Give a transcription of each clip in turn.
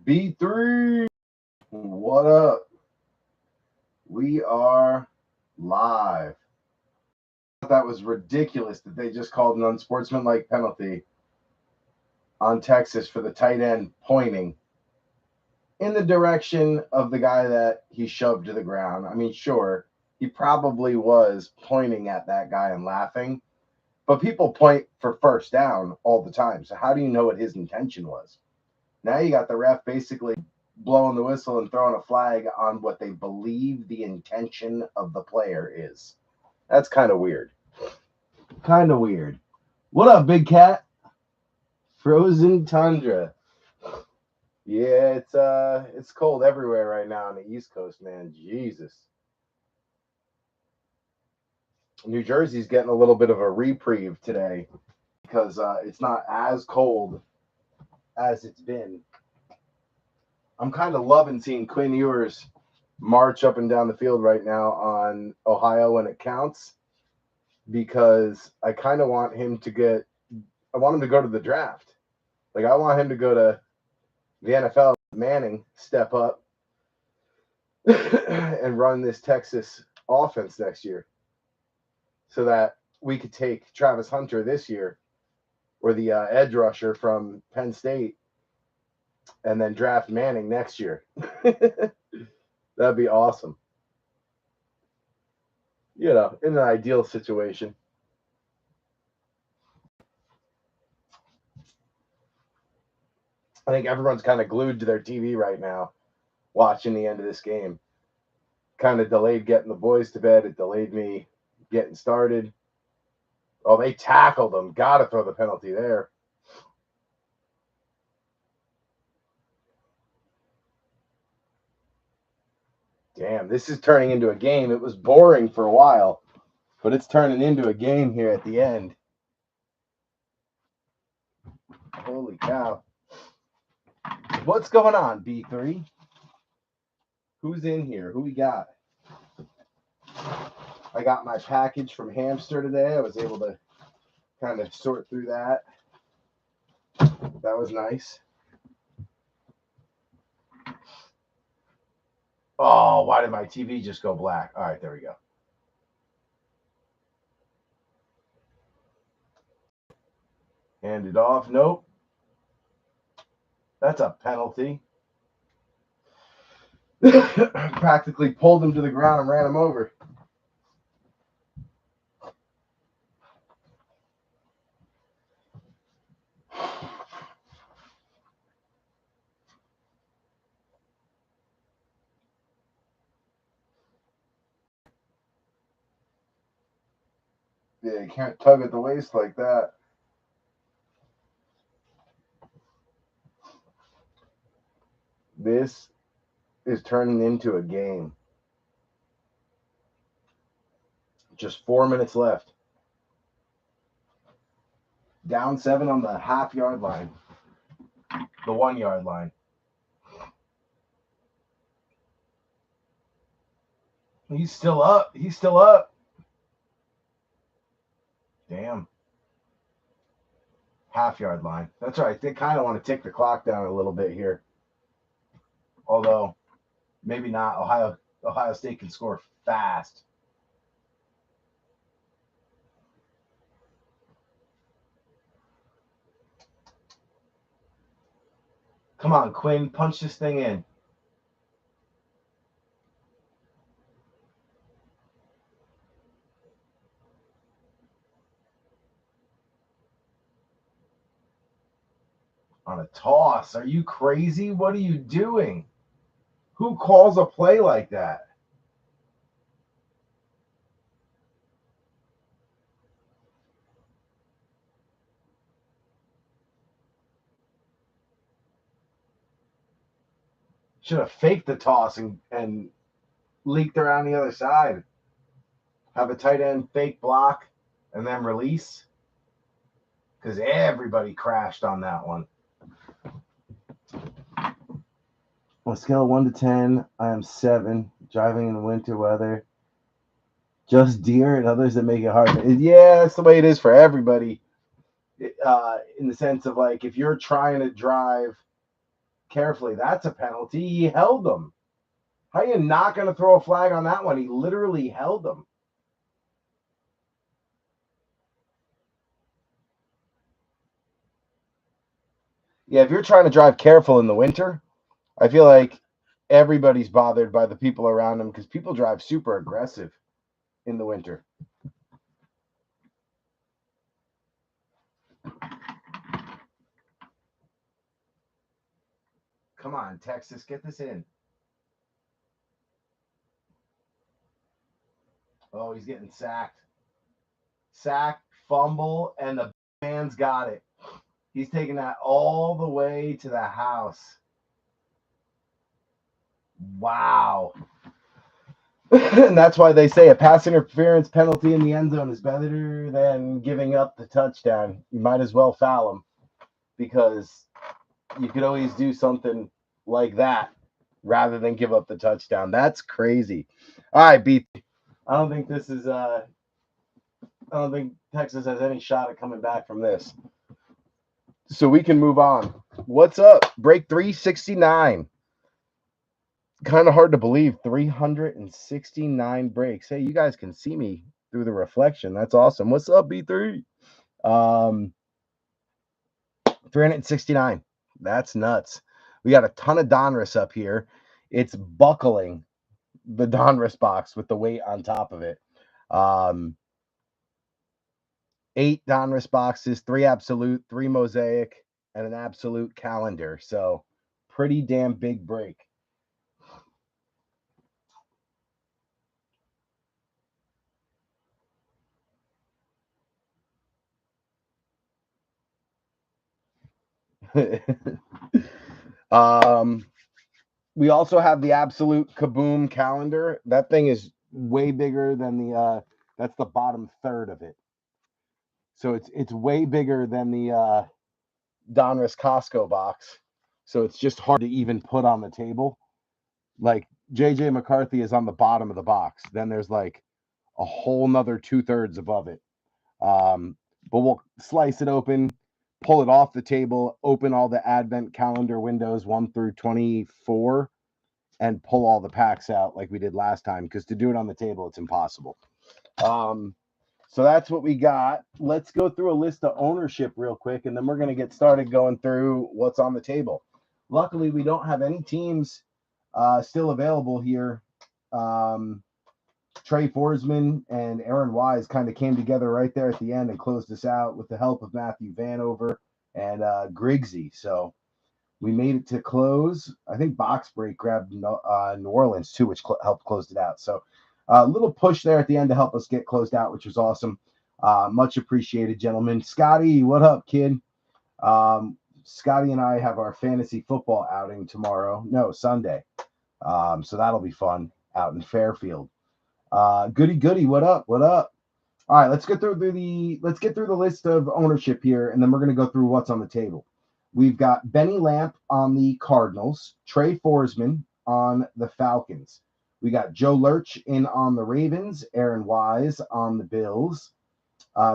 B3, what up? We are live. That was ridiculous that they just called an unsportsmanlike penalty on Texas for the tight end pointing in the direction of the guy that he shoved to the ground. I mean, sure, he probably was pointing at that guy and laughing, but people point for first down all the time. So how do you know what his intention was? Now you got the ref basically blowing the whistle and throwing a flag on what they believe the intention of the player is. That's kind of weird. Kind of weird. What up, Big Cat? Frozen tundra. Yeah, it's cold everywhere right now on the East Coast, man. Jesus. New Jersey's getting a little bit of a reprieve today because it's not as cold as it's been. I'm kind of loving seeing Quinn Ewers march up and down the field right now on Ohio when it counts, because I kind of want him to go to the draft. Like, I want him to go to the NFL. Manning step up and run this Texas offense next year so that we could take Travis Hunter this year, or the edge rusher from Penn State, and then draft Manning next year. That'd be awesome. In an ideal situation. I think everyone's kind of glued to their TV right now, watching the end of this game. Kind of delayed getting the boys to bed. It delayed me getting started. Oh, they tackled him. Got to throw the penalty there. Damn, this is turning into a game. It was boring for a while, but it's turning into a game here at the end. Holy cow. What's going on, B3? Who's in here? Who we got? I got my package from Hamster today. I was able to kind of sort through that. That was nice. Oh, why did my TV just go black? All right, there we go. Hand it off. Nope. That's a penalty. Practically pulled him to the ground and ran him over. Yeah, you can't tug at the waist like that. This is turning into a game. Just 4 minutes left. Down 7 on the half-yard line. The 1-yard line. He's still up. He's still up. Damn. Half-yard line. That's right. They kind of want to tick the clock down a little bit here. Although, maybe not. Ohio State can score fast. Come on, Quinn. Punch this thing in. On a toss. Are you crazy? What are you doing? Who calls a play like that? Should have faked the toss and leaked around the other side. Have a tight end fake block and then release. Because everybody crashed on that one. On a scale of 1 to 10, I am 7. Driving in the winter weather. Just deer and others that make it hard. Yeah, that's the way it is for everybody. In the sense of, like, if you're trying to drive carefully. That's a penalty. He held them. How are you not going to throw a flag on that one? He literally held them. Yeah, if you're trying to drive careful in the winter, I feel like everybody's bothered by the people around them because people drive super aggressive in the winter. Come on, Texas, get this in. Oh, he's getting sacked. Sack, fumble, and the man's got it. He's taking that all the way to the house. Wow. And that's why they say a pass interference penalty in the end zone is better than giving up the touchdown. You might as well foul him because you could always do something like that rather than give up the touchdown. That's crazy. All right, B. I don't think this is I don't think Texas has any shot at coming back from this. So we can move on. What's up? Break 369. Kind of hard to believe. 369 breaks. Hey, you guys can see me through the reflection. That's awesome. What's up, B3? 369. That's nuts. We got a ton of Donruss up here. It's buckling the Donruss box with the weight on top of it. 8 Donruss boxes, 3 absolute, 3 Mosaic, and an absolute calendar. So pretty damn big break. We also have the absolute Kaboom calendar. That thing is way bigger than the that's the bottom third of it. So it's way bigger than the Donruss Costco box. So it's just hard to even put on the table. Like JJ McCarthy is on the bottom of the box. Then there's like a whole nother 2/3 above it. But we'll slice it open, pull it off the table, open all the advent calendar windows 1 through 24, and pull all the packs out like we did last time. Because to do it on the table, it's impossible. So that's what we got. Let's go through a list of ownership real quick, and then we're going to get started going through what's on the table. Luckily, we don't have any teams still available here. Trey Forsman and Aaron Wise kind of came together right there at the end and closed us out with the help of Matthew Vanover and Griggsy. So we made it to close. I think Box Break grabbed New Orleans too, which helped close it out. So a little push there at the end to help us get closed out, which was awesome. Much appreciated, gentlemen. Scotty, what up, kid? Scotty and I have our fantasy football outing tomorrow. No, Sunday. So that'll be fun out in Fairfield. Goody, what up? What up? All right, let's get through the list of ownership here, and then we're gonna go through what's on the table. We've got Benny Lamp on the Cardinals, Trey Forsman on the Falcons. We got Joe Lurch in on the Ravens, Aaron Wise on the Bills,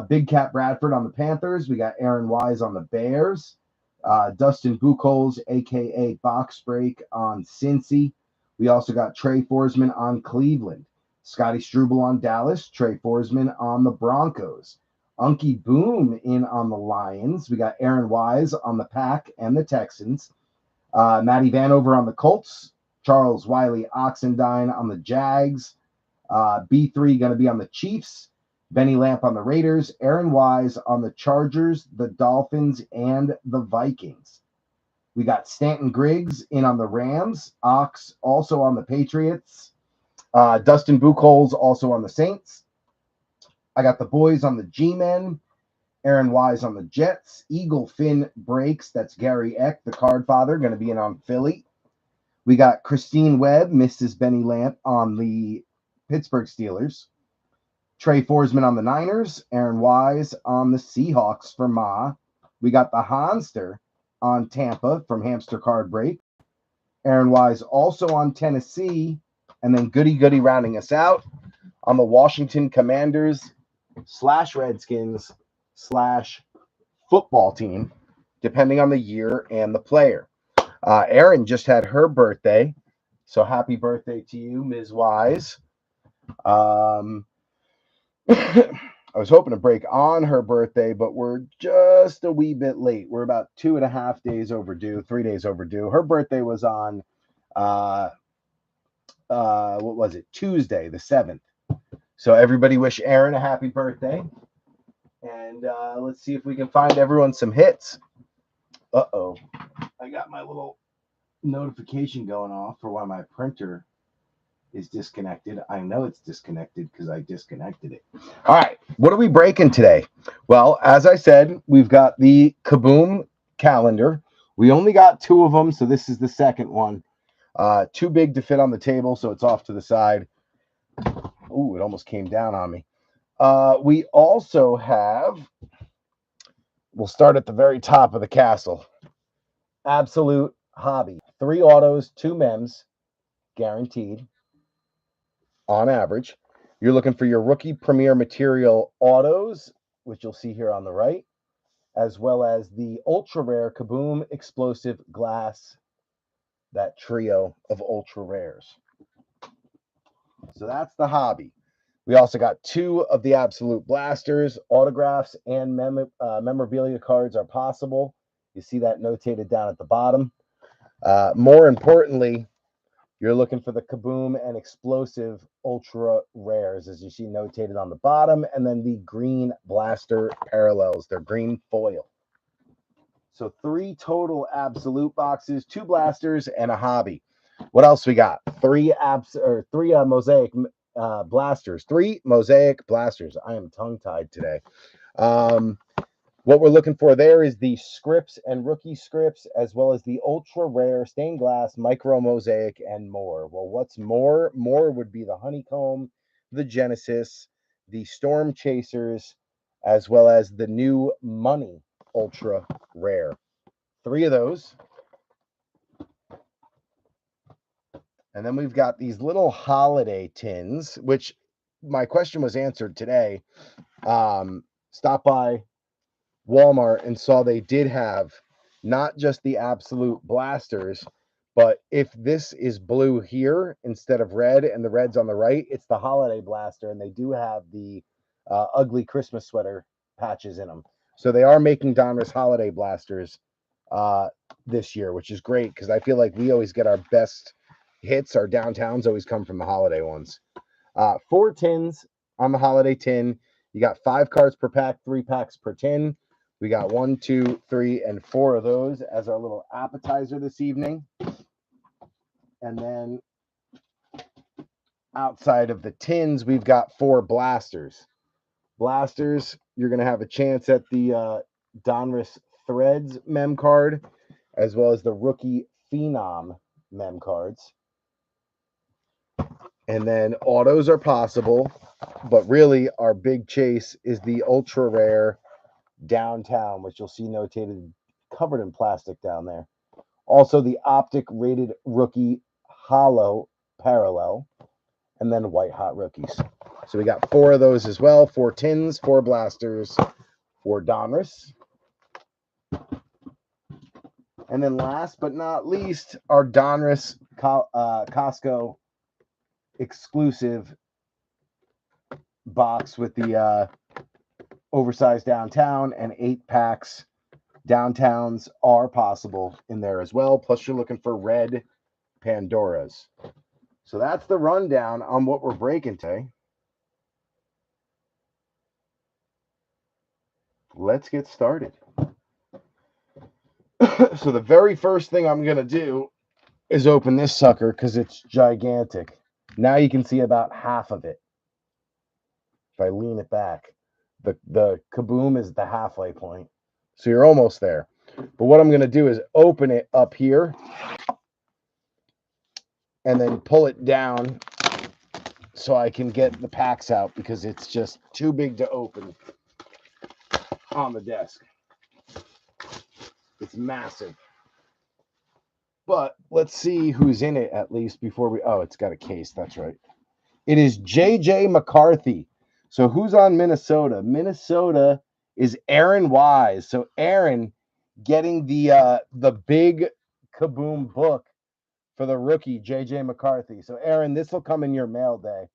Big Cat Bradford on the Panthers. We got Aaron Wise on the Bears, Dustin Buchholz, aka Box Break, on Cincy. We also got Trey Forsman on Cleveland. Scotty Struble on Dallas, Trey Forsman on the Broncos. Unky Boom in on the Lions. We got Aaron Wise on the Pack and the Texans. Matty Vanover on the Colts. Charles Wiley Oxendine on the Jags. B3 going to be on the Chiefs. Benny Lamp on the Raiders. Aaron Wise on the Chargers, the Dolphins, and the Vikings. We got Stanton Griggs in on the Rams. Ox also on the Patriots. Dustin Buchholz also on the Saints. I got the boys on the G-Men. Aaron Wise on the Jets. Eagle Finn breaks. That's Gary Eck, the card father, going to be in on Philly. We got Christine Webb, Mrs. Benny Lamp, on the Pittsburgh Steelers. Trey Forsman on the Niners. Aaron Wise on the Seahawks for Ma. We got the Hanster on Tampa from Hamster Card Break. Aaron Wise also on Tennessee. And then Goody rounding us out on the Washington Commanders / Redskins / football team, depending on the year and the player. Erin just had her birthday, so happy birthday to you, Ms. Wise. Um, I was hoping to break on her birthday, but we're just a wee bit late. We're about 2.5 days overdue, 3 days overdue. Her birthday was on uh, what was it? Tuesday, the 7th. So everybody wish Erin a happy birthday, and let's see if we can find everyone some hits. Uh-oh, I got my little notification going off for why my printer is disconnected. I know it's disconnected because I disconnected it. All right, what are we breaking today? Well, as I said, we've got the Kaboom calendar. We only got two of them, so this is the second one. Too big to fit on the table, so it's off to the side. Ooh, it almost came down on me. We also have, we'll start at the very top of the castle. Absolute Hobby. 3 autos, 2 mems, guaranteed on average. You're looking for your rookie premier material autos, which you'll see here on the right, as well as the ultra rare Kaboom explosive glass, that trio of ultra rares. So that's the hobby. We also got 2 of the absolute blasters. Autographs and memorabilia cards are possible. You see that notated down at the bottom. More importantly, you're looking for the Kaboom and explosive ultra rares, as you see notated on the bottom, and then the green blaster parallels. They're green foil. So 3 total absolute boxes, 2 blasters, and a hobby. What else we got? 3 Mosaic blasters. 3 Mosaic blasters. I am tongue-tied today. What we're looking for there is the scripts and rookie scripts, as well as the ultra rare stained glass, micro mosaic, and more. Well, what's more? More would be the honeycomb, the Genesis, the Storm Chasers, as well as the new money ultra rare. 3 of those. And then we've got these little holiday tins, which my question was answered today. Stop by Walmart and saw they did have not just the absolute blasters, but if this is blue here instead of red and the red's on the right, it's the holiday blaster, and they do have the ugly Christmas sweater patches in them. So they are making Donruss holiday blasters this year, which is great because I feel like we always get our best hits. Our downtowns always come from the holiday ones. 4 tins on the holiday tin. You got 5 cards per pack, 3 packs per tin. We got 1, 2, 3, and 4 of those as our little appetizer this evening. And then outside of the tins, we've got 4 blasters. Blasters, you're going to have a chance at the Donruss Threads mem card, as well as the Rookie Phenom mem cards. And then autos are possible, but really our big chase is the ultra rare Downtown, which you'll see notated covered in plastic down there. Also the optic rated rookie hollow parallel, and then white hot rookies. So we got 4 of those as well, 4 tins, 4 blasters, 4 Donruss. And then last but not least, our Donruss Costco exclusive box with the oversized downtown and 8 packs. Downtowns are possible in there as well. Plus, you're looking for red Pandoras. So that's the rundown on what we're breaking today. Let's get started. So the very first thing I'm going to do is open this sucker because it's gigantic. Now you can see about half of it. If I lean it back, the Kaboom is the halfway point. So you're almost there. But what I'm going to do is open it up here and then pull it down so I can get the packs out because it's just too big to open on the desk. It's massive. But let's see who's in it at least before we... Oh, it's got a case. That's right. It is J.J. McCarthy. So who's on Minnesota? Minnesota is Aaron Wise. So Aaron getting the big Kaboom book for the rookie, J.J. McCarthy. So, Aaron, this will come in your mail day.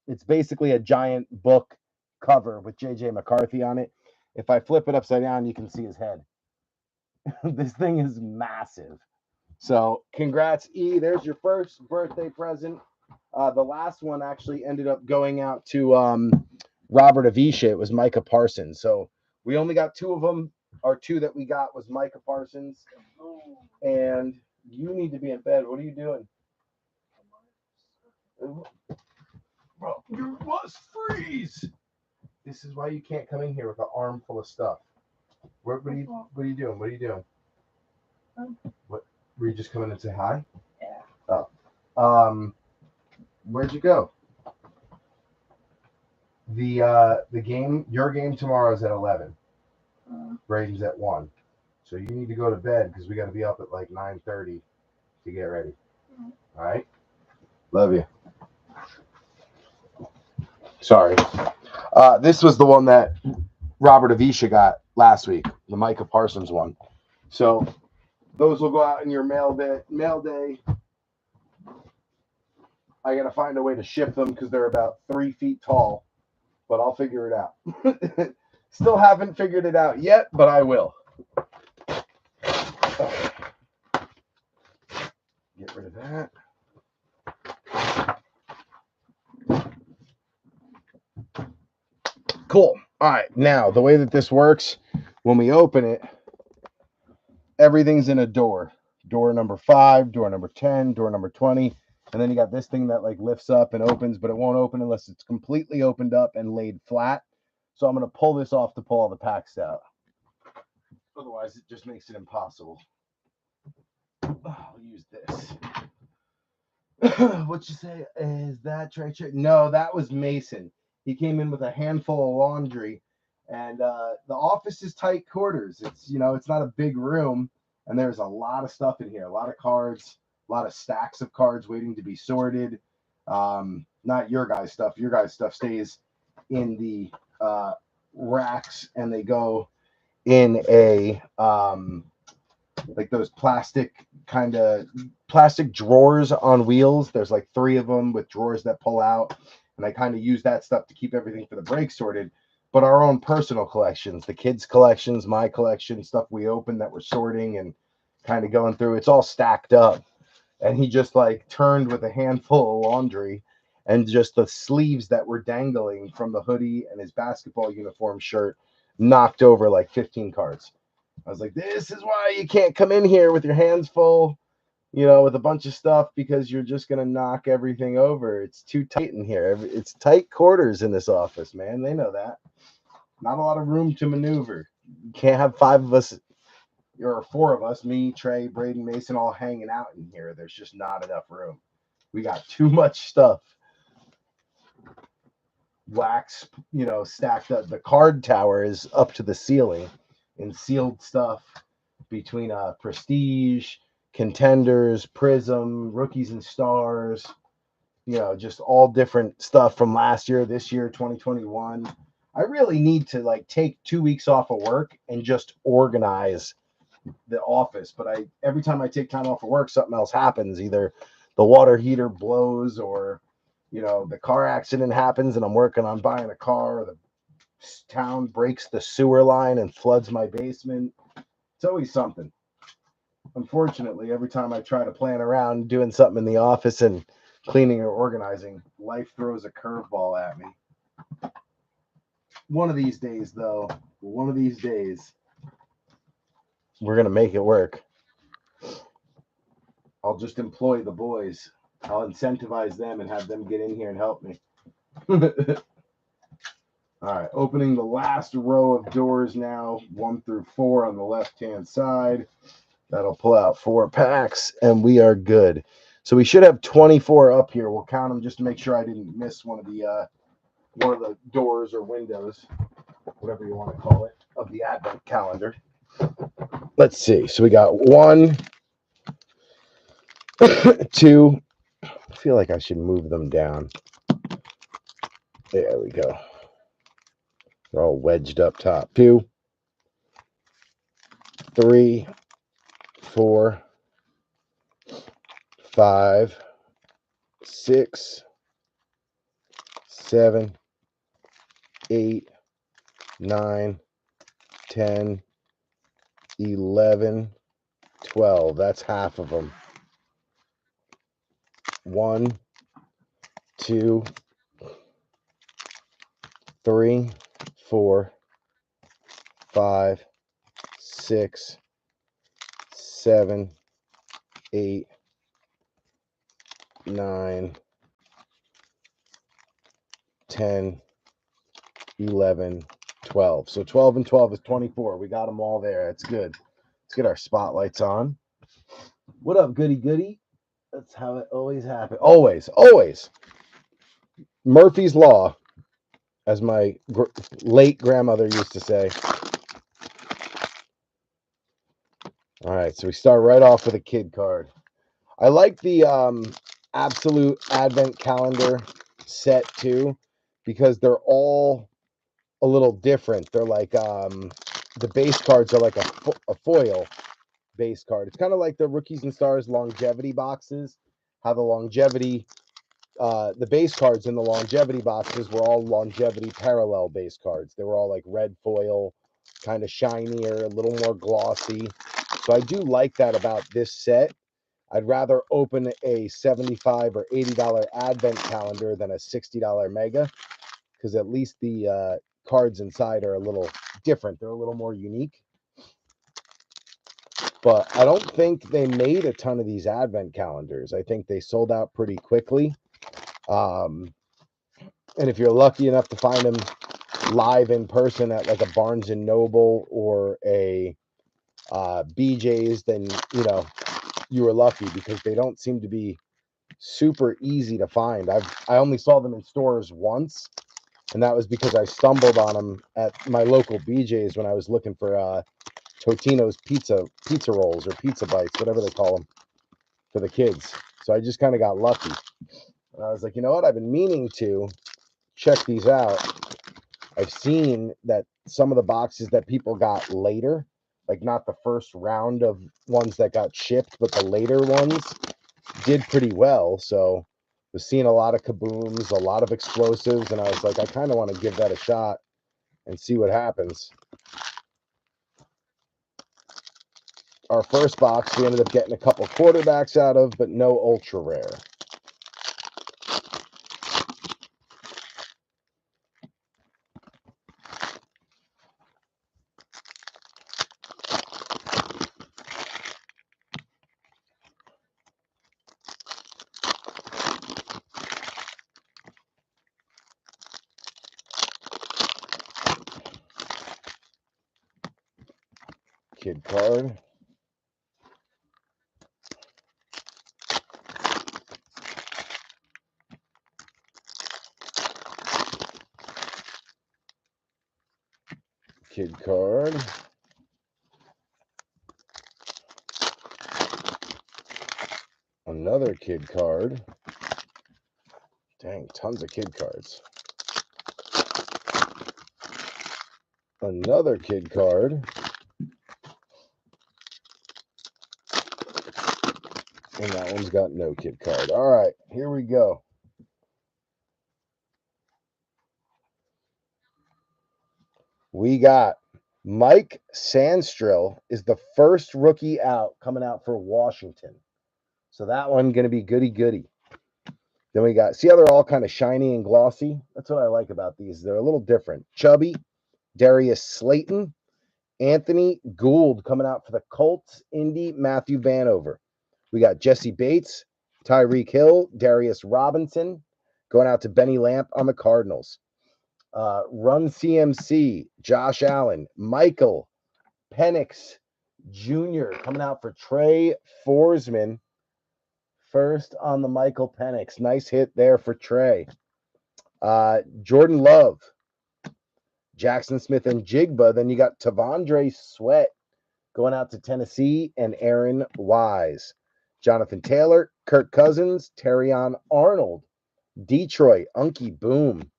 It's basically a giant book cover with J.J. McCarthy on it. If I flip it upside down, you can see his head. This thing is massive. So, congrats, E. There's your first birthday present. The last one actually ended up going out to Robert Avisha. It was Micah Parsons. So, we only got 2 of them. Our 2 that we got was Micah Parsons. And you need to be in bed. What are you doing? Bro, you must freeze. This is why you can't come in here with an arm full of stuff. What are you doing? What are you doing? What were you just coming in to say hi? Yeah. Oh. Where'd you go? The game, your game tomorrow is at 11. Braden's at 1. So you need to go to bed because we got to be up at like 9:30 to get ready. All right? Love you. Sorry. This was the one that Robert Avisha got last week, the Micah Parsons one. So those will go out in your mail day. I got to find a way to ship them because they're about 3 feet tall, but I'll figure it out. Still haven't figured it out yet, but I will. Get rid of that. Cool. All right. Now, the way that this works, when we open it, everything's in a door. Door number 5, door number 10, door number 20. And then you got this thing that like lifts up and opens, but it won't open unless it's completely opened up and laid flat. So I'm going to pull this off to pull all the packs out. Otherwise, it just makes it impossible. I'll use this. What'd you say? Is that Trey? No, that was Mason. He came in with a handful of laundry, and the office is tight quarters. It's it's not a big room, and there's a lot of stuff in here. A lot of cards, a lot of stacks of cards waiting to be sorted. Not your guys' stuff. Your guys' stuff stays in the racks, and they go in a like those plastic drawers on wheels. There's like 3 of them with drawers that pull out, and I kind of use that stuff to keep everything for the break sorted. But our own personal collections, the kids' collections, my collection, stuff we opened that we're sorting and kind of going through, it's all stacked up. And he just like turned with a handful of laundry, and just the sleeves that were dangling from the hoodie and his basketball uniform shirt knocked over like 15 cards. I was like, this is why you can't come in here with your hands full, with a bunch of stuff, because you're just going to knock everything over. It's too tight in here. It's tight quarters in this office, man. They know that. Not a lot of room to maneuver. You can't have 5 of us, or 4 of us, me, Trey, Braden, Mason, all hanging out in here. There's just not enough room. We got too much stuff. Wax, stacked up. The card tower is up to the ceiling in sealed stuff between Prestige, Contenders, Prism, Rookies and Stars, just all different stuff from last year, this year, 2021. I really need to like take 2 weeks off of work and just organize the office. But every time I take time off of work, something else happens. Either the water heater blows, or the car accident happens and I'm working on buying a car, or the town breaks the sewer line and floods my basement. It's always something. Unfortunately, every time I try to plan around doing something in the office and cleaning or organizing, life throws a curveball at me. One of these days, though, we're going to make it work. I'll just employ the boys. I'll incentivize them and have them get in here and help me. All right, opening the last row of doors now, 1 through 4 on the left-hand side. That'll pull out 4 packs, and we are good. So we should have 24 up here. We'll count them just to make sure I didn't miss one of the doors or windows, whatever you want to call it, of the advent calendar. Let's see. So we got 1, 2. I feel like I should move them down. There we go. They're all wedged up top. 2, 3, 4, 5, 6, 7, 8, 9, 10, 11, 12. That's half of them. 1, 2, 3, 4, 5, 6, 7, 8, 9, 10, 11, 12. So 12 and 12 is 24. We got them all there. That's good. Let's get our spotlights on. What up, goody goody? That's how it always happens. Always, always. Murphy's Law, as my late grandmother used to say. All right, so we start right off with a kid card. I like the Absolute Advent Calendar set too, because they're all a little different. They're like the base cards are like a foil base card. It's kind of like the Rookies and Stars longevity boxes. How the longevity, the base cards in the longevity boxes were all longevity parallel base cards. They were all like red foil, kind of shinier, a little more glossy. So I do like that about this set. I'd rather open a $75 or $80 advent calendar than a $60 mega, because at least the cards inside are a little different. They're a little more unique. But I don't think they made a ton of these advent calendars. I think they sold out pretty quickly. And if you're lucky enough to find them live in person at like a Barnes and Noble or a BJ's, then you were lucky, because they don't seem to be super easy to find. I only saw them in stores once, and that was because I stumbled on them at my local BJ's when I was looking for Totino's pizza rolls or pizza bites, whatever they call them, for the kids. So I just kind of got lucky. And I was like, you know what? I've been meaning to check these out. I've seen that some of the boxes that people got later, like not the first round of ones that got shipped, but the later ones did pretty well. So was seeing a lot of kabooms, a lot of explosives, and I was like, I kind of want to give that a shot and see what happens. Our first box, we ended up getting a couple quarterbacks out of, but no ultra rare. Kid card. Kid card. Another kid card. Dang, tons of kid cards. Another kid card. And that one's got no kid card. All right, here we go. We got Mike Sandstrill is the first rookie out, coming out for Washington. So that one going to be goody goody. Then we got, see how they're all kind of shiny and glossy? That's what I like about these. They're a little different. Chubby, Darius Slayton, Anthony Gould coming out for the Colts, Indy, Matthew Vanover. We got Jesse Bates, Tyreek Hill, Darius Robinson, going out to Benny Lamp on the Cardinals. Run CMC, Josh Allen, Michael Penix Jr. coming out for Trey Forsman. First on the Michael Penix. Nice hit there for Trey. Jordan Love, Jackson Smith and Jigba. Then you got Tavondre Sweat going out to Tennessee, and Aaron Wise. Jonathan Taylor, Kirk Cousins, Terrion Arnold, Detroit, Unky Boom.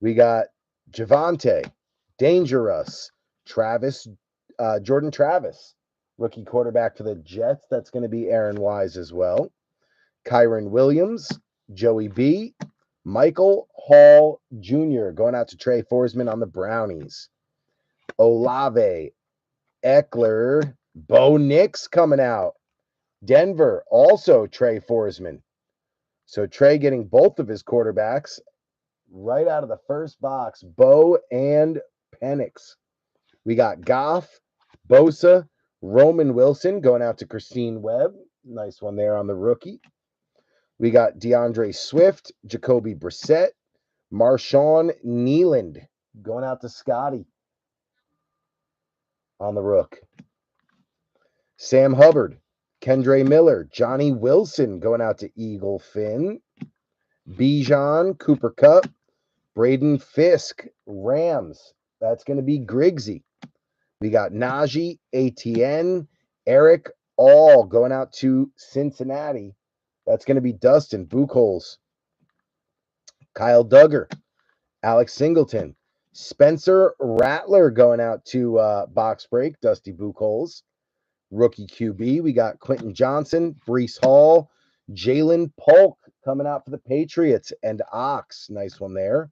We got Javante, Dangerous, Travis, Jordan Travis, Rookie quarterback for the Jets, that's going to be Aaron Wise as well. Kyron Williams, Joey B, Michael Hall Jr. going out to Trey Forsman on the Brownies. Olave, Eckler, Bo Nix coming out. Denver, also Trey Forsman. So Trey getting both of his quarterbacks right out of the first box, Bo and Penix. We got Goff, Bosa, Roman Wilson going out to Christine Webb. Nice one there on the rookie. We got DeAndre Swift, Jacoby Brissett, Marshawn Nealand going out to Scotty on the rook. Sam Hubbard, Kendre Miller, Johnny Wilson going out to Eagle Finn. Bijan, Cooper Kupp, Braden Fisk, Rams. That's going to be Griggsy. We got Najee, ATN, Eric All going out to Cincinnati. That's going to be Dustin Buchholz. Kyle Duggar, Alex Singleton, Spencer Rattler going out to Box Break, Dusty Buchholz. Rookie QB, we got Quentin Johnson, Breece Hall, Jalen Polk coming out for the Patriots, and Ox. Nice one there.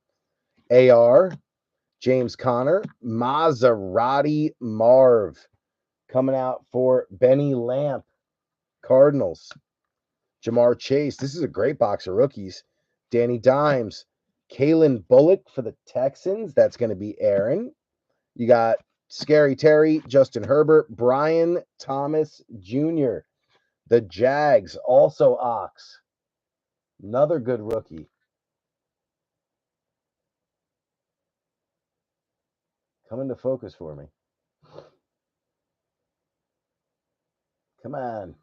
AR, James Conner, Maserati Marv coming out for Benny Lamp, Cardinals. Jamar Chase, this is a great box of rookies. Danny Dimes, Kalen Bullock for the Texans. That's going to be Aaron. You got Scary Terry, Justin Herbert, Brian Thomas Jr. The Jags, also Ox. Another good rookie. Come into focus for me. Come on.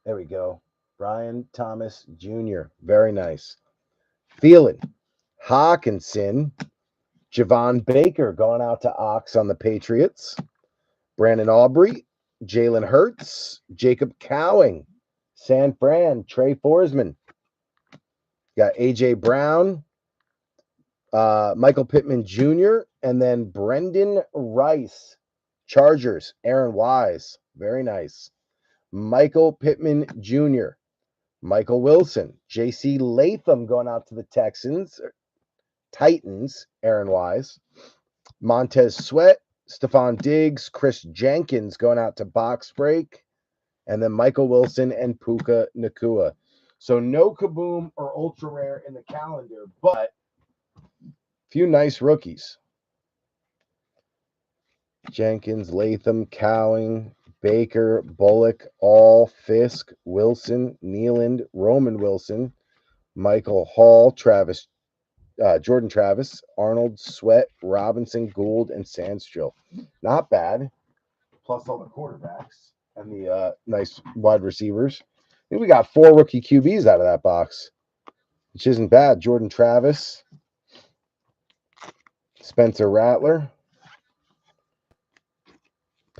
There we go. Brian Thomas Jr. Very nice. Thielen, Hawkinson, Javon Baker going out to Ox on the Patriots. Brandon Aubrey, Jalen Hurts, Jacob Cowing, San Fran, Trey Forsman. Got A.J. Brown, Michael Pittman Jr., and then Brendan Rice, Chargers, Aaron Wise. Very nice. Michael Pittman Jr., Michael Wilson, J.C. Latham going out to the Titans, Aaron Wise. Montez Sweat, Stephon Diggs, Chris Jenkins going out to Box Break, and then Michael Wilson and Puka Nacua. So no Kaboom or Ultra Rare in the calendar, but a few nice rookies. Jenkins, Latham, Cowing, Baker, Bullock, All, Fisk, Wilson, Nealand, Roman Wilson, Michael Hall, Jordan Travis, Arnold, Sweat, Robinson, Gould, and Sandstrill. Not bad. Plus all the quarterbacks and the nice wide receivers. I think we got 4 rookie QBs out of that box, which isn't bad. Jordan Travis, Spencer Rattler,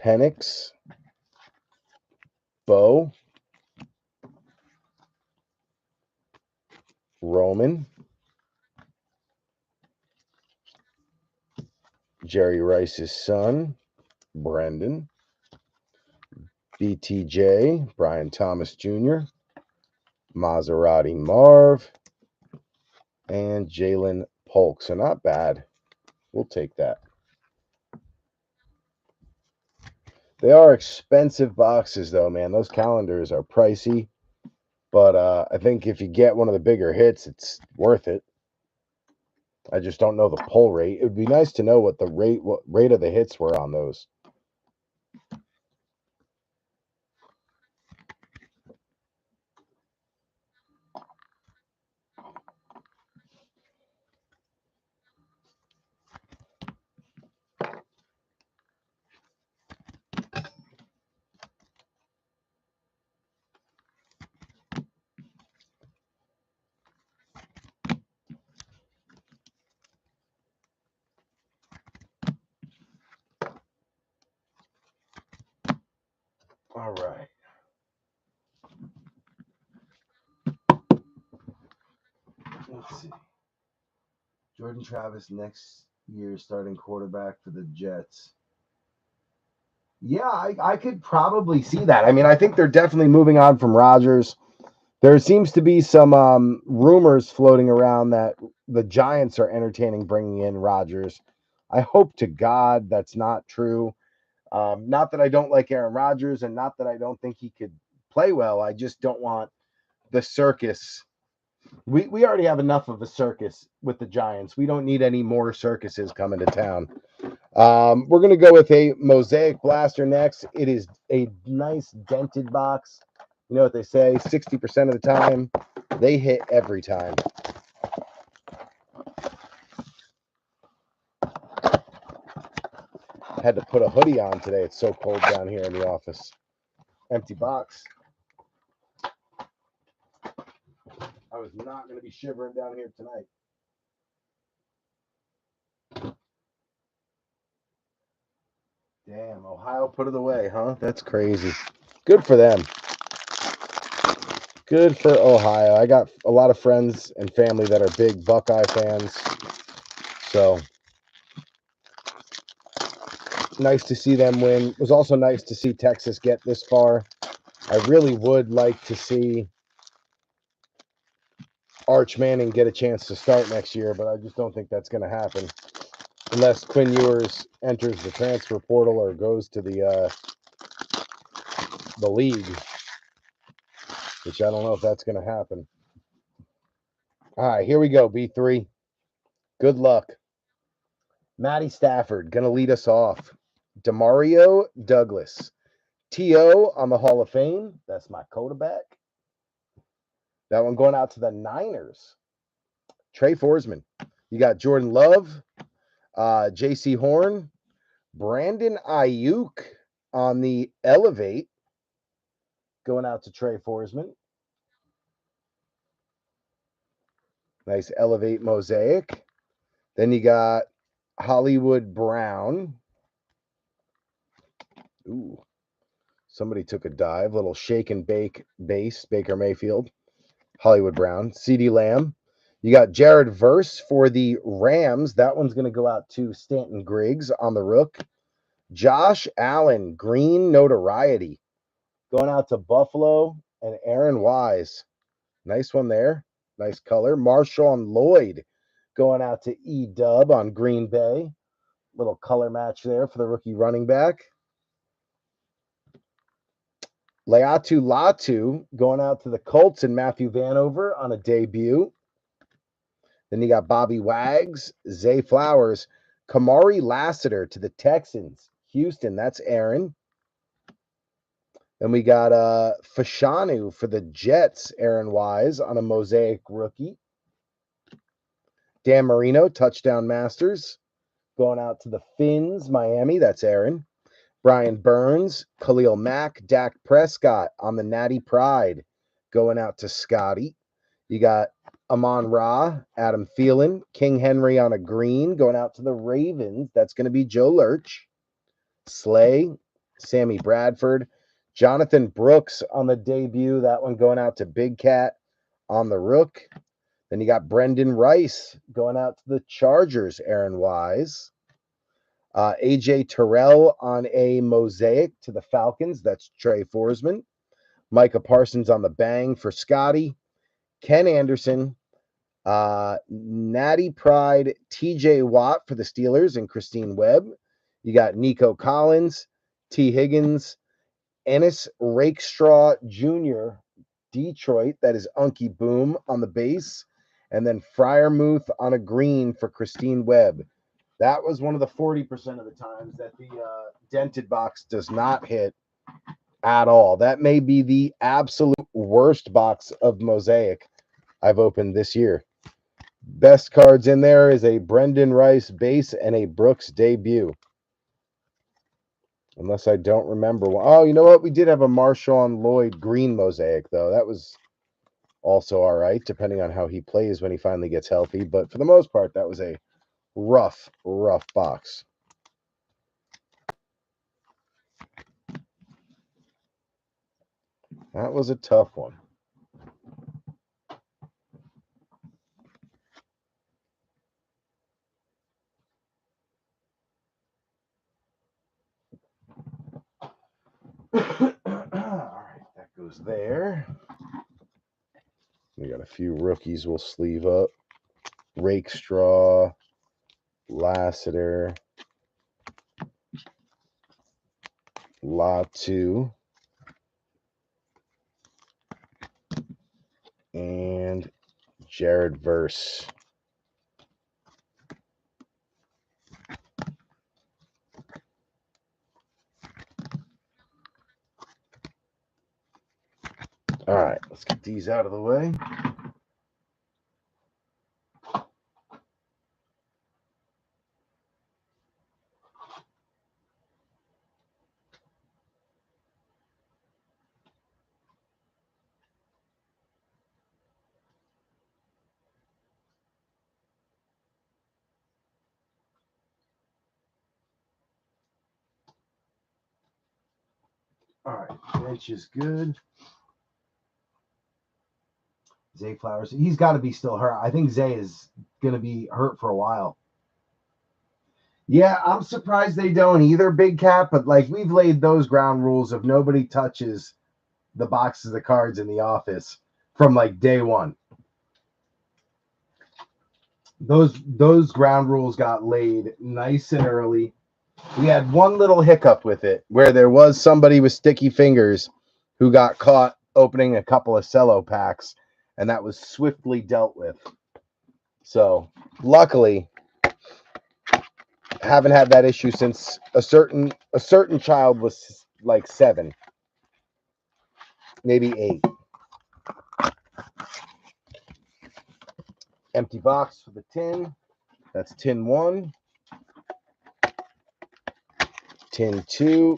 Penix, Bo, Roman, Jerry Rice's son, Brendan, BTJ, Brian Thomas Jr., Maserati Marv, and Jalen Polk. So not bad. We'll take that. They are expensive boxes, though, man. Those calendars are pricey. But I think if you get one of the bigger hits, it's worth it. I just don't know the pull rate. It would be nice to know what rate of the hits were on those. All right. Let's see. Jordan Travis next year starting quarterback for the Jets. Yeah, I could probably see that. I mean, I think they're definitely moving on from Rodgers. There seems to be some rumors floating around that the Giants are entertaining bringing in Rodgers. I hope to God that's not true. Not that I don't like Aaron Rodgers and not that I don't think he could play well. I just don't want the circus. We already have enough of a circus with the Giants. We don't need any more circuses coming to town. We're going to go with a Mosaic blaster next. It is a nice dented box. You know what they say, 60% of the time, they hit every time. Had to put a hoodie on today. It's so cold down here in the office. Empty box. I was not going to be shivering down here tonight. Damn, Ohio put it away, huh? That's crazy. Good for them. Good for Ohio. I got a lot of friends and family that are big Buckeye fans. So nice to see them win. It was also nice to see Texas get this far. I really would like to see Arch Manning get a chance to start next year, but I just don't think that's going to happen unless Quinn Ewers enters the transfer portal or goes to the league, which I don't know if that's going to happen. All right, here we go, B3. Good luck. Matty Stafford going to lead us off. Demario Douglas. T.O. on the Hall of Fame. That's my quarterback. That one going out to the Niners. Trey Forsman. You got Jordan Love, J.C. Horn, Brandon Ayuk on the Elevate, going out to Trey Forsman. Nice Elevate Mosaic. Then you got Hollywood Brown. Ooh, somebody took a dive. Little shake and bake base, Baker Mayfield. Hollywood Brown. CD Lamb. You got Jared Verse for the Rams. That one's going to go out to Stanton Griggs on the Rook. Josh Allen, green notoriety. Going out to Buffalo and Aaron Wise. Nice one there. Nice color. Marshawn Lloyd going out to E-Dub on Green Bay. Little color match there for the rookie running back. Leatu Latu going out to the Colts and Matthew Vanover on a debut. Then you got Bobby Wags, Zay Flowers, Kamari Lassiter to the Texans. Houston, that's Aaron. Then we got Fashanu for the Jets, Aaron Wise on a Mosaic rookie. Dan Marino, touchdown masters. Going out to the Finns, Miami, that's Aaron. Brian Burns, Khalil Mack, Dak Prescott on the Natty Pride. Going out to Scotty. You got Amon Ra, Adam Thielen, King Henry on a green. Going out to the Ravens, that's going to be Joe Lurch. Slay, Sammy Bradford, Jonathan Brooks on the debut. That one going out to Big Cat on the Rook. Then you got Brendan Rice going out to the Chargers, Aaron Wise. AJ Terrell on a Mosaic to the Falcons. That's Trey Forsman. Micah Parsons on the bang for Scotty. Ken Anderson. Natty Pride, TJ Watt for the Steelers and Christine Webb. You got Nico Collins, T. Higgins, Ennis Rakestraw Jr., Detroit. That is Unky Boom on the base. And then Fryermuth on a green for Christine Webb. That was one of the 40% of the times that the dented box does not hit at all. That may be the absolute worst box of Mosaic I've opened this year. Best cards in there is a Brendan Rice base and a Brooks debut. Unless I don't remember. Oh, you know what? We did have a Marshawn Lloyd green Mosaic, though. That was also all right, depending on how he plays when he finally gets healthy. But for the most part, that was a rough box. That was a tough one. those there. We got a few rookies we'll sleeve up. Rakestraw, Lassiter, Latu, and Jared Verse. All right, let's get these out of the way. All right, bench is good. Zay Flowers, he's got to be still hurt. I think Zay is going to be hurt for a while. Yeah, I'm surprised they don't either, Big Cat, but like we've laid those ground rules of nobody touches the boxes of cards in the office from like day one. Those ground rules got laid nice and early. We had one little hiccup with it where there was somebody with sticky fingers who got caught opening a couple of cello packs, and that was swiftly dealt with. So luckily, haven't had that issue since a certain child was like 7, maybe 8. Empty box for the tin. That's tin 1. Tin 2.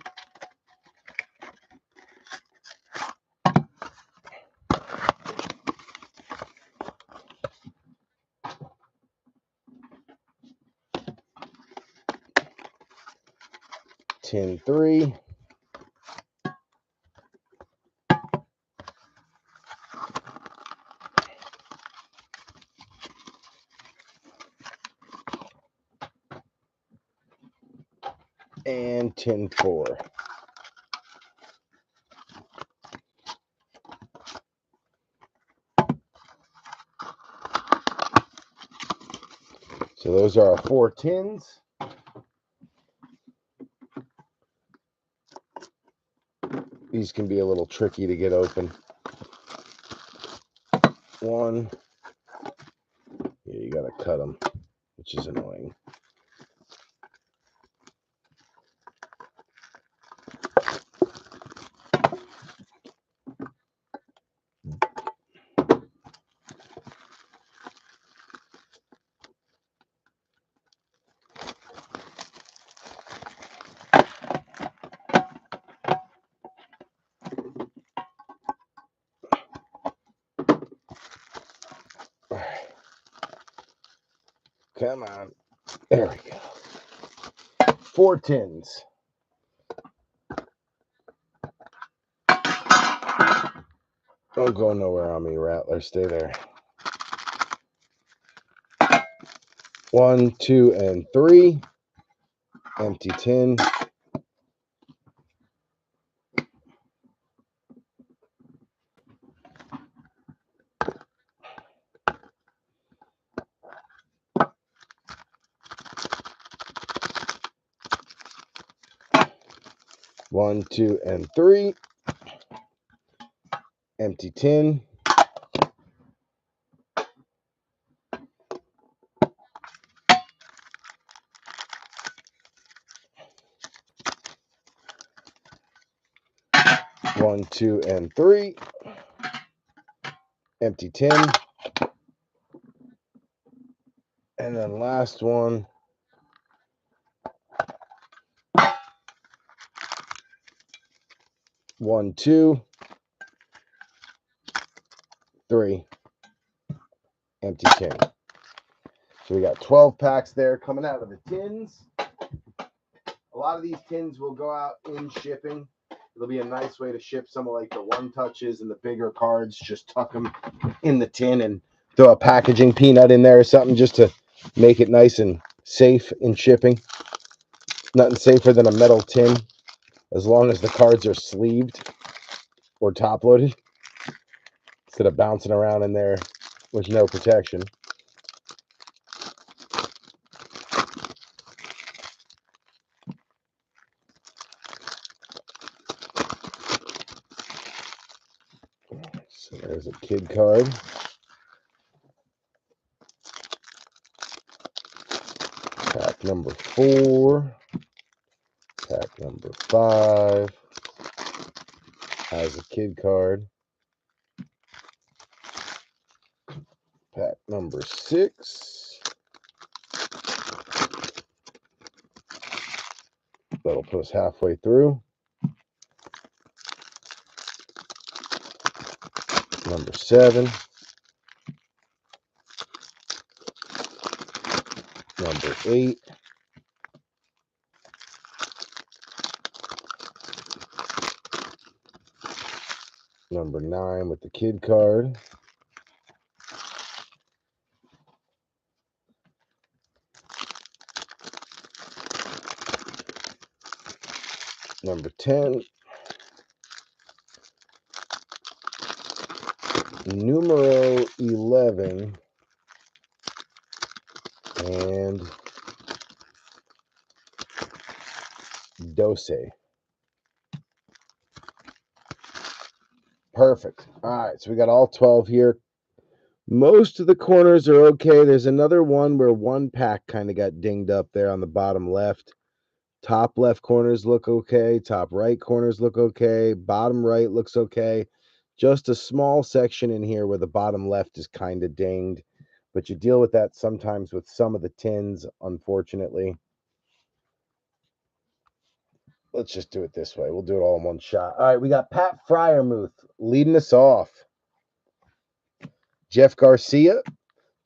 Tin 3. And tin 4. So those are our 4 tins. These can be a little tricky to get open. 1. Yeah, you gotta cut them, which is annoying. Come on. There we go. 4 tins. Don't go nowhere on me, Rattler. Stay there. 1, 2, and 3. Empty tin. One, 2, and 3. Empty tin. One, 2, and 3. Empty tin. And then last one. 1, 2, 3. Empty tin. So we got 12 packs there coming out of the tins. A lot of these tins will go out in shipping. It'll be a nice way to ship some of like the one touches and the bigger cards. Just tuck them in the tin and throw a packaging peanut in there or something just to make it nice and safe in shipping. Nothing safer than a metal tin as long as the cards are sleeved. or top loaded instead of bouncing around in there with no protection. So there's a kid card. Pack number 4. Pack number 5 has a kid card. Pack number 6. That'll put us halfway through. Number 7. Number 8. Number 9 with the kid card. Number 10. Numero 11. And Dose. Perfect. All right, so we got all 12 here. Most of the corners are okay. There's another one where one pack kind of got dinged up there on the bottom left. Top left corners look okay. Top right corners look okay. Bottom right looks okay. Just a small section in here where the bottom left is kind of dinged. But you deal with that sometimes with some of the tins, unfortunately. Let's just do it this way. We'll do it all in one shot. All right, we got Pat Fryermuth leading us off. Jeff Garcia,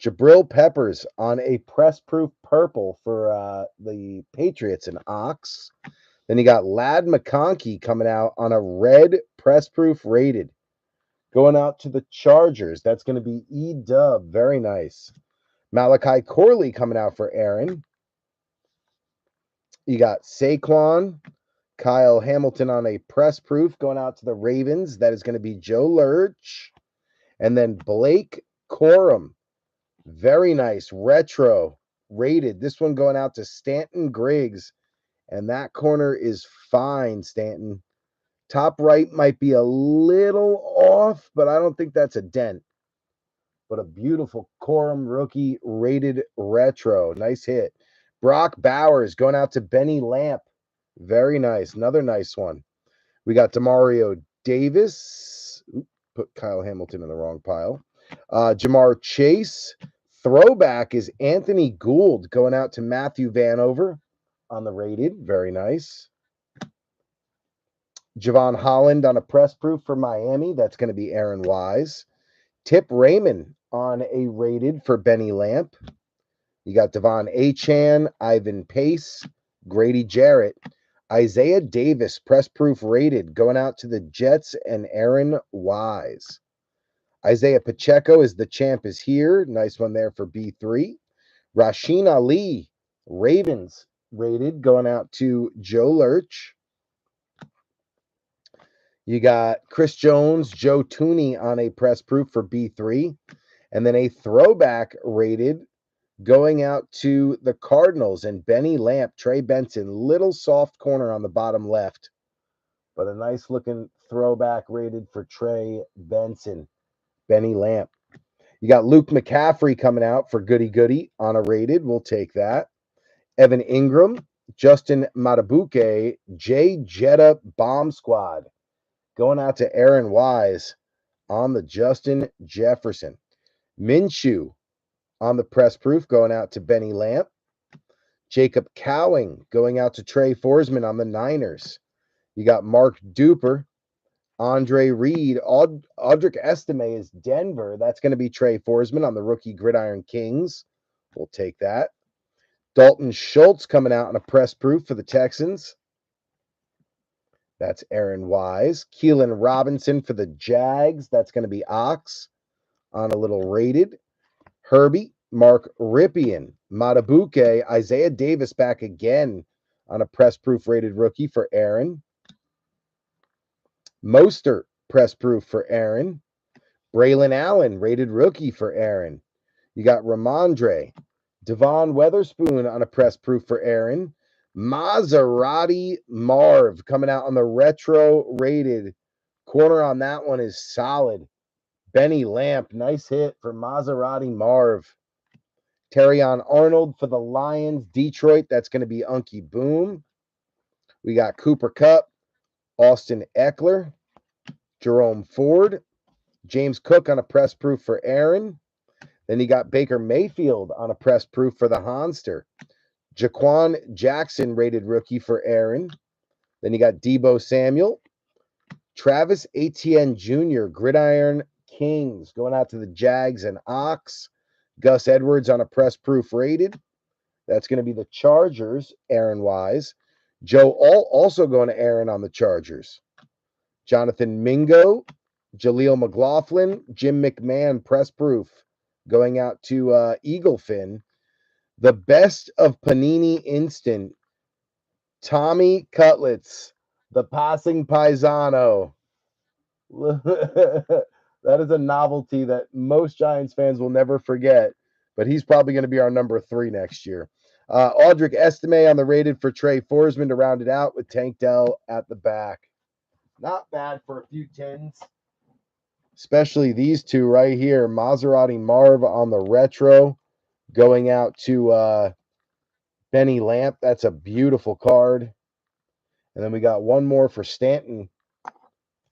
Jabril Peppers on a press-proof purple for the Patriots and Ox. Then you got Ladd McConkey coming out on a red press-proof rated. Going out to the Chargers. That's going to be E-Dub. Very nice. Malachi Corley coming out for Aaron. You got Saquon. Kyle Hamilton on a press proof going out to the Ravens. That is going to be Joe Lurch. And then Blake Corum. Very nice. Retro rated. This one going out to Stanton Griggs. And that corner is fine, Stanton. Top right might be a little off, but I don't think that's a dent. But a beautiful Corum rookie rated retro. Nice hit. Brock Bowers going out to Benny Lamp. Very nice. Another nice one. We got Demario Davis. Put Kyle Hamilton in the wrong pile. Jamar Chase. Throwback is Anthony Gould going out to Matthew Vanover on the rated. Very nice. Javon Holland on a press proof for Miami. That's going to be Aaron Wise. Tip Raymond on a rated for Benny Lamp. You got Devon Achane, Ivan Pace, Grady Jarrett. Isaiah Davis, press proof rated, going out to the Jets and Aaron Wise. Isaiah Pacheco is the champ is here. Nice one there for B3. Rasheen Ali, Ravens rated, going out to Joe Lurch. You got Chris Jones, Joe Tooney on a press proof for B3. And then a throwback rated going out to the Cardinals and Benny Lamp, Trey Benson, little soft corner on the bottom left, but a nice looking throwback rated for Trey Benson, Benny Lamp. You got Luke McCaffrey coming out for Goody Goody on a rated. We'll take that. Evan Ingram, Justin Matabuke, Jay Jetta Bomb Squad going out to Aaron Wise on the Justin Jefferson. Minshew on the press proof going out to Benny Lamp. Jacob Cowing going out to Trey Forsman on the Niners. You got Mark Duper, Andre Reed, Audric Estime is Denver. That's going to be Trey Forsman on the rookie Gridiron Kings. We'll take that. Dalton Schultz coming out on a press proof for the Texans. That's Aaron Wise. Keelan Robinson for the Jags. That's going to be Ox on a little rated. Herbie, Mark Ripien, Matabuke, Isaiah Davis back again on a press proof rated rookie for Aaron. Mostert press proof for Aaron. Braylon Allen, rated rookie for Aaron. You got Ramondre. Devon Weatherspoon on a press proof for Aaron. Maserati Marv coming out on the retro rated. Corner on that one is solid. Benny Lamp, nice hit for Maserati Marv. Terrion Arnold for the Lions. Detroit, that's going to be Unky Boom. We got Cooper Kupp, Austin Eckler, Jerome Ford, James Cook on a press proof for Aaron. Then you got Baker Mayfield on a press proof for the Honster. Jaquan Jackson, rated rookie for Aaron. Then you got Debo Samuel. Travis Etienne Jr., Gridiron Kings, going out to the Jags and Ox. Gus Edwards on a press proof rated. That's going to be the Chargers, Aaron Wise. Joe also going to Aaron on the Chargers. Jonathan Mingo, Jaleel McLaughlin, Jim McMahon, press proof, going out to Eaglefin. The best of Panini Instant, Tommy Cutlets, the passing paisano. That is a novelty that most Giants fans will never forget, but he's probably going to be our number 3 next year. Audric Estime on the rated for Trey Forsman to round it out with Tank Dell at the back. Not bad for a few tins, especially these two right here. Maserati Marv on the retro going out to Benny Lamp. That's a beautiful card. And then we got one more for Stanton,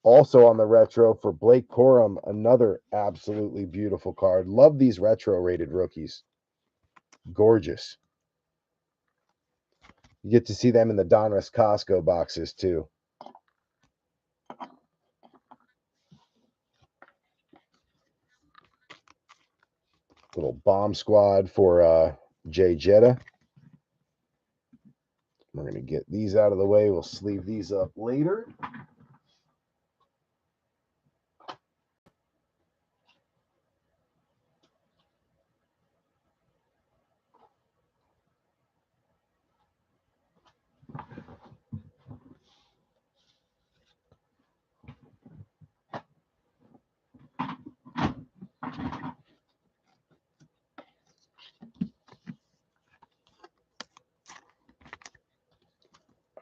also on the retro for Blake Corum, another absolutely beautiful card. Love these retro rated rookies. Gorgeous. You get to see them in the Donruss Costco boxes too. Little bomb squad for Jay Jetta. We're going to get these out of the way. We'll sleeve these up later.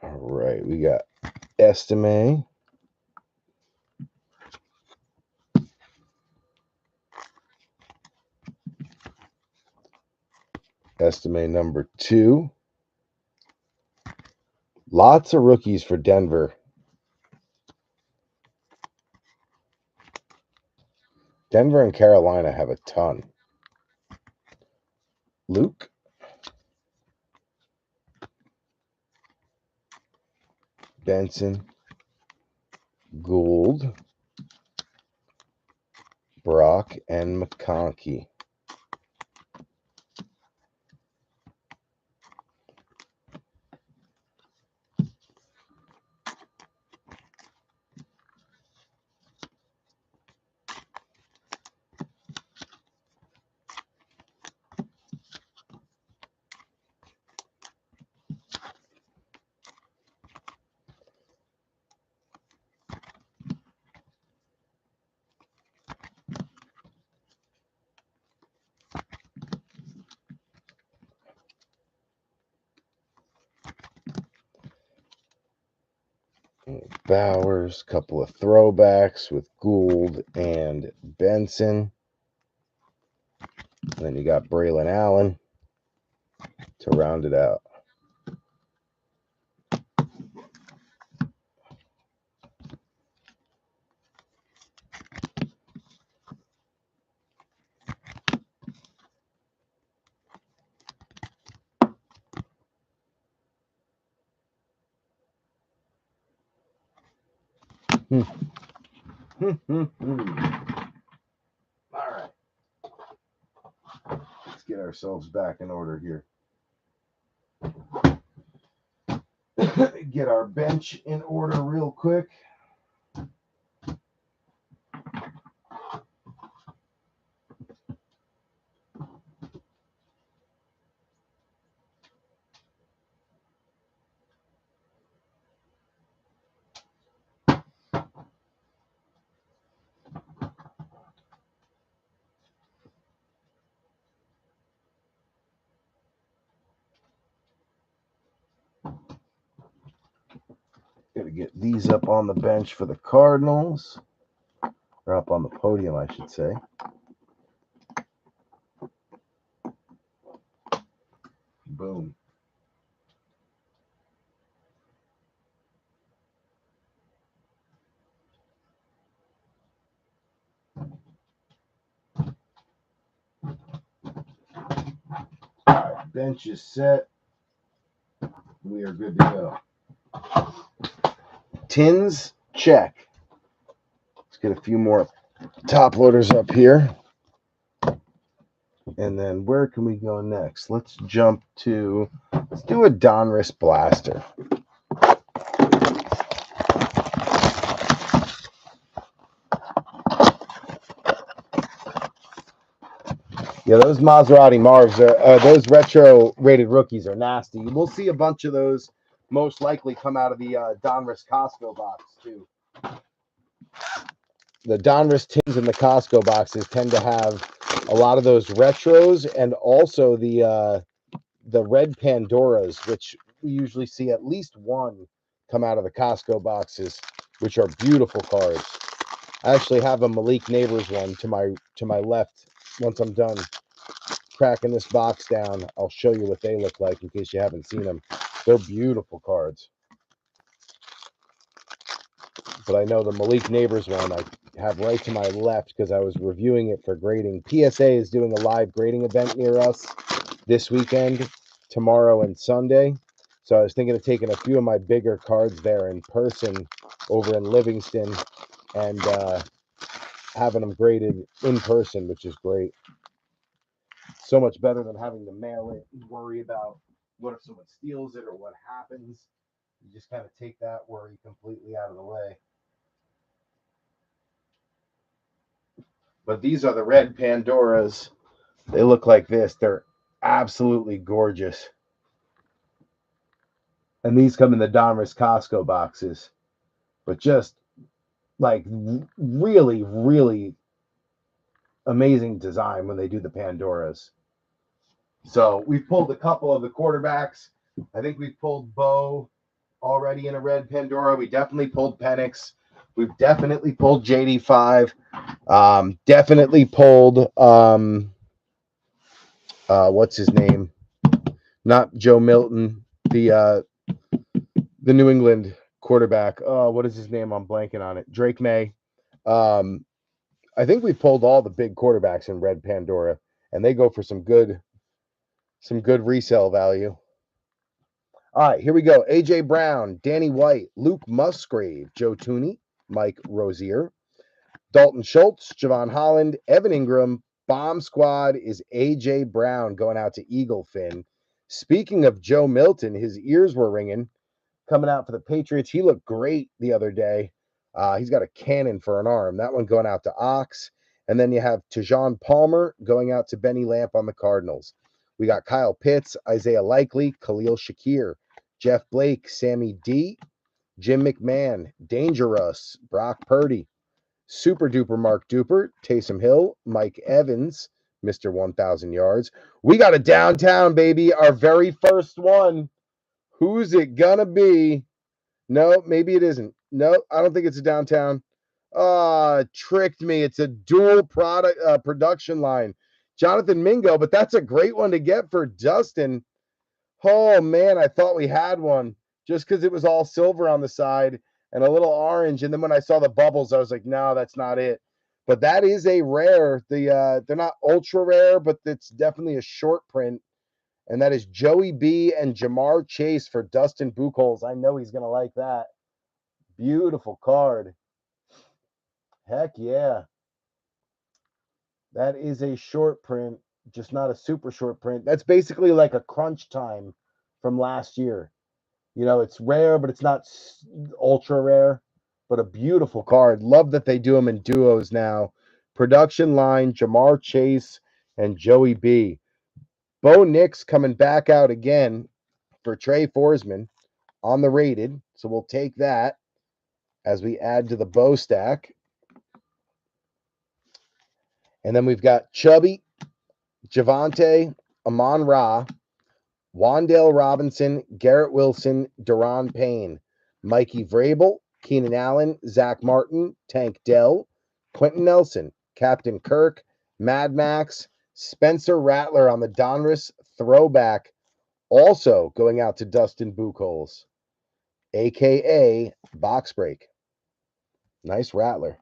All right, we got Estime. Estime number 2. Lots of rookies for Denver. Denver and Carolina have a ton. Luke. Benson. Gould. Brock and McConkey. Bowers, couple of throwbacks with Gould and Benson. And then you got Braylon Allen to round it out. All right. Let's get ourselves back in order here. Get our bench in order real quick. Got to get these up on the bench for the Cardinals. Or up on the podium, I should say. Boom. All right, bench is set. We are good to go. Tins, check. Let's get a few more top loaders up here. And then where can we go next? Let's do a Donruss blaster. Yeah, those Maserati Marvs those retro rated rookies are nasty. We'll see a bunch of those most likely come out of the Donruss Costco box too. The Donruss tins in the Costco boxes tend to have a lot of those retros and also the red Pandoras, which we usually see at least one come out of the Costco boxes, which are beautiful cars. I actually have a Malik Neighbors one to my left. Once I'm done cracking this box down, I'll show you what they look like in case you haven't seen them. They're beautiful cards. But I know the Malik Neighbors one I have right to my left because I was reviewing it for grading. PSA is doing a live grading event near us this weekend, tomorrow and Sunday. So I was thinking of taking a few of my bigger cards there in person over in Livingston and having them graded in person, which is great. So much better than having to mail it and worry about what if someone steals it or what happens. You just kind of take that worry completely out of the way. But these are the red Pandoras. They look like this. They're absolutely gorgeous. And these come in the Donruss Costco boxes. But just like really, really amazing design when they do the Pandoras. So we've pulled a couple of the quarterbacks. I think we've pulled Bo already in a red Pandora. We definitely pulled Penix. We've definitely pulled JD5. Definitely pulled what's his name? Not Joe Milton, the New England quarterback. Oh, what is his name? I'm blanking on it. Drake May. I think we pulled all the big quarterbacks in red Pandora, and they go for some good resale value. All right, here we go. AJ Brown, Danny White, Luke Musgrave, Joe Tooney, Mike Rozier, Dalton Schultz, Javon Holland, Evan Ingram. Bomb squad is AJ Brown going out to Eaglefin. Speaking of Joe Milton, his ears were ringing coming out for the Patriots. He looked great the other day. He's got a cannon for an arm. That one going out to Ox. And then you have Tajon Palmer going out to Benny Lamp on the Cardinals. We got Kyle Pitts, Isaiah Likely, Khalil Shakir, Jeff Blake, Sammy D, Jim McMahon, Dangerous, Brock Purdy, Super Duper Mark Duper, Taysom Hill, Mike Evans, Mr. 1,000 yards. We got a downtown, baby. Our very first one. Who's it gonna be? No, maybe it isn't. No, I don't think it's a downtown. Tricked me. It's a dual production line. Jonathan Mingo, but that's a great one to get for Dustin. Oh man, I thought we had one just because it was all silver on the side and a little orange. And then when I saw the bubbles, I was like, no, that's not it. But that is a rare. They're not ultra rare, but it's definitely a short print. And that is Joey B and Jamar Chase for Dustin Buchholz. I know he's going to like that. Beautiful card. Heck yeah. That is a short print, just not a super short print. That's basically like a crunch time from last year. You know, it's rare, but it's not ultra rare, but a beautiful card. Love that they do them in duos now. Production line, Jamar Chase and Joey B. Bo Nix coming back out again for Trey Forsman on the rated. So we'll take that as we add to the Bo stack. And then we've got Chubby, Javante, Amon-Ra, Wandale Robinson, Garrett Wilson, Deron Payne. Mikey Vrabel, Keenan Allen, Zach Martin, Tank Dell, Quentin Nelson, Captain Kirk, Mad Max, Spencer Rattler on the Donruss throwback, also going out to Dustin Buchholz, a.k.a. Box Break. Nice Rattler.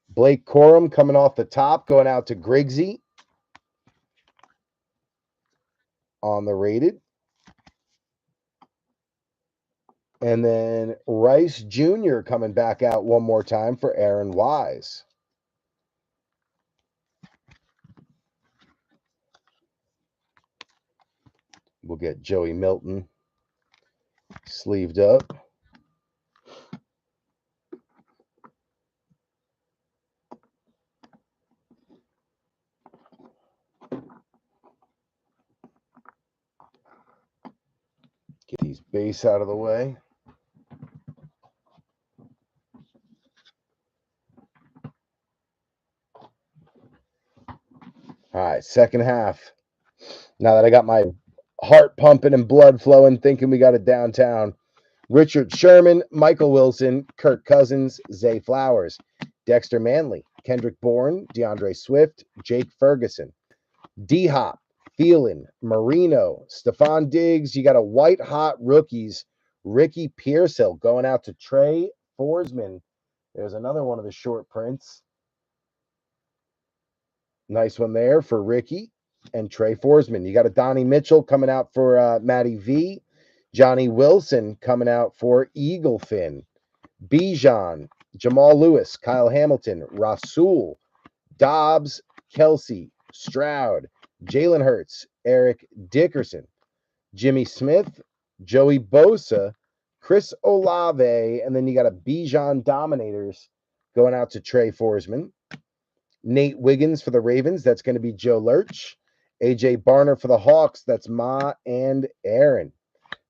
Blake Corum coming off the top, going out to Griggsy on the rated. And then Rice Jr. coming back out one more time for Aaron Wise. We'll get Joey Milton sleeved up. Get these base out of the way. All right, second half. Now that I got my heart pumping and blood flowing, thinking we got it downtown. Richard Sherman, Michael Wilson, Kirk Cousins, Zay Flowers, Dexter Manley, Kendrick Bourne, DeAndre Swift, Jake Ferguson, D-Hop, Thielen, Marino, Stephon Diggs. You got a white hot rookies, Ricky Pearsall going out to Trey Forsman. There's another one of the short prints. Nice one there for Ricky and Trey Forsman. You got a Donnie Mitchell coming out for Matty V. Johnny Wilson coming out for Eaglefin. Bijan, Jamal Lewis, Kyle Hamilton, Rasul, Dobbs, Kelsey, Stroud, Jalen Hurts, Eric Dickerson, Jimmy Smith, Joey Bosa, Chris Olave, and then you got a Bijan Dominators going out to Trey Forsman. Nate Wiggins for the Ravens, that's going to be Joe Lurch. AJ Barner for the Hawks, that's Ma and Aaron.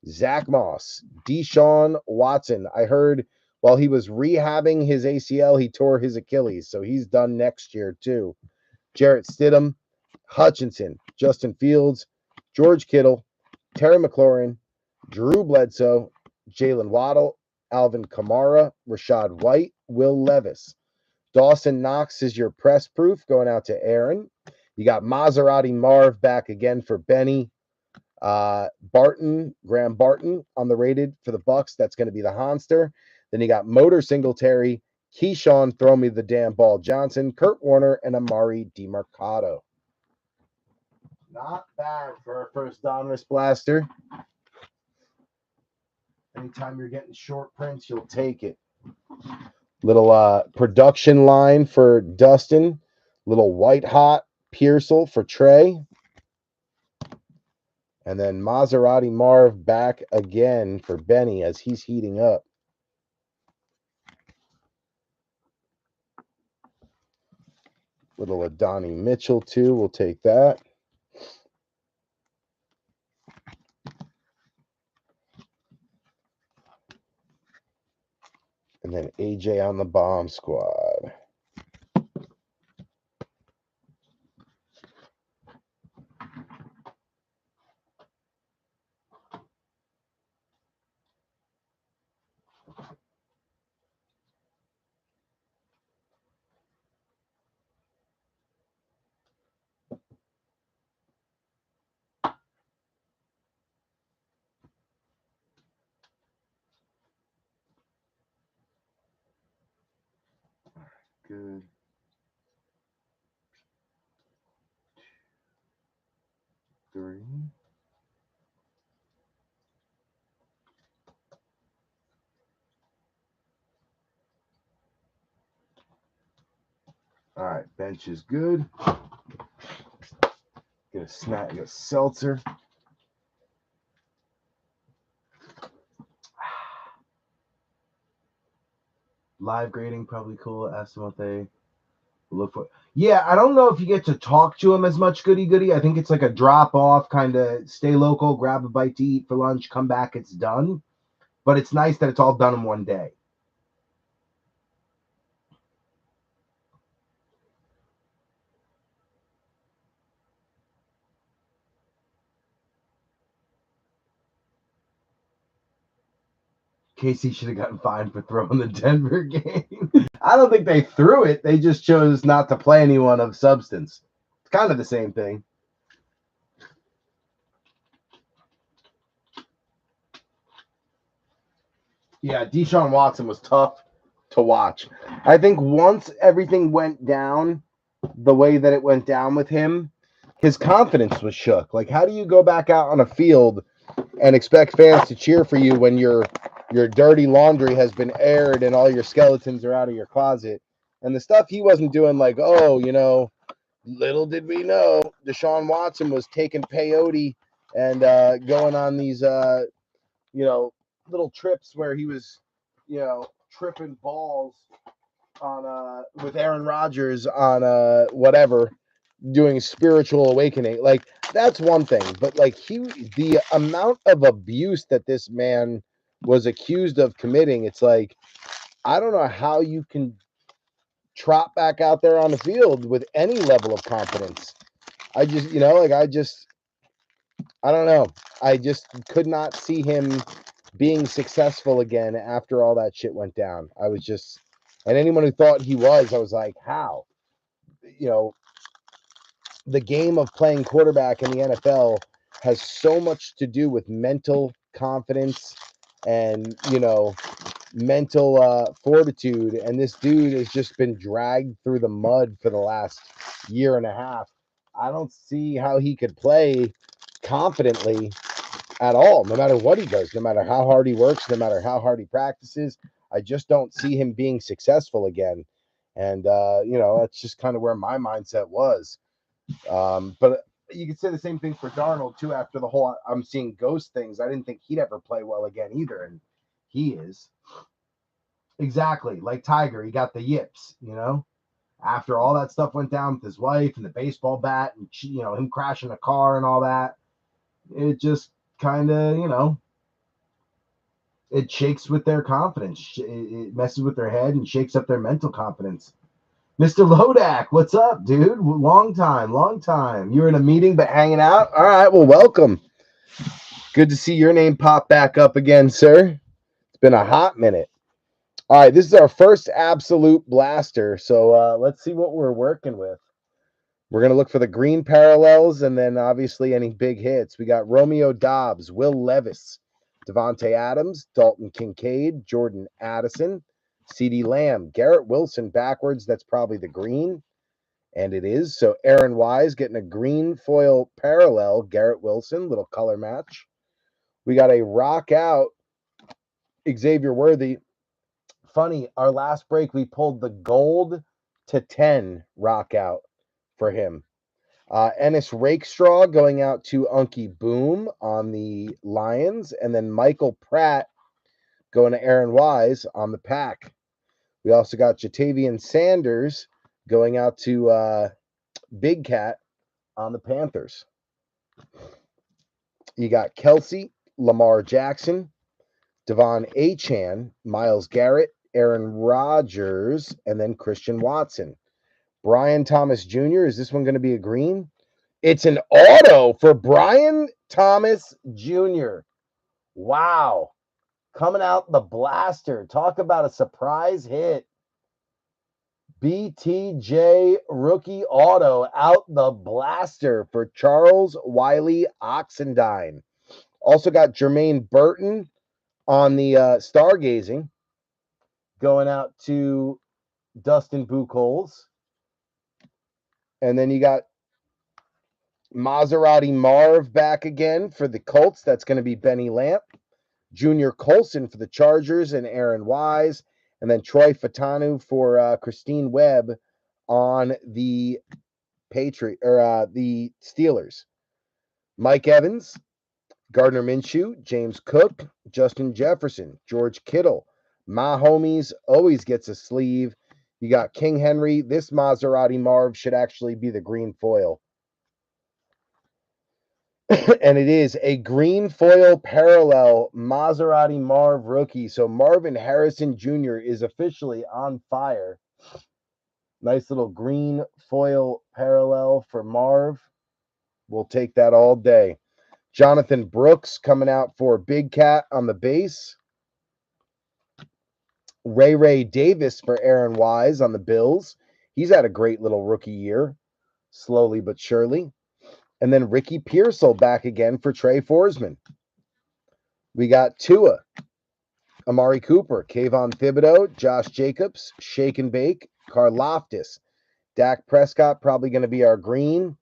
Zach Moss, Deshaun Watson. I heard while he was rehabbing his ACL, he tore his Achilles, so he's done next year too. Jarrett Stidham, Hutchinson, Justin Fields, George Kittle, Terry McLaurin, Drew Bledsoe, Jalen Waddle, Alvin Kamara, Rashad White, Will Levis. Dawson Knox is your press proof going out to Aaron. You got Maserati Marv back again for Benny. Barton, Graham Barton on the rated for the Bucks. That's going to be the Honster. Then you got Motor Singletary, Keyshawn, throw me the damn ball Johnson, Kurt Warner, and Amari DiMercato. Not bad for our first Donruss Blaster. Anytime you're getting short prints, you'll take it. Little production line for Dustin. Little white hot Pearsall for Trey. And then Maserati Marv back again for Benny as he's heating up. Little Adonai Mitchell too. We'll take that. And then AJ on the bomb squad. Good. Three. All right, bench is good. Get a snack, get a seltzer. Live grading, probably cool. Ask them what they look for. Yeah, I don't know if you get to talk to them as much goody. I think it's like a drop off, kind of stay local, grab a bite to eat for lunch, come back, it's done. But it's nice that it's all done in one day. KC should have gotten fined for throwing the Denver game. I don't think they threw it. They just chose not to play anyone of substance. It's kind of the same thing. Yeah, Deshaun Watson was tough to watch. I think once everything went down the way that it went down with him, his confidence was shook. Like, how do you go back out on a field and expect fans to cheer for you when your dirty laundry has been aired and all your skeletons are out of your closet? And the stuff he wasn't doing, like, oh, little did we know Deshaun Watson was taking peyote and going on these little trips where he was, tripping balls on with Aaron Rodgers on whatever, doing spiritual awakening. Like, that's one thing, but like the amount of abuse that this man was accused of committing, it's like, I don't know how you can trot back out there on the field with any level of confidence. I just, I don't know. I just could not see him being successful again after all that shit went down. I was just, and anyone who thought he was, I was like, how? The game of playing quarterback in the NFL has so much to do with mental confidence and, mental fortitude. And this dude has just been dragged through the mud for the last year and a half. I don't see how he could play confidently at all, no matter what he does, no matter how hard he works, no matter how hard he practices. I just don't see him being successful again. And, that's just kind of where my mindset was. But you could say the same thing for Darnold, too, after the whole I'm seeing ghost things. I didn't think he'd ever play well again either. And he is. Exactly. Like Tiger, he got the yips, after all that stuff went down with his wife and the baseball bat and, him crashing a car and all that. It just kind of, it shakes with their confidence. It messes with their head and shakes up their mental confidence. Mr. Lodak, what's up, dude? Long time. You were in a meeting but hanging out? All right, well, welcome. Good to see your name pop back up again, sir. It's been a hot minute. All right, this is our first absolute blaster, so let's see what we're working with. We're going to look for the green parallels and then obviously any big hits. We got Romeo Dobbs, Will Levis, Devontae Adams, Dalton Kincaid, Jordan Addison, CeeDee Lamb, Garrett Wilson backwards. That's probably the green, and it is. So Aaron Wise getting a green foil parallel, Garrett Wilson, little color match. We got a rock out, Xavier Worthy. Funny, our last break, we pulled the gold to 10 rock out for him. Ennis Rakestraw going out to Unky Boom on the Lions, and then Michael Pratt going to Aaron Wise on the Pack. We also got Jatavian Sanders going out to Big Cat on the Panthers. You got Kelsey, Lamar Jackson, Devon Achane, Myles Garrett, Aaron Rodgers, and then Christian Watson. Brian Thomas Jr., is this one going to be a green? It's an auto for Brian Thomas Jr. Wow. Coming out the blaster. Talk about a surprise hit. BTJ rookie auto out the blaster for Charles Wiley Oxendine. Also got Jermaine Burton on the stargazing going out to Dustin Buchholz. And then you got Maserati Marv back again for the Colts. That's going to be Benny Lamp. Junior Colson for the Chargers and Aaron Wise. And then Troy Fatanu for Christine Webb on the the Steelers. Mike Evans, Gardner Minshew, James Cook, Justin Jefferson, George Kittle. My homies always gets a sleeve. You got King Henry. This Maserati Marv should actually be the green foil. And it is a green foil parallel Maserati Marv rookie. So Marvin Harrison Jr. is officially on fire. Nice little green foil parallel for Marv. We'll take that all day. Jonathan Brooks coming out for Big Cat on the base. Ray Davis for Aaron Wise on the Bills. He's had a great little rookie year, slowly but surely. And then Ricky Pearsall back again for Trey Forsman. We got Tua, Amari Cooper, Kayvon Thibodeau, Josh Jacobs, Shake and Bake, Karlaftis. Dak Prescott probably going to be our green.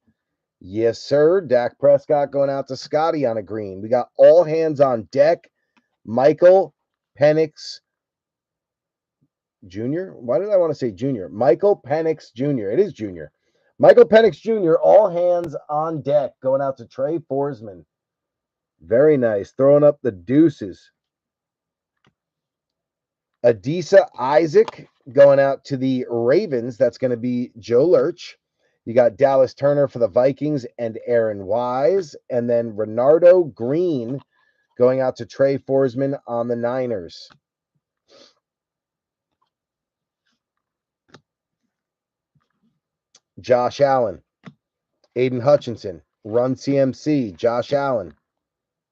Yes, sir. Dak Prescott going out to Scotty on a green. We got all hands on deck. Michael Penix Jr. Why did I want to say Jr.? Michael Penix Jr. It is Jr. Michael Penix Jr. All hands on deck going out to Trey Forsman. Very nice. Throwing up the deuces. Adisa Isaac going out to the Ravens. That's going to be Joe Lurch. You got Dallas Turner for the Vikings and Aaron Wise. And then Renardo Green going out to Trey Forsman on the Niners. Josh Allen, Aiden Hutchinson, Run CMC, Josh Allen,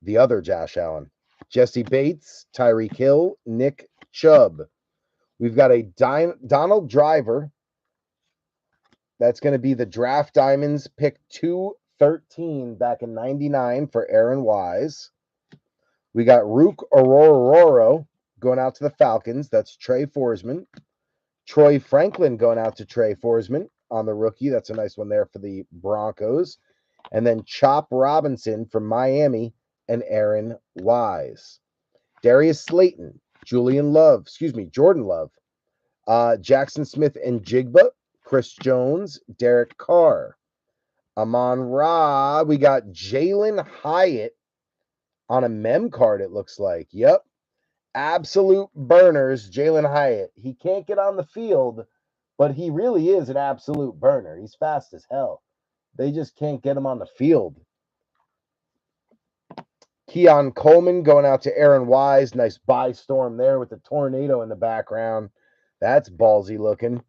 the other Josh Allen, Jesse Bates, Tyreek Hill, Nick Chubb. We've got a Donald Driver. That's going to be the Draft Diamonds pick 213 back in 99 for Aaron Wise. We got Rook Aurora going out to the Falcons. That's Trey Forsman. Troy Franklin going out to Trey Forsman on the rookie. That's a nice one there for the Broncos. And then Chop Robinson from Miami and Aaron Wise. Darius Slayton, Jordan Love, Jackson Smith and Jigba, Chris Jones, Derek Carr. Amon Ra, we got Jalen Hyatt on a mem card, it looks like. Yep. Absolute burners, Jalen Hyatt. He can't get on the field, but he really is an absolute burner. He's fast as hell. They just can't get him on the field. Keon Coleman going out to Aaron Wise. Nice buy storm there with the tornado in the background. That's ballsy looking.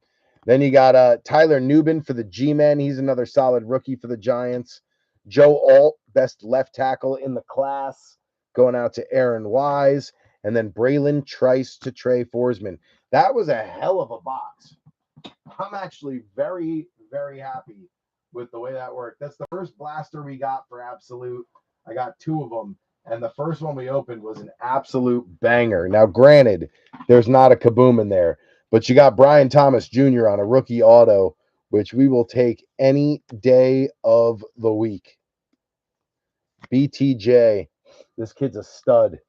Then you got Tyler Nubin for the G-Men. He's another solid rookie for the Giants. Joe Alt, best left tackle in the class, going out to Aaron Wise. And then Braylon Trice to Trey Forsman. That was a hell of a box. I'm actually very, very happy with the way that worked. That's the first blaster we got for Absolute. I got two of them. And the first one we opened was an absolute banger. Now, granted, there's not a kaboom in there. But you got Brian Thomas Jr. on a rookie auto, which we will take any day of the week. BTJ. This kid's a stud.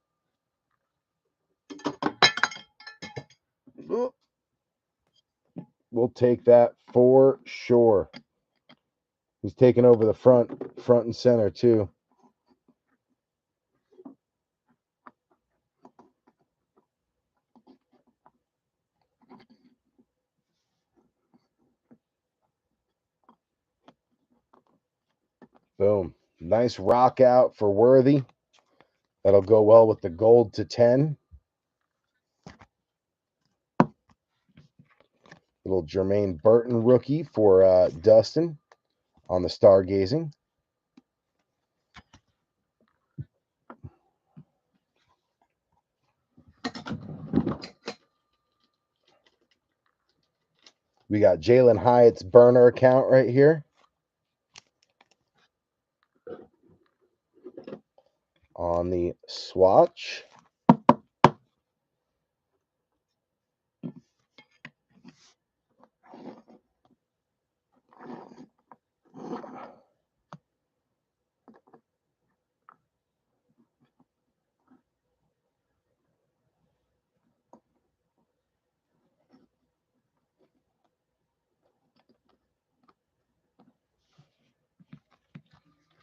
We'll take that for sure. He's taking over the front and center, too. Boom. Nice rock out for Worthy. That'll go well with the gold to 10. Little Jermaine Burton rookie for Dustin on the stargazing. We got Jalen Hyatt's burner account right here. On the swatch.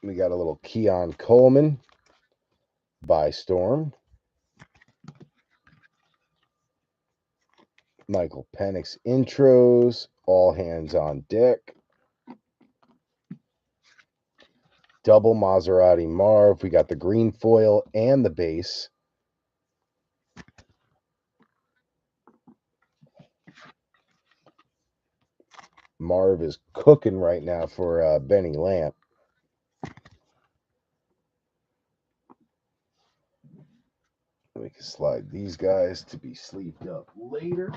We got a little Keon Coleman by Storm. Michael Penix intros. All hands on deck. Double Maserati Marv. We got the green foil and the base. Marv is cooking right now for Benny Lamp. We can Slide these guys to be sleeved up later.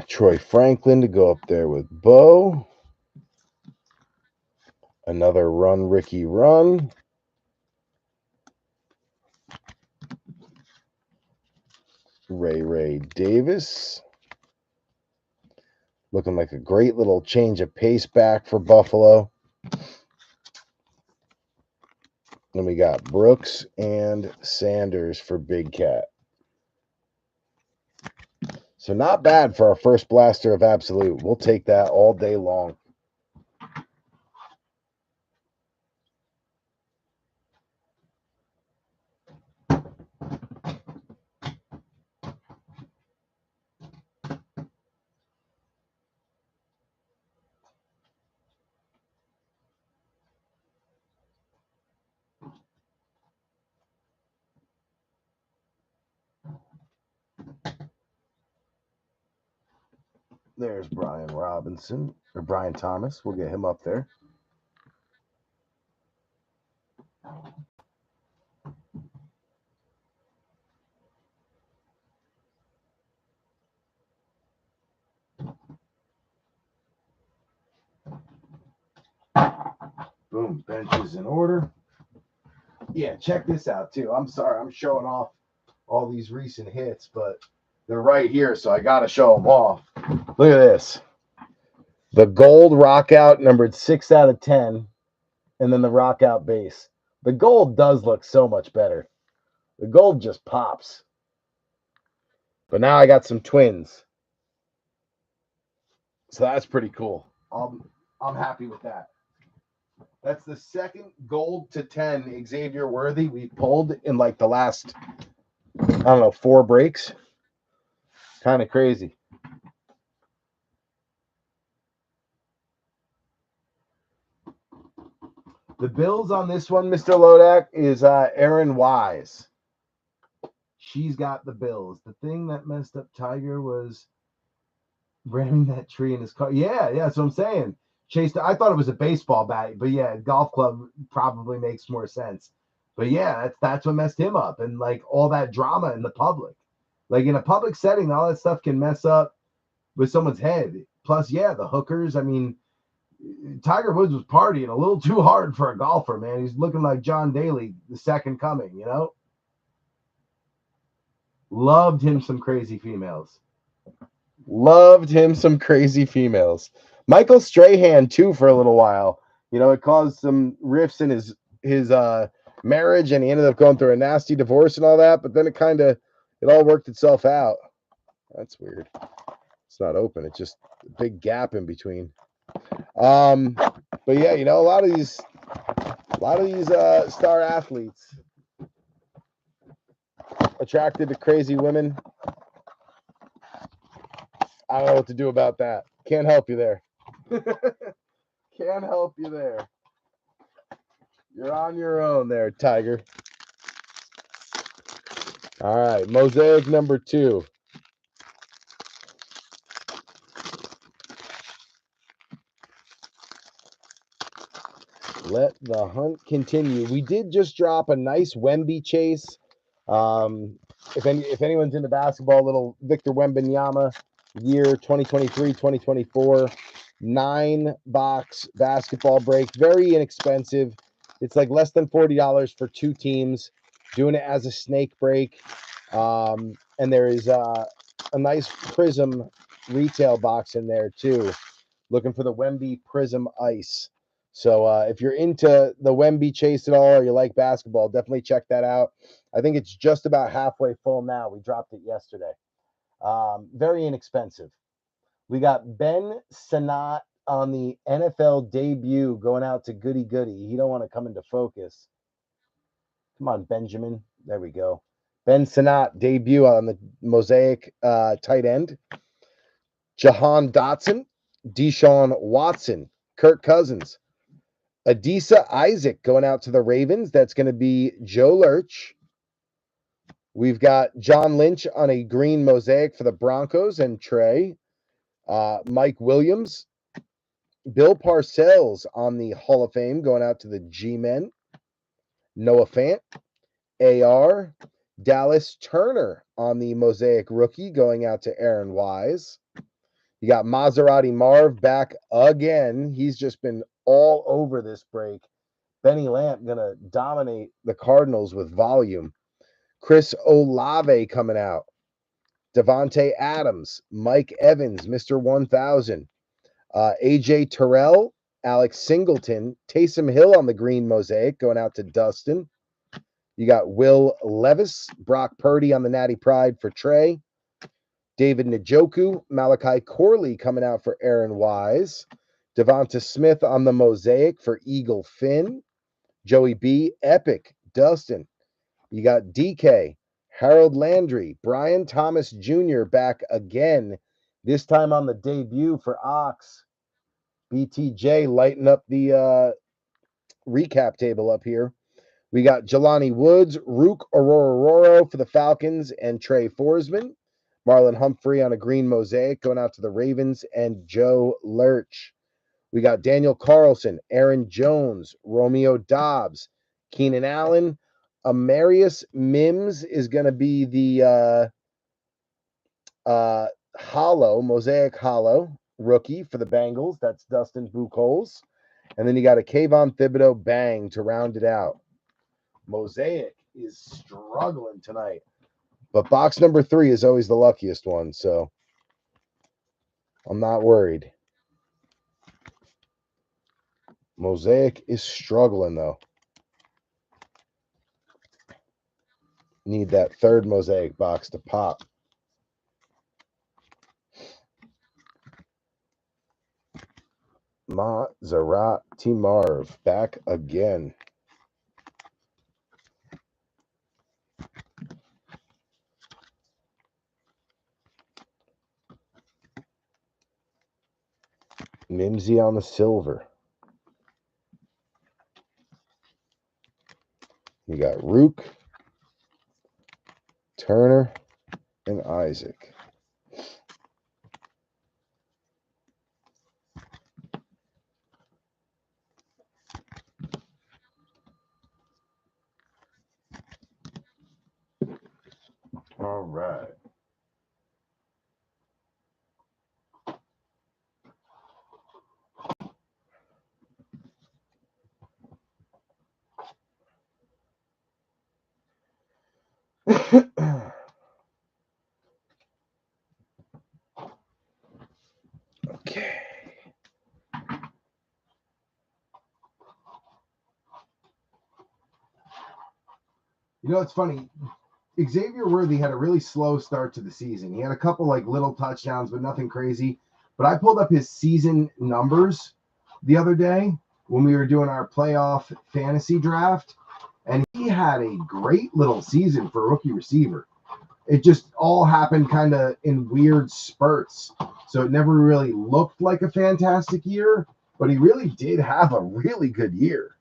Troy Franklin to go up there with Bo. Another Run Ricky Run. Ray Davis. Looking like a great little change of pace back for Buffalo. Then we got Brooks and Sanders for Big Cat. So not bad for our first blaster of Absolute. We'll take that all day long. There's Brian Robinson, or Brian Thomas. We'll get him up there. Boom, bench is in order. Yeah, check this out too. I'm sorry, I'm showing off all these recent hits, but they're right here, so I got to show them off. Look at this. The gold Rockout numbered 6 out of 10, and then the Rockout base. The gold does look so much better. The gold just pops. But now I got some twins. So that's pretty cool. I'm happy with that. That's the second gold to 10 Xavier Worthy we pulled in like the last, I don't know, 4 breaks. Kind of crazy. The Bills on this one, Mr. Lodak, is Aaron Wise. She's got the Bills. The thing that messed up Tiger was ramming that tree in his car. Yeah, that's what I'm saying. Chased. I thought it was a baseball bat, but yeah, golf club probably makes more sense. But yeah, that's what messed him up, and like all that drama in the public, like in a public setting, all that stuff can mess up with someone's head. Plus, yeah, the hookers. I mean, Tiger Woods was partying a little too hard for a golfer, man. He's looking like John Daly, the second coming. You know, loved him some crazy females. Loved him some crazy females. Michael Strahan too for a little while. You know, it caused some rifts in his marriage, and he ended up going through a nasty divorce and all that. But then it all worked itself out. That's weird. It's not open. It's just a big gap in between. But yeah, you know, a lot of these star athletes attracted to crazy women. I don't know what to do about that. Can't help you there. Can't help you there. You're on your own there, Tiger. All right, Mosaic number 2. Let the hunt continue. We did just drop a nice Wemby chase. If anyone's into basketball, little Victor Wembanyama year 2023-2024 9-box basketball break, very inexpensive. It's like less than $40 for 2 teams, doing it as a snake break. And there is a nice Prism retail box in there too, looking for the Wemby Prism Ice. So if you're into the Wemby chase at all, or you like basketball, definitely check that out. I think it's just about halfway full now. We dropped it yesterday. Very inexpensive. We got Ben Sinnott on the NFL debut going out to Goody Goody. He don't want to come into focus. Come on, Benjamin. There we go. Ben Sinnott debut on the Mosaic tight end. Jahan Dotson, Deshaun Watson, Kirk Cousins, Adisa Isaac going out to the Ravens. That's going to be Joe Lurch. We've got John Lynch on a green Mosaic for the Broncos and Trey. Mike Williams, Bill Parcells on the Hall of Fame going out to the G-Men. Noah Fant, AR, Dallas Turner on the Mosaic rookie going out to Aaron Wise. You got Maserati Marv back again. He's just been all over this break. Benny Lamp going to dominate the Cardinals with volume. Chris Olave coming out. Devontae Adams, Mike Evans, Mr. 1000. AJ Terrell, Alex Singleton, Taysom Hill on the green Mosaic going out to Dustin. You got Will Levis, Brock Purdy on the Natty Pride for Trey. David Njoku, Malachi Corley coming out for Aaron Wise. Devonta Smith on the Mosaic for Eagle Finn. Joey B, Epic, Dustin. You got DK, Harold Landry, Brian Thomas Jr. back again, this time on the debut for Ox. BTJ lighting up the recap table up here. We got Jelani Woods, Rook Aurora for the Falcons, and Trey Forsman. Marlon Humphrey on a green Mosaic going out to the Ravens, and Joe Lurch. We got Daniel Carlson, Aaron Jones, Romeo Dobbs, Keenan Allen. Amarius Mims is going to be the Mosaic Hollow rookie for the Bengals. That's Dustin Buchholz. And then you got a Kayvon Thibodeau bang to round it out. Mosaic is struggling tonight. But box number 3 is always the luckiest one, so I'm not worried. Mosaic is struggling, though. Need that third Mosaic box to pop. Maserati Marv back again. Mimsy on the silver. You got Rook, Turner, and Isaac. All right. Okay. You know, it's funny. Xavier Worthy had a really slow start to the season. He had a couple like little touchdowns, but nothing crazy. But I pulled up his season numbers the other day when we were doing our playoff fantasy draft, and he had a great little season for a rookie receiver. It just all happened kind of in weird spurts. So it never really looked like a fantastic year, but he really did have a really good year.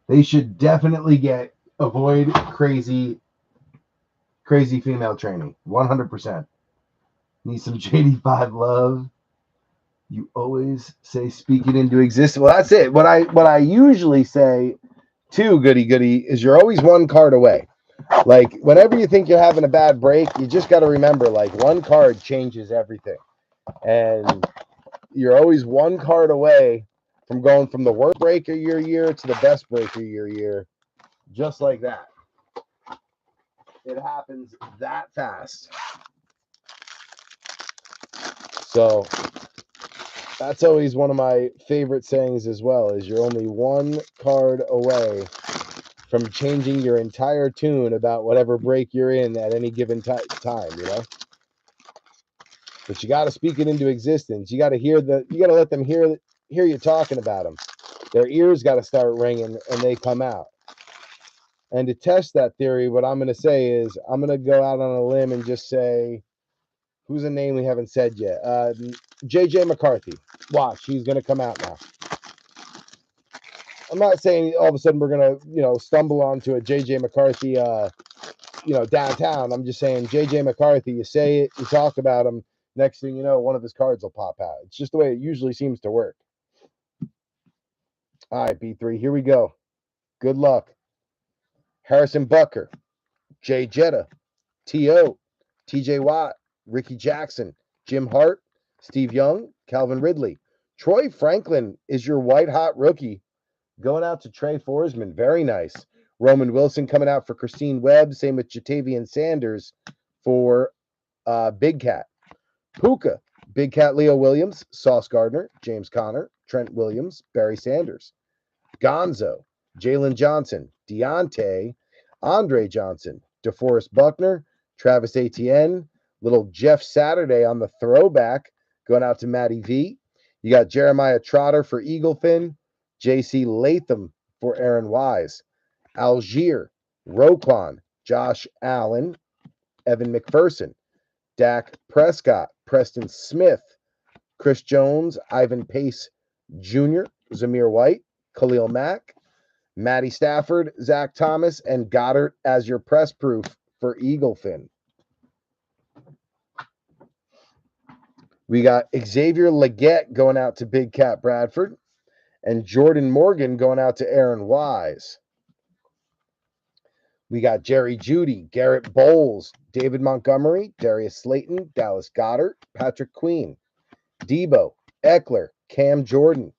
They should definitely avoid crazy female training. 100%. Need some JD5 love. You always say speak it into existence. Well, that's it. What I usually say too, goody, is you're always one card away. Like whenever you think you're having a bad break, you just got to remember like one card changes everything. And you're always one card away from going from the worst break of your year to the best break of your year. Just like that. It happens that fast. So that's always one of my favorite sayings as well, is you're only one card away from changing your entire tune about whatever break you're in at any given time, But you got to speak it into existence. You got to let them hear you talking about them. Their ears got to start ringing and they come out. And to test that theory, what I'm going to say is I'm going to go out on a limb and just say, who's a name we haven't said yet? J.J. McCarthy. Watch, he's going to come out now. I'm not saying all of a sudden we're going to, stumble onto a J.J. McCarthy, downtown. I'm just saying J.J. McCarthy, you say it, you talk about him, next thing you know, one of his cards will pop out. It's just the way it usually seems to work. All right, B3, here we go. Good luck. Harrison Butker, Jay Jetta, T.O., T.J. Watt, Ricky Jackson, Jim Hart, Steve Young, Calvin Ridley. Troy Franklin is your white-hot rookie. Going out to Trey Forsman. Very nice. Roman Wilson coming out for Christine Webb. Same with Jatavian Sanders for Big Cat. Puka, Big Cat Leo Williams, Sauce Gardner, James Conner, Trent Williams, Barry Sanders. Gonzo, Jalen Johnson, Deontay, Andre Johnson, DeForest Buckner, Travis Etienne, little Jeff Saturday on the throwback, going out to Matty V. You got Jeremiah Trotter for Eaglefin, J.C. Latham for Aaron Wise, Algier, Roquan, Josh Allen, Evan McPherson, Dak Prescott, Preston Smith, Chris Jones, Ivan Pace Jr., Zamir White, Khalil Mack, Matty Stafford, Zach Thomas, and Goddard as your press proof for Eaglefin. We got Xavier Legette going out to Big Cat Bradford, and Jordan Morgan going out to Aaron Wise. We got Jerry Jeudy, Garrett Bowles, David Montgomery, Darius Slayton, Dallas Goedert, Patrick Queen, Debo, Eckler, Cam Jordan,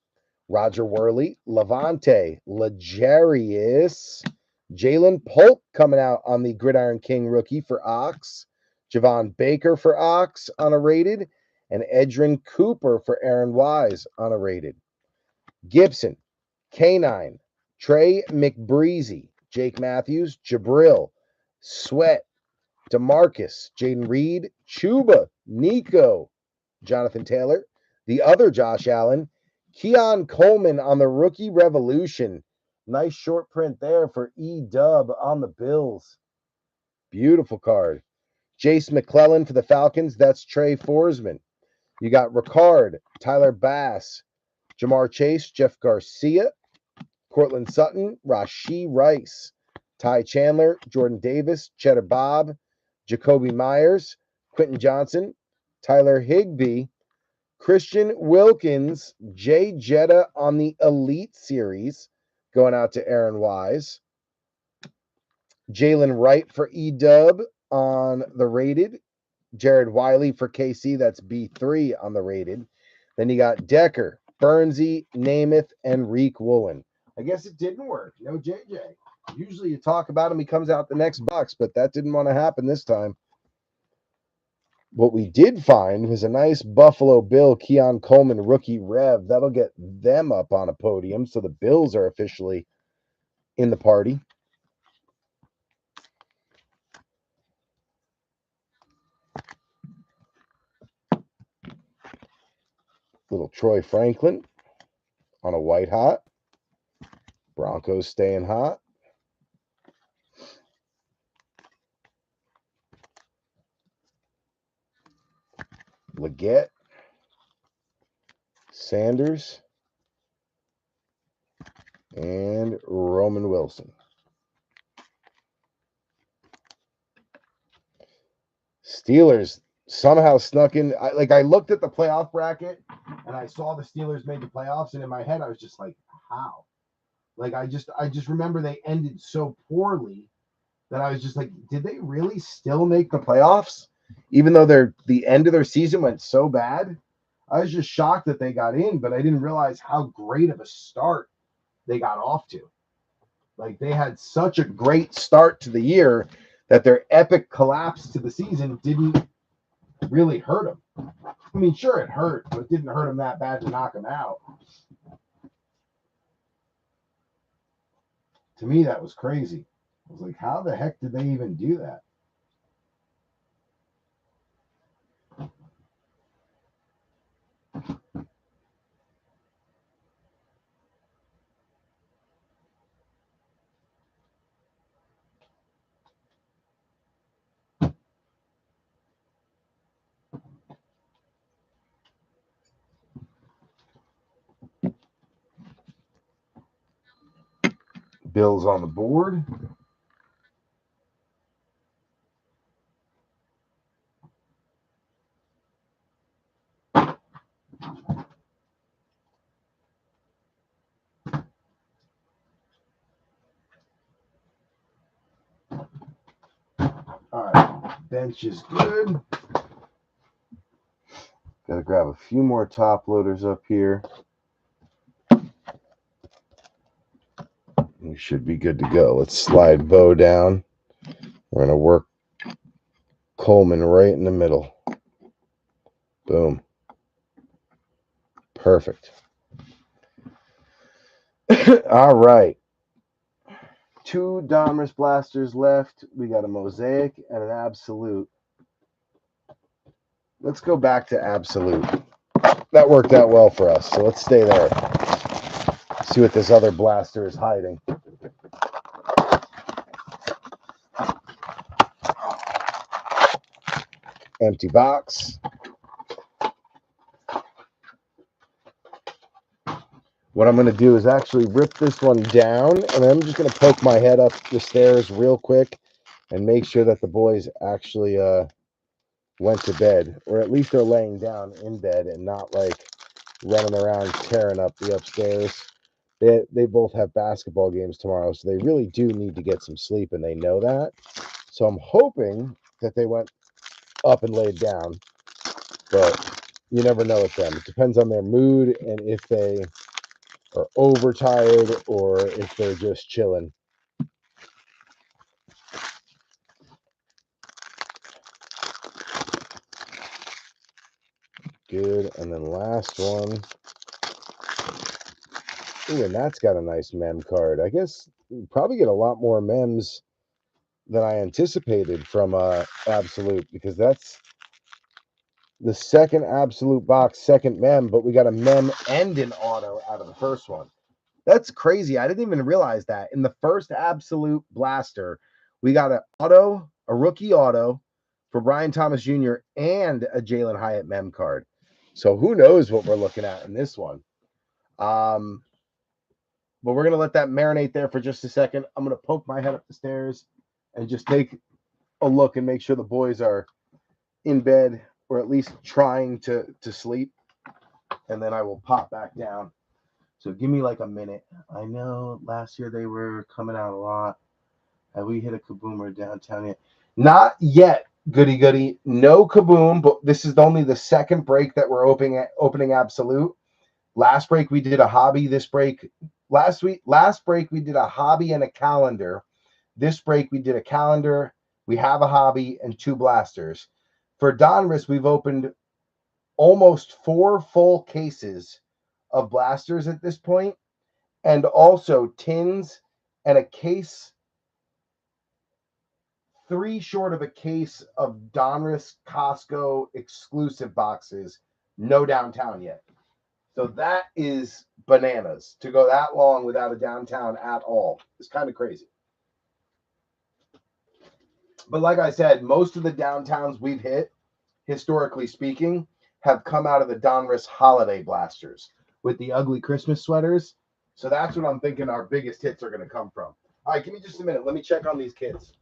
Roger Worley, Levante, Legarius, Jalen Polk coming out on the Gridiron King rookie for Ox, Javon Baker for Ox on a rated, and Edrin Cooper for Aaron Wise on a rated. Gibson, K9, Trey McBreezy, Jake Matthews, Jabril, Sweat, DeMarcus, Jaden Reed, Chuba, Nico, Jonathan Taylor, the other Josh Allen, Keon Coleman on the Rookie Revolution. Nice short print there for E-Dub on the Bills. Beautiful card. Jace McClellan for the Falcons. That's Trey Forsman. You got Ricard, Tyler Bass, Jamar Chase, Jeff Garcia, Cortland Sutton, Rashee Rice, Ty Chandler, Jordan Davis, Cheddar Bob, Jacoby Myers, Quentin Johnson, Tyler Higbee, Christian Wilkins, Jay Jetta on the Elite Series, going out to Aaron Wise. Jalen Wright for E-Dub on the rated. Jared Wiley for KC, that's B3 on the rated. Then you got Decker, Bernsey, Namath, and Reek Woolen. I guess it didn't work. No JJ. Usually you talk about him, he comes out the next box, but that didn't want to happen this time. What we did find was a nice Buffalo Bill Keon Coleman rookie rev. That'll get them up on a podium, so the Bills are officially in the party. Little Troy Franklin on a white hot. Broncos staying hot. Legette, Sanders, and Roman Wilson. Steelers somehow snuck in. I looked at the playoff bracket and I saw the Steelers made the playoffs, and in my head I was just like, how? I just remember they ended so poorly that I was just like, did they really still make the playoffs? Even though the end of their season went so bad, I was just shocked that they got in, but I didn't realize how great of a start they got off to. They had such a great start to the year that their epic collapse to the season didn't really hurt them. I mean, sure, it hurt, but it didn't hurt them that bad to knock them out. To me, that was crazy. I was like, how the heck did they even do that? Bills on the board. All right, bench is good. Got to grab a few more top loaders up here. We should be good to go. Let's slide Bo down. We're going to work Coleman right in the middle. Boom. Perfect. All right. 2 Donruss blasters left. We got a Mosaic and an Absolute. Let's go back to Absolute. That worked out well for us, so let's stay there. See what this other blaster is hiding. Empty box. What I'm going to do is actually rip this one down, and I'm just going to poke my head up the stairs real quick and make sure that the boys actually went to bed, or at least they're laying down in bed and not like running around tearing up the upstairs. They both have basketball games tomorrow, so they really do need to get some sleep, and they know that. So I'm hoping that they went up and laid down, but you never know with them. It depends on their mood and if they are overtired or if they're just chilling. Good. And then last one. Ooh, and that's got a nice mem card. I guess you probably get a lot more mems than I anticipated from Absolute, because that's the second Absolute box, second mem, but we got a mem and an auto out of the first one. That's crazy. I didn't even realize that. In the first Absolute blaster, we got an auto, a rookie auto for Brian Thomas Jr. and a Jalen Hyatt mem card. So who knows what we're looking at in this one. But we're going to let that marinate there for just a second. I'm going to poke my head up the stairs and just take a look and make sure the boys are in bed or at least trying to sleep. And then I will pop back down. So give me like a minute. I know last year they were coming out a lot. Have we hit a kaboomer downtown yet? Not yet, goody. No kaboom, but this is only the second break that we're opening Absolute. Last break we did a hobby. This break, last break we did a hobby and a calendar. This break we did a calendar. We have a hobby and 2 blasters. For Donruss, we've opened almost 4 full cases of blasters at this point, and also tins and a case, 3 short of a case of Donruss Costco exclusive boxes. No downtown yet. So that is bananas to go that long without a downtown at all. It's kind of crazy. But like I said, most of the downtowns we've hit, historically speaking, have come out of the Donruss holiday blasters with the ugly Christmas sweaters. So that's what I'm thinking our biggest hits are going to come from. All right, give me just a minute. Let me check on these kids.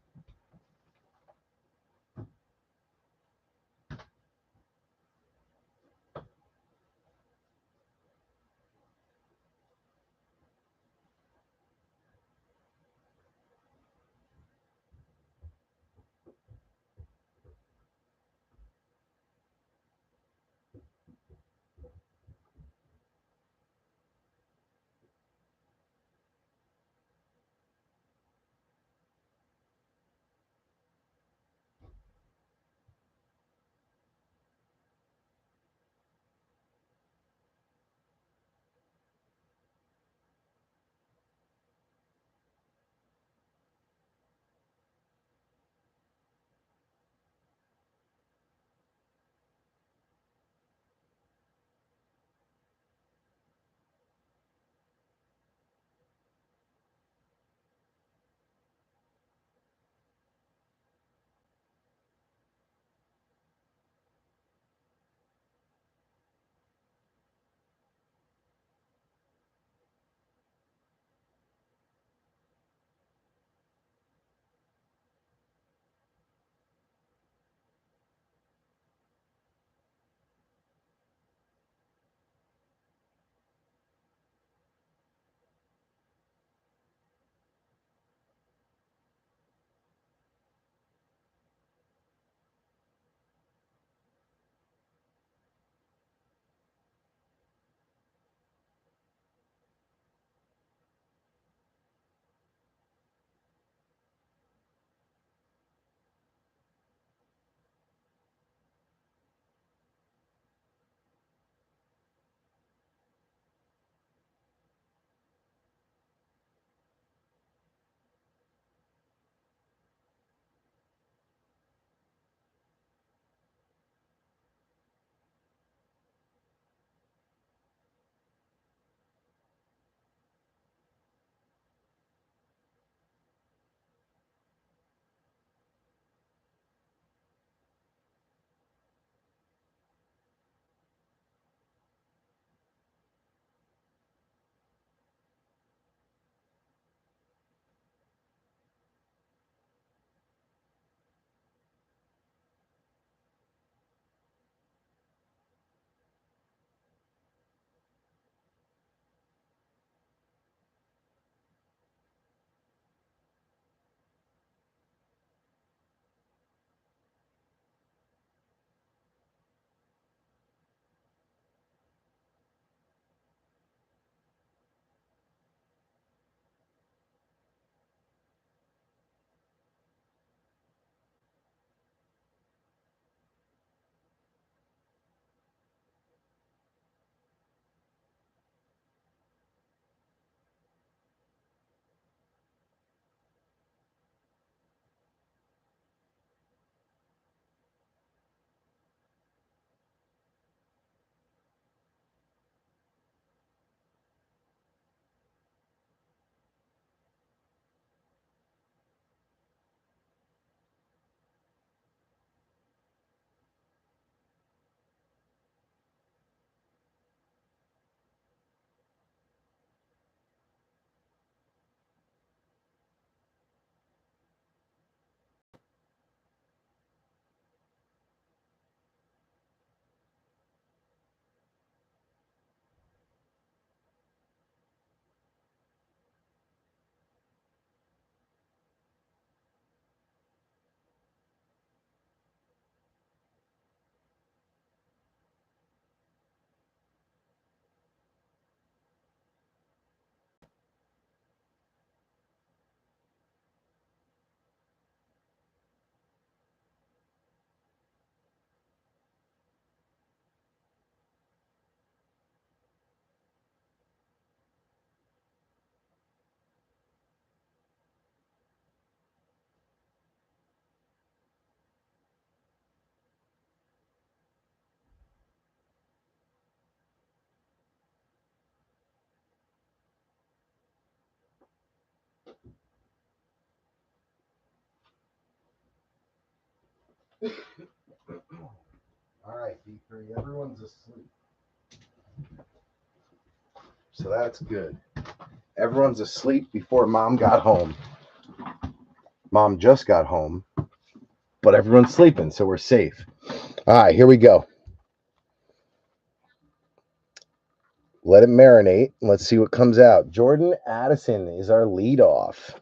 All right, B3, everyone's asleep. So that's good. Everyone's asleep before Mom got home. Mom just got home, but everyone's sleeping, so we're safe. All right, here we go. Let it marinate. Let's see what comes out. Jordan Addison is our leadoff.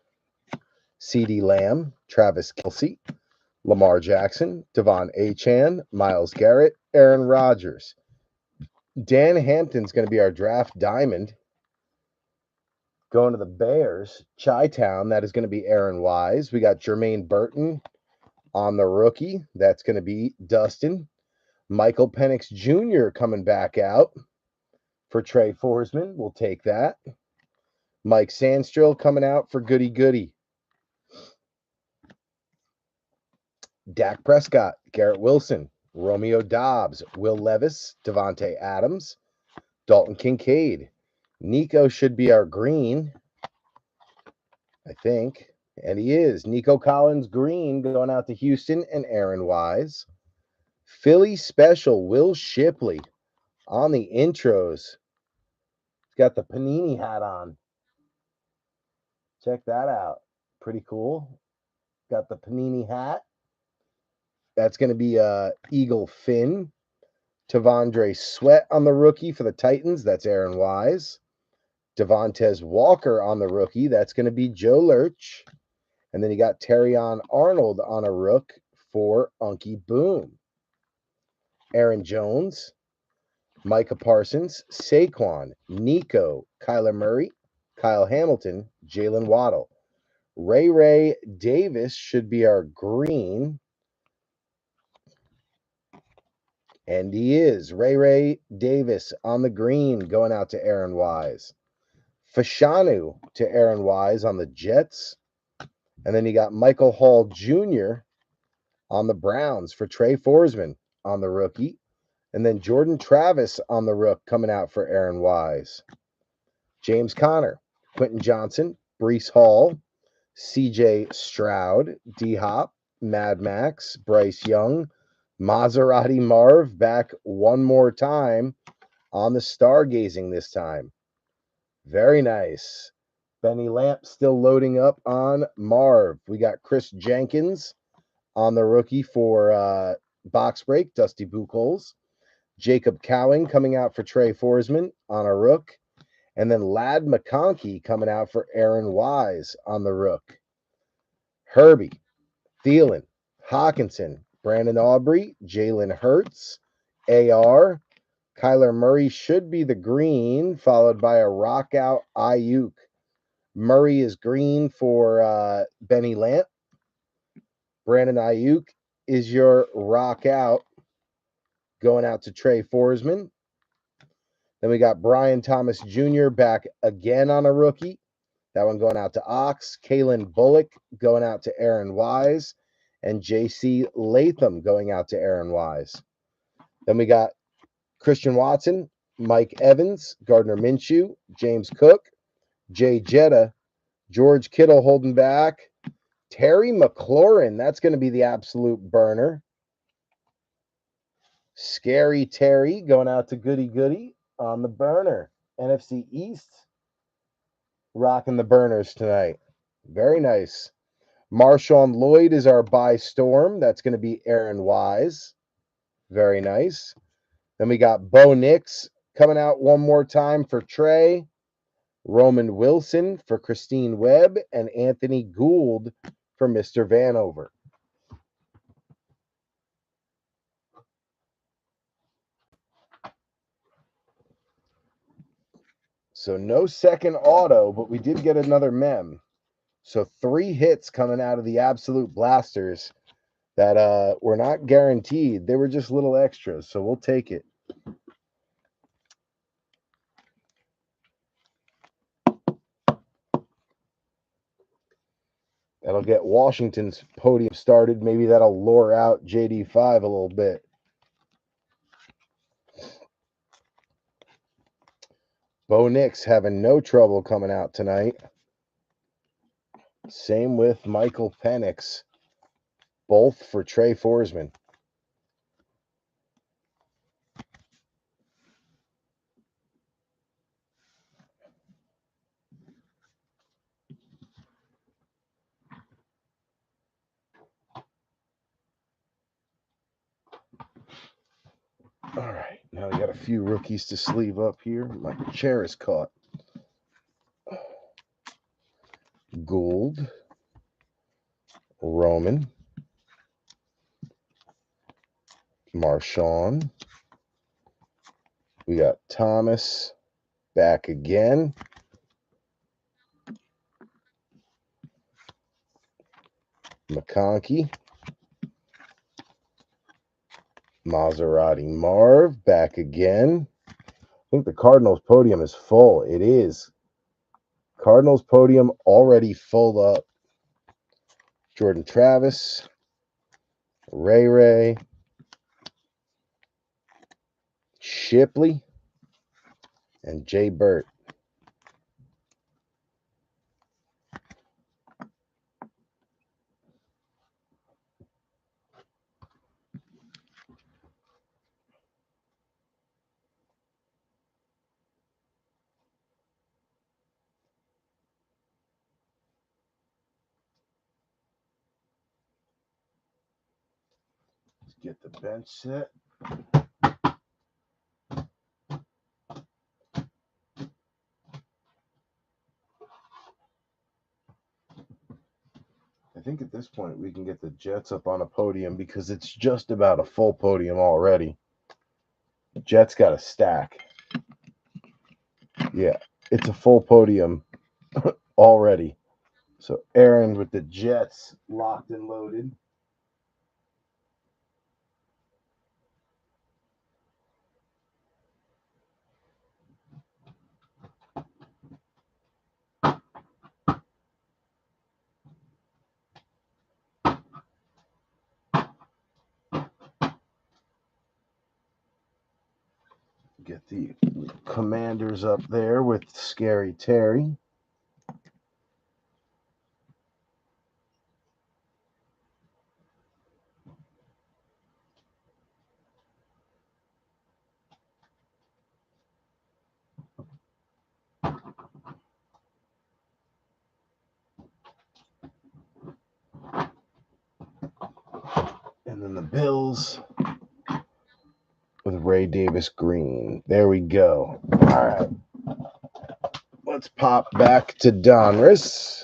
CeeDee Lamb, Travis Kelce, Lamar Jackson, Devon Achane, Myles Garrett, Aaron Rodgers. Dan Hampton's going to be our draft diamond. Going to the Bears, Chi-Town, that is going to be Aaron Wise. We got Jermaine Burton on the rookie. That's going to be Dustin. Michael Penix Jr. coming back out for Trey Forsman. We'll take that. Mike Sandstrill coming out for Goody Goody. Dak Prescott, Garrett Wilson, Romeo Dobbs, Will Levis, Devontae Adams, Dalton Kincaid. Nico should be our green, I think. And he is. Nico Collins green going out to Houston and Aaron Wise. Philly special, Will Shipley on the intros. He's got the Panini hat on. Check that out. Pretty cool. Got the Panini hat. That's going to be Eagle Finn. Tavondre Sweat on the rookie for the Titans. That's Aaron Wise. Devontae Walker on the rookie. That's going to be Joe Lurch. And then you got Terrion Arnold on a rook for Unky Boom. Aaron Jones, Micah Parsons, Saquon, Nico, Kyler Murray, Kyle Hamilton, Jalen Waddle. Ray Davis should be our green. And he is. Ray Davis on the green going out to Aaron Wise. Fashanu to Aaron Wise on the Jets. And then you got Michael Hall Jr. on the Browns for Trey Forsman on the rookie. And then Jordan Travis on the rook coming out for Aaron Wise. James Conner, Quentin Johnson, Breece Hall, CJ Stroud, D-Hop, Mad Max, Bryce Young, Maserati Marv back one more time on the stargazing this time. Very nice. Benny Lamp still loading up on Marv. We got Chris Jenkins on the rookie for Box Break, Dusty Buchholz. Jacob Cowing coming out for Trey Forsman on a rook. And then Ladd McConkey coming out for Aaron Wise on the rook. Herbie, Thielen, Hawkinson, Brandon Aubrey, Jalen Hurts, AR, Kyler Murray should be the green, followed by a rock out Ayuk. Murray is green for Benny Lamp. Brandon Ayuk is your rock out, going out to Trey Forsman. Then we got Brian Thomas Jr. back again on a rookie. That one going out to Ox. Kalen Bullock going out to Aaron Wise. And J.C. Latham going out to Aaron Wise. Then we got Christian Watson, Mike Evans, Gardner Minshew, James Cook, Jay Jetta, George Kittle holding back, Terry McLaurin. That's going to be the absolute burner. Scary Terry going out to Goody Goody on the burner. NFC East rocking the burners tonight. Very nice. Marshawn Lloyd is our by storm. That's going to be Aaron Wise. Very nice. Then we got Bo Nix coming out one more time for Trey. Roman Wilson for Christine Webb. And Anthony Gould for Mr. Vanover. So no second auto, but we did get another mem. So 3 hits coming out of the absolute blasters that were not guaranteed. They were just little extras, so we'll take it. That'll get Washington's podium started. Maybe that'll lure out JD5 a little bit. Bo Nix having no trouble coming out tonight. Same with Michael Penix. both for Trey Forsman. All right, now we got a few rookies to sleeve up here. My chair is caught. Gould, Roman, Marshawn. We got Thomas back again. McConkey. Maserati Marv back again. I think the Cardinals podium is full. It is. Cardinals podium already full up. Jordan Travis, Ray, Shipley, and Jay Burt. Let's get the bench set. I think at this point we can get the Jets up on a podium because it's just about a full podium already. Jets got a stack. Yeah, it's a full podium already. So Aaron with the Jets locked and loaded. Get the Commanders up there with Scary Terry. And then the Bills with Ray Davis Green. There we go. All right. Let's pop back to Donruss.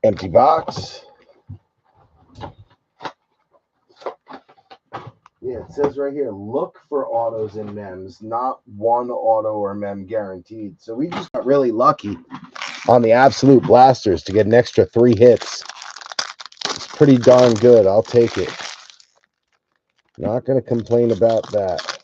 Empty box. Yeah, it says right here, look for autos and mems, not one auto or mem guaranteed. So we just got really lucky on the absolute blasters to get an extra 3 hits. It's pretty darn good. I'll take it. Not going to complain about that.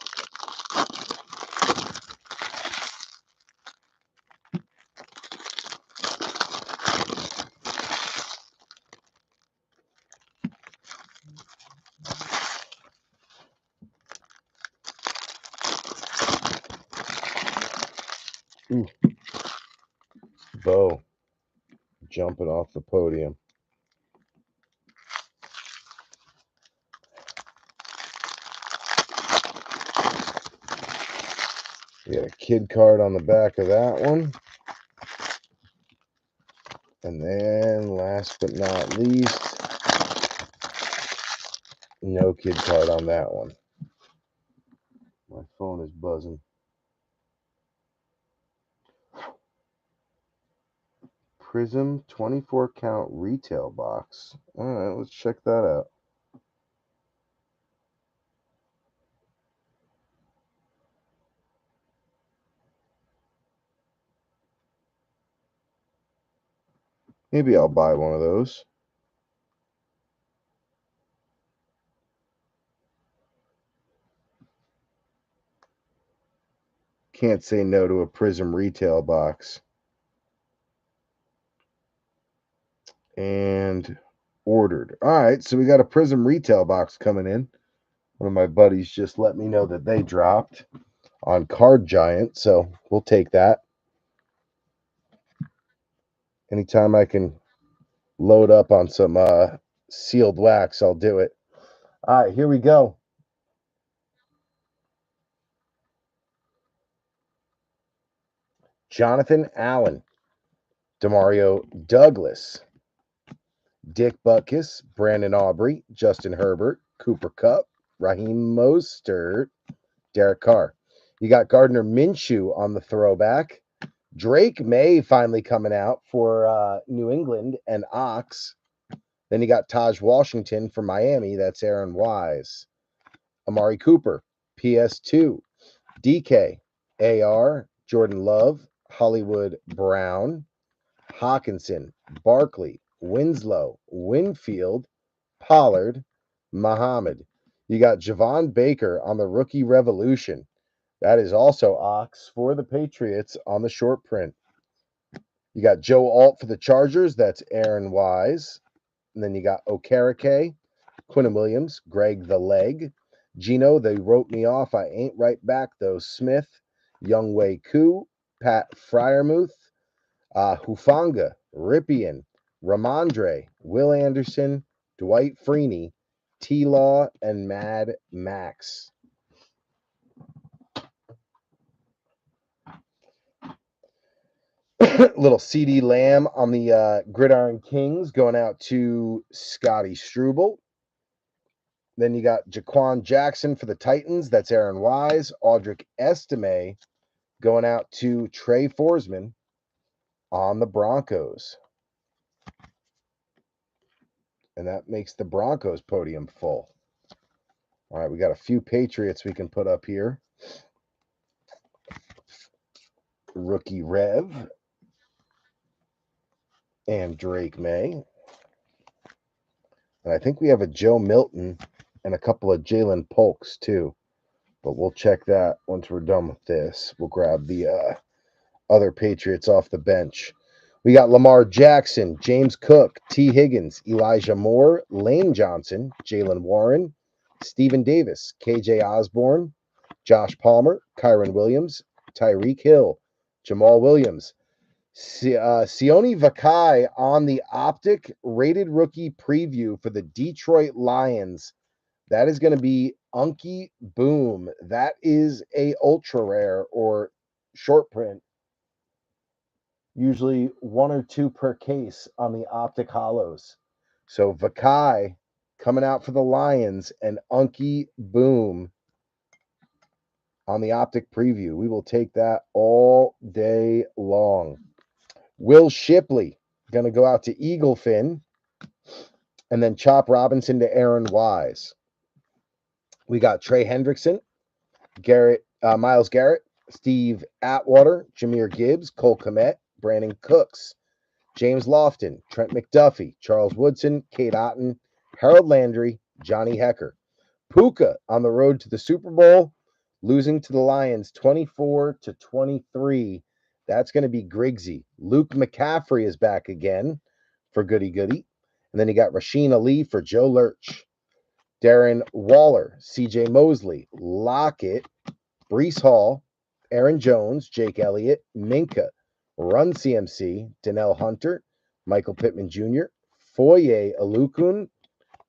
Ooh. Bo jumping off the podium. We got a kid card on the back of that one. And then last but not least, no kid card on that one. My phone is buzzing. Prism 24 count retail box. All right, let's check that out. Maybe I'll buy one of those. Can't say no to a Prism retail box. And ordered. All right, so we got a Prism retail box coming in. One of my buddies just let me know that they dropped on Card Giant, so we'll take that. Anytime I can load up on some sealed wax, I'll do it. All right, here we go. Jonathan Allen, Demario Douglas, Dick Butkus, Brandon Aubrey, Justin Herbert, Cooper Kupp, Raheem Mostert, Derek Carr. You got Gardner Minshew on the throwback. Drake May finally coming out for New England and Ox. Then you got Taj Washington for Miami. That's Aaron Wise. Amari Cooper, PS2. DK, AR, Jordan Love, Hollywood Brown, Hawkinson, Barkley, Winslow, Winfield, Pollard, Muhammad. You got Javon Baker on the rookie revolution. That is also Ox for the Patriots on the short print. You got Joe Alt for the Chargers. That's Aaron Wise. And then you got Okereke, Quinnen Williams, Greg the Leg, Gino, they wrote me off. I ain't right back, though. Smith, Youngwei Koo, Pat Fryermuth, Hufanga, Ripien, Ramondre, Will Anderson, Dwight Freeney, T Law, and Mad Max. Little CD Lamb on the Gridiron Kings going out to Scotty Struble. Then you got Jaquan Jackson for the Titans. That's Aaron Wise. Audric Estime going out to Trey Forsman on the Broncos. And that makes the Broncos podium full. All right, we got a few Patriots we can put up here. Rookie Rev and Drake May. And I think we have a Joe Milton and a couple of Jalen Polks too. But we'll check that once we're done with this. We'll grab the other Patriots off the bench. We got Lamar Jackson, James Cook, T. Higgins, Elijah Moore, Lane Johnson, Jalen Warren, Stephen Davis, KJ Osborne, Josh Palmer, Kyron Williams, Tyreek Hill, Jamal Williams, Sione Vakai on the Optic rated rookie preview for the Detroit Lions. That is going to be Unky Boom. That is a ultra rare or short print. Usually 1 or 2 per case on the Optic Hollows. So Vakai coming out for the Lions and Unky Boom on the Optic preview. We will take that all day long. Will Shipley going to go out to Eaglefin, and then Chop Robinson to Aaron Wise. We got Trey Hendrickson, Myles Garrett, Steve Atwater, Jahmyr Gibbs, Cole Kmet, Brandon Cooks, James Lofton, Trent McDuffie, Charles Woodson, Kate Otten, Harold Landry, Johnny Hecker. Puka on the road to the Super Bowl, losing to the Lions 24-23. That's going to be Griggsy. Luke McCaffrey is back again for Goody Goody. And then you got Rasheen Ali for Joe Lurch. Darren Waller, CJ Mosley, Lockett, Brees Hall, Aaron Jones, Jake Elliott, Minka, Run CMC, Donnell Hunter, Michael Pittman Jr., Foye Alukun,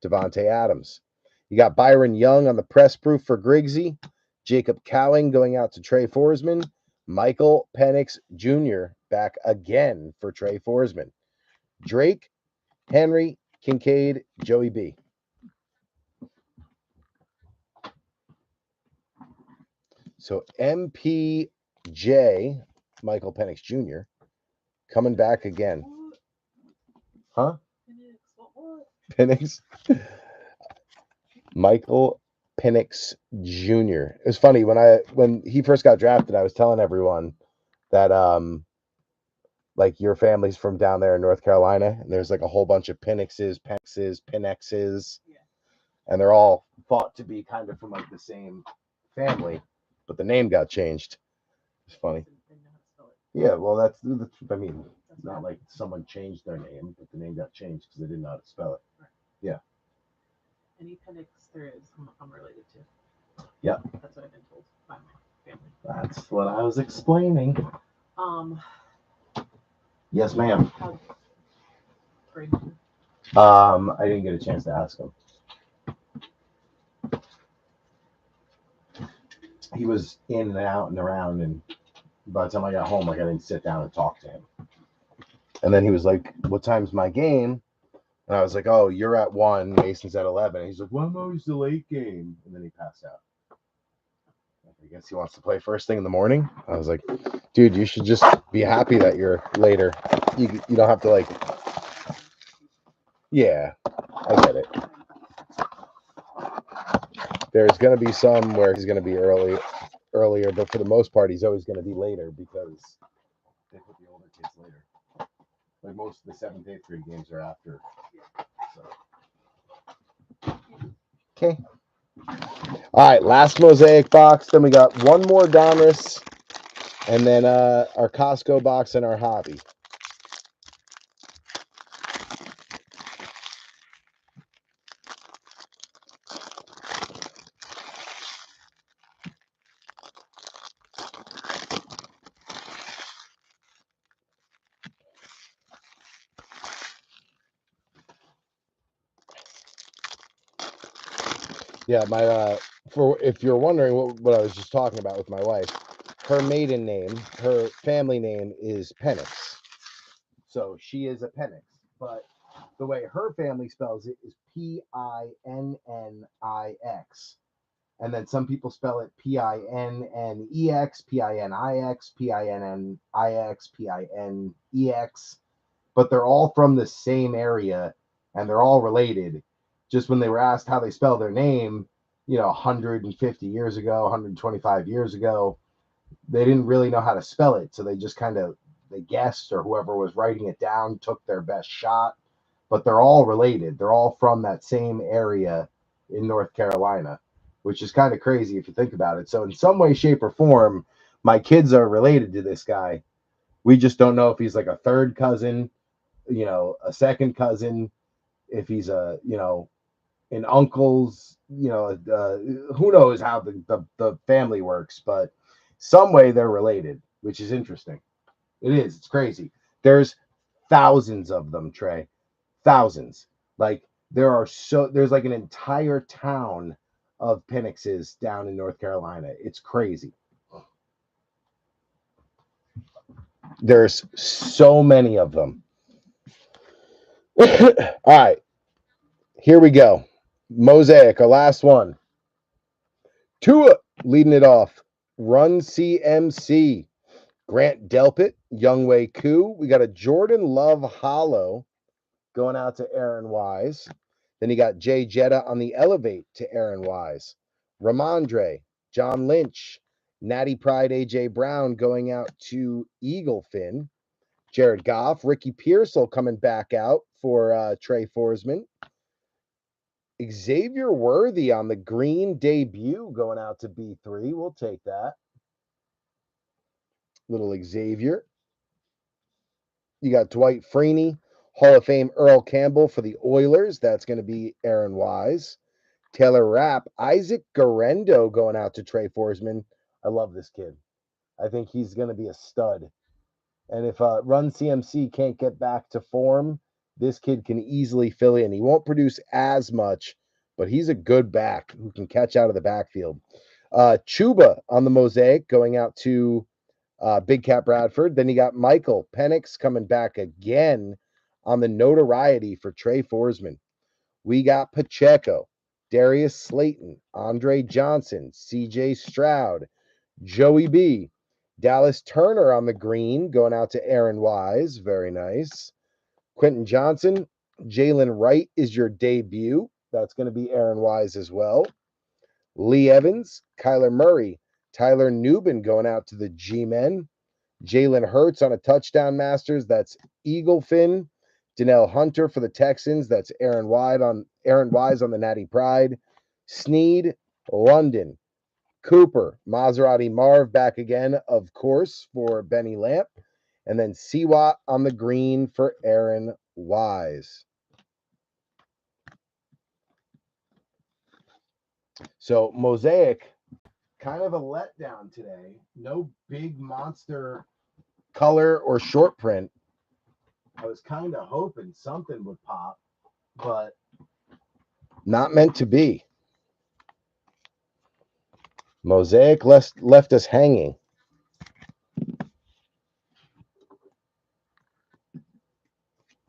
Devontae Adams. You got Byron Young on the press proof for Griggsy, Jacob Cowing going out to Trey Forsman, Michael Penix Jr. back again for Trey Forsman. Drake, Henry, Kincaid, Joey B. So MPJ, Michael Penix Jr., coming back again. Huh? Penix? Michael Penix Jr. It was funny when he first got drafted, I was telling everyone that like your family's from down there in North Carolina, and there's like a whole bunch of Penixes, and they're all thought to be kind of from like the same family, but the name got changed. It's funny. Yeah, well, that's I mean, it's not like someone changed their name, but the name got changed because they didn't know how to spell it. Yeah. Any Penix there is, I'm related to. Yep. That's what I've been told by my family. That's what I was explaining. Um, Yes, ma'am. how great. I didn't get a chance to ask him. He was in and out and around, and by the time I got home, like I didn't sit down and talk to him. And then he was like, "What time's my game?" And I was like, "Oh, you're at 1, Mason's at 11." And he's like, "Well, I'm always the late game." And then he passed out. I guess he wants to play first thing in the morning. I was like, "Dude, you should just be happy that you're later. You don't have to like." Yeah, I get it. There's going to be some where he's going to be earlier, but for the most part, he's always going to be later because they put the older kids later. Like most of the 7th, 8th grade games are after. So. Okay. All right, last Mosaic box. Then we got one more Donruss, and then our Costco box and our hobby. Yeah, my for if you're wondering what I was just talking about with my wife, her maiden name, her family name is Penix. So she is a Penix, but the way her family spells it is Pinnix. And then some people spell it Pinnex, Pinnix, Pinnix, Pinex. But they're all from the same area and they're all related. Just when they were asked how they spell their name, 150 years ago, 125 years ago, they didn't really know how to spell it. So they just they guessed, or whoever was writing it down took their best shot. But they're all related. They're all from that same area in North Carolina, which is kind of crazy if you think about it. So in some way, shape, or form, my kids are related to this guy. We just don't know if he's like a third cousin, a second cousin, if he's an uncle's, who knows how the family works, but some way they're related, which is interesting. It is. It's crazy. There's thousands of them, Trey. Thousands. Like there's like an entire town of Pennixes down in North Carolina. It's crazy. There's so many of them. All right. Here we go. Mosaic, our last one. Tua leading it off. Run CMC. Grant Delpit, Youngwei Koo. We got a Jordan Love Hollow going out to Aaron Wise. Then you got Jay Jetta on the Elevate to Aaron Wise. Ramondre, John Lynch, Natty Pride, AJ Brown going out to Eagle Fin. Jared Goff, Ricky Pearsall coming back out for Trey Forsman. Xavier Worthy on the green debut going out to B3. We'll take that. Little Xavier. You got Dwight Freeney, Hall of Fame Earl Campbell for the Oilers. That's going to be Aaron Wise. Taylor Rapp, Isaac Garendo going out to Trey Forsman. I love this kid. I think he's going to be a stud. And if Run CMC can't get back to form, this kid can easily fill in. He won't produce as much, but he's a good back who can catch out of the backfield. Chuba on the Mosaic going out to Big Cat Bradford. Then you got Michael Penix coming back again on the notoriety for Trey Forsman. We got Pacheco, Darius Slayton, Andre Johnson, CJ Stroud, Joey B, Dallas Turner on the green going out to Aaron Wise. Very nice. Quentin Johnson, Jalen Wright is your debut. That's going to be Aaron Wise as well. Lee Evans, Kyler Murray, Tyler Newbin going out to the G-Men. Jalen Hurts on a touchdown masters. That's Eagle Fin. Donnell Hunter for the Texans. That's Aaron Wise on the Natty Pride. Sneed, London. Cooper, Maserati Marv back again, of course, for Benny Lamp. And then Siwat on the green for Aaron Wise. So Mosaic, kind of a letdown today. No big monster color or short print. I was kind of hoping something would pop, but not meant to be. Mosaic left us hanging.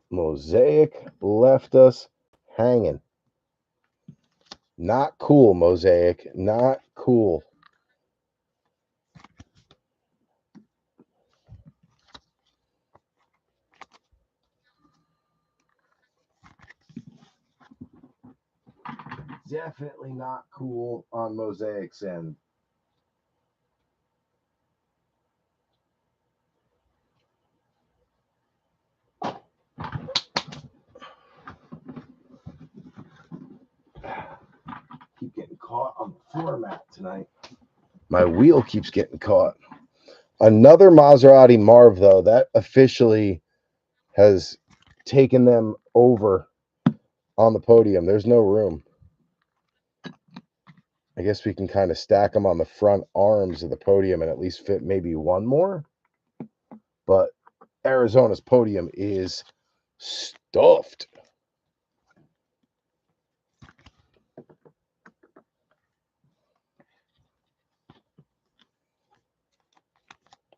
Mosaic left us hanging. Not cool, Mosaic. Not cool. Definitely not cool on Mosaic's end. Keep getting caught on the floor mat tonight. My wheel keeps getting caught. Another Maserati Marv, though, that officially has taken them over on the podium. There's no room. I guess we can kind of stack them on the front arms of the podium and at least fit maybe one more. But Arizona's podium is stuffed.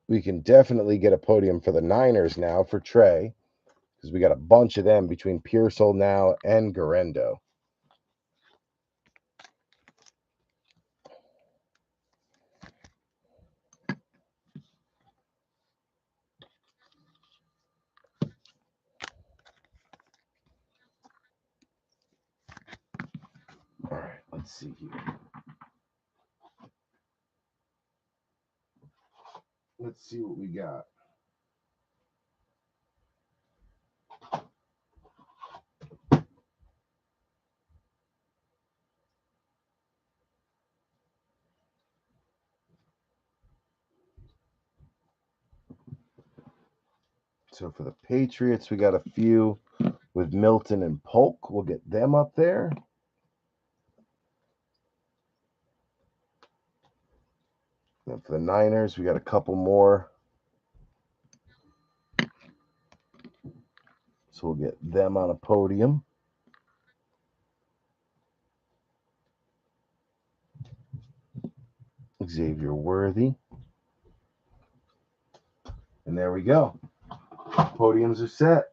We can definitely get a podium for the Niners now for Trey, because we got a bunch of them between Pearsall now and Garendo. All right, let's see here. Let's see what we got. So for the Patriots, we got a few with Milton and Polk. We'll get them up there. And for the Niners, we got a couple more. So we'll get them on a podium. Xavier Worthy. And there we go. Podiums are set.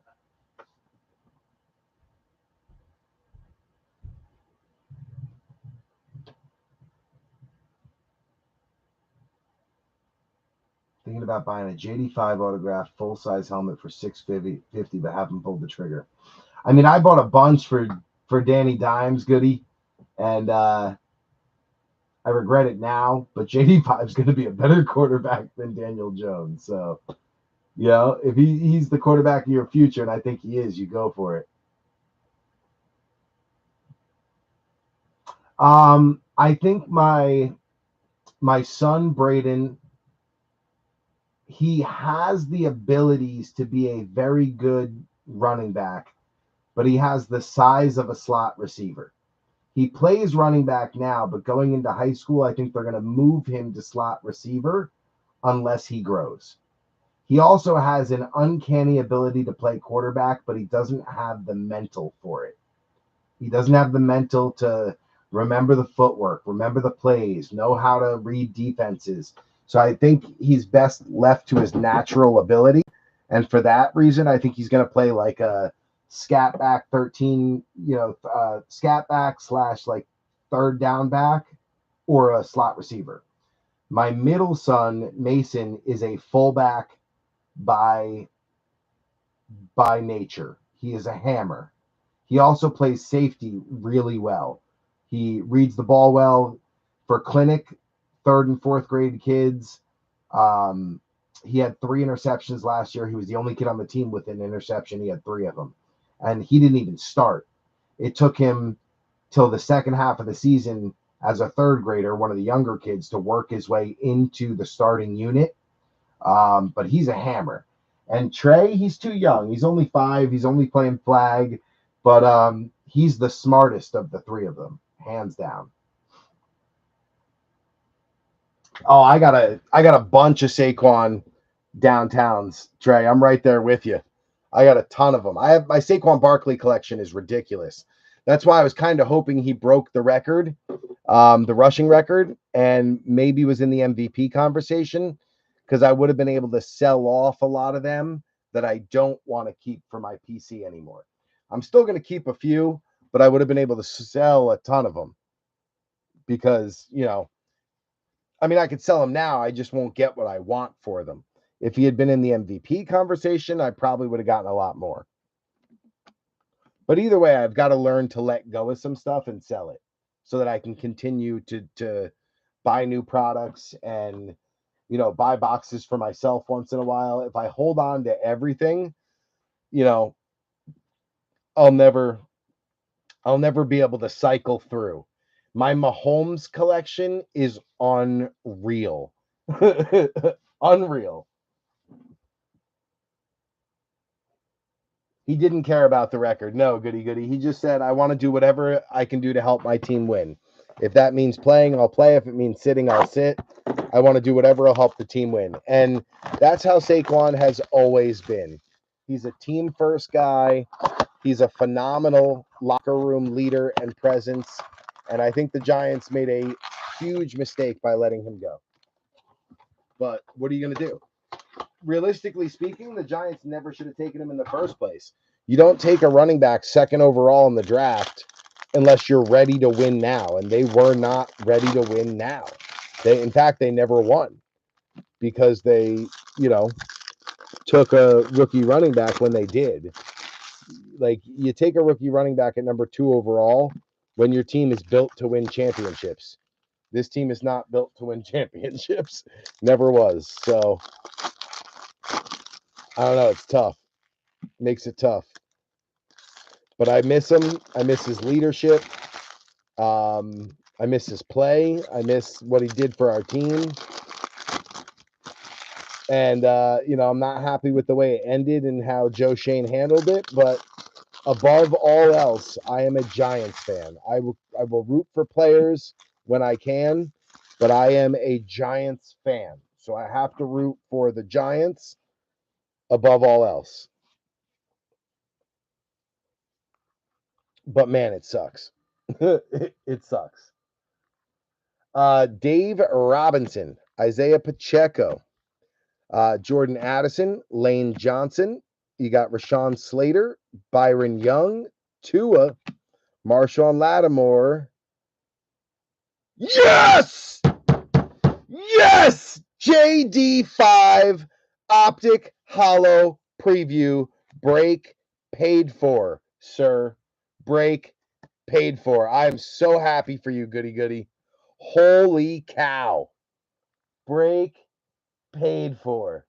Thinking about buying a JD5 autographed full-size helmet for $650, but haven't pulled the trigger. I mean, I bought a bunch for Danny Dimes, Goody, and I regret it now, but JD5 is going to be a better quarterback than Daniel Jones. So, you know, if he's the quarterback of your future, and I think he is, you go for it. I think my son Braden, he has the abilities to be a very good running back, but he has the size of a slot receiver. He plays running back now, but going into high school, I think they're going to move him to slot receiver unless he grows. He also has an uncanny ability to play quarterback, but he doesn't have the mental for it. He doesn't have the mental to remember the footwork, remember the plays, know how to read defenses. So I think he's best left to his natural ability. And for that reason, I think he's going to play like a scat back 13, scat back / like third down back or a slot receiver. My middle son, Mason, is a fullback by nature. He is a hammer. He also plays safety really well. He reads the ball well. For clinic, 3rd and 4th grade kids, he had 3 interceptions last year. He was the only kid on the team with an interception. He had 3 of them. And he didn't even start. It took him till the second half of the season as a 3rd grader, one of the younger kids, to work his way into the starting unit. But he's a hammer. And Trey, he's too young. He's only 5. He's only playing flag. But he's the smartest of the 3 of them, hands down. Oh, I got a bunch of Saquon downtowns, Trey. I'm right there with you. I got a ton of them. I have my Saquon Barkley collection is ridiculous. That's why I was kind of hoping he broke the record, the rushing record, and maybe was in the MVP conversation, because I would have been able to sell off a lot of them that I don't want to keep for my PC anymore. I'm still going to keep a few, but I would have been able to sell a ton of them because, I mean, I could sell them now. I just won't get what I want for them. If he had been in the MVP conversation, I probably would have gotten a lot more. But either way, I've got to learn to let go of some stuff and sell it so that I can continue to buy new products and, buy boxes for myself once in a while. If I hold on to everything, you know, I'll never be able to cycle through. My Mahomes collection is unreal. Unreal. He didn't care about the record. No, goody goody. He just said, I want to do whatever I can do to help my team win. If that means playing, I'll play. If it means sitting, I'll sit. I want to do whatever will help the team win. And that's how Saquon has always been. He's a team first guy. He's a phenomenal locker room leader and presence. And I think the Giants made a huge mistake by letting him go. But what are you going to do? Realistically speaking, the Giants never should have taken him in the first place. You don't take a running back second overall in the draft unless you're ready to win now. And they were not ready to win now. In fact, they never won because they, took a rookie running back when they did. Like, you take a rookie running back at number 2 overall when your team is built to win championships. This team is not built to win championships. Never was. So, I don't know. It's tough. Makes it tough. But I miss him. I miss his leadership. I miss his play. I miss what he did for our team. And, I'm not happy with the way it ended and how Joe Shane handled it. But above all else, I am a Giants fan. I will root for players when I can, but I am a Giants fan. So I have to root for the Giants above all else. But man, it sucks. It sucks. Dave Robinson, Isaiah Pacheco, Jordan Addison, Lane Johnson. You got Rashawn Slater, Byron Young, Tua, Marshawn Lattimore. Yes! Yes! JD5 Optic Hollow Preview break paid for, sir. Break paid for. I'm so happy for you, goody goody. Holy cow. Break paid for.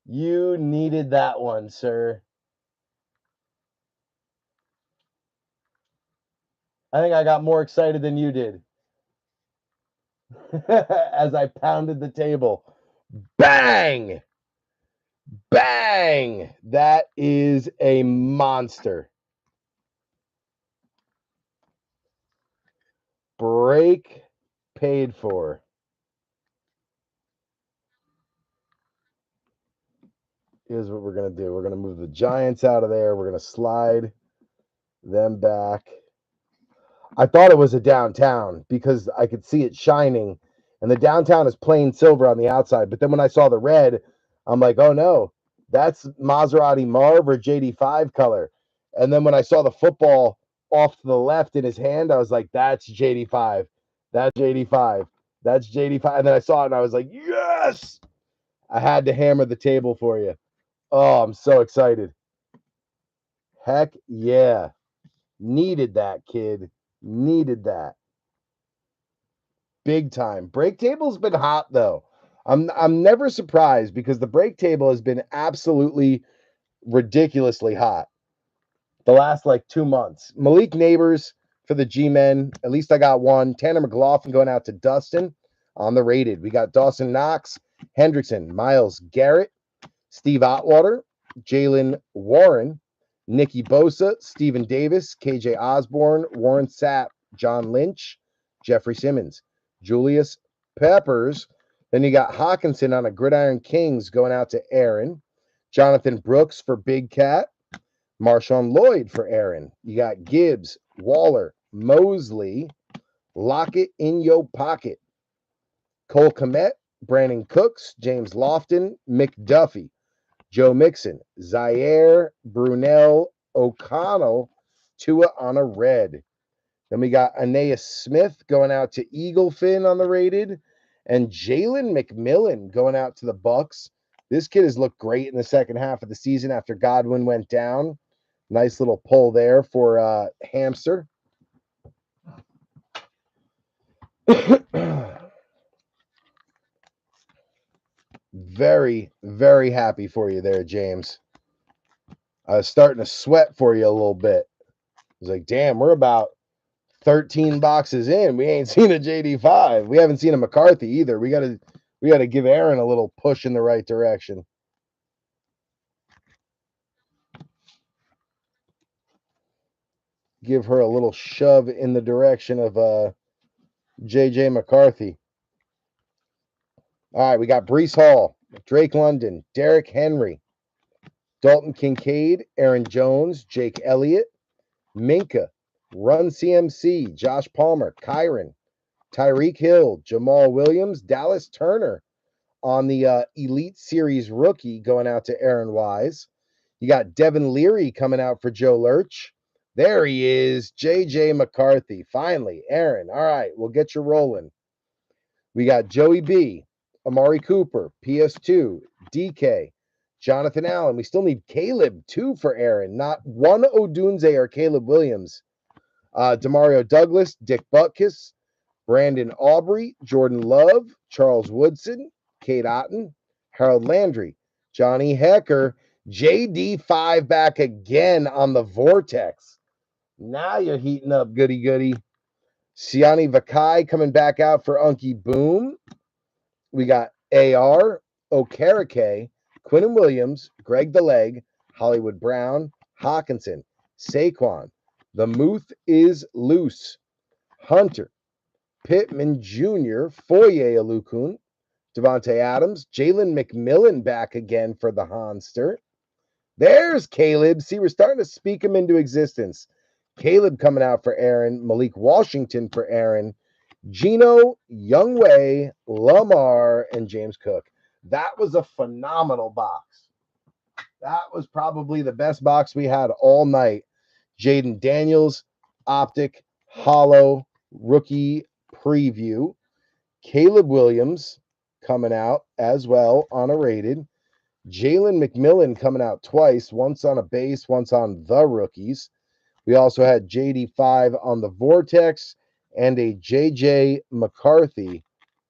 You needed that one, sir. I think I got more excited than you did as I pounded the table. Bang! Bang! That is a monster. Break paid for. Here's what we're going to do. We're going to move the Giants out of there. We're going to slide them back. I thought it was a downtown because I could see it shining, and the downtown is plain silver on the outside. But then when I saw the red, I'm like, oh no, that's Maserati Marv or JD5 color. And then when I saw the football off to the left in his hand, I was like, that's JD5. That's JD5. That's JD5. And then I saw it and I was like, yes! I had to hammer the table for you. Oh, I'm so excited. Heck yeah. Needed that, kid. Needed that. Big time. Break table's been hot though. I'm never surprised because the break table has been absolutely ridiculously hot the last like 2 months. Malik Neighbors for the G-Men. At least I got one. Tanner McLaughlin going out to Dustin on the rated. We got Dawson Knox, Hendrickson, Myles Garrett, Steve Otwater, Jalen Warren, Nicky Bosa, Stephen Davis, KJ Osborne, Warren Sapp, John Lynch, Jeffrey Simmons. Julius Peppers. Then you got Hawkinson on a Gridiron Kings going out to Aaron. Jonathan Brooks for Big Cat. Marshawn Lloyd for Aaron. You got Gibbs, Waller, Mosley, Lockett in your pocket. Cole Kmet, Brandon Cooks, James Lofton, McDuffie, Joe Mixon, Zaire, Brunell, O'Connell, Tua on a red. Then we got Aeneas Smith going out to Eaglefin on the rated, and Jalen McMillan going out to the Bucks. This kid has looked great in the second half of the season after Godwin went down. Nice little pull there for Hamster. Very, very happy for you there, James. I was starting to sweat for you a little bit. I was like, damn, we're about 13 boxes in. We ain't seen a JD5. We haven't seen a McCarthy either. We gotta give Aaron a little push in the right direction. Give her a little shove in the direction of JJ McCarthy. All right, we got Breece Hall, Drake London, Derrick Henry, Dalton Kincaid, Aaron Jones, Jake Elliott, Minka, Run CMC, Josh Palmer, Kyron, Tyreek Hill, Jamal Williams, Dallas Turner on the Elite Series rookie going out to Aaron Wise. You got Devin Leary coming out for Joe Lurch. There he is, JJ McCarthy. Finally, Aaron. All right, we'll get you rolling. We got Joey B, Amari Cooper, PS2, DK, Jonathan Allen. We still need Caleb, too, for Aaron. Not one Odunze or Caleb Williams. Demario Douglas, Dick Butkus, Brandon Aubrey, Jordan Love, Charles Woodson, Kate Otten, Harold Landry, Johnny Hecker, JD5 back again on the Vortex. Now you're heating up, goody. Siani Vakai coming back out for Unky Boom. We got AR, Okereke, Quinnen Williams, Greg the Leg, Hollywood Brown, Hawkinson, Saquon. The Muth is loose. Hunter, Pittman Jr., Foye Alukun, Devontae Adams, Jalen McMillan back again for the Honster. There's Caleb. See, we're starting to speak him into existence. Caleb coming out for Aaron, Malik Washington for Aaron, Gino, Youngway, Lamar, and James Cook. That was a phenomenal box. That was probably the best box we had all night. Jaden Daniels, Optic, Hollow, Rookie Preview. Caleb Williams coming out as well on a rated. Jalen McMillan coming out twice, once on a base, once on the rookies. We also had JD5 on the Vortex and a JJ McCarthy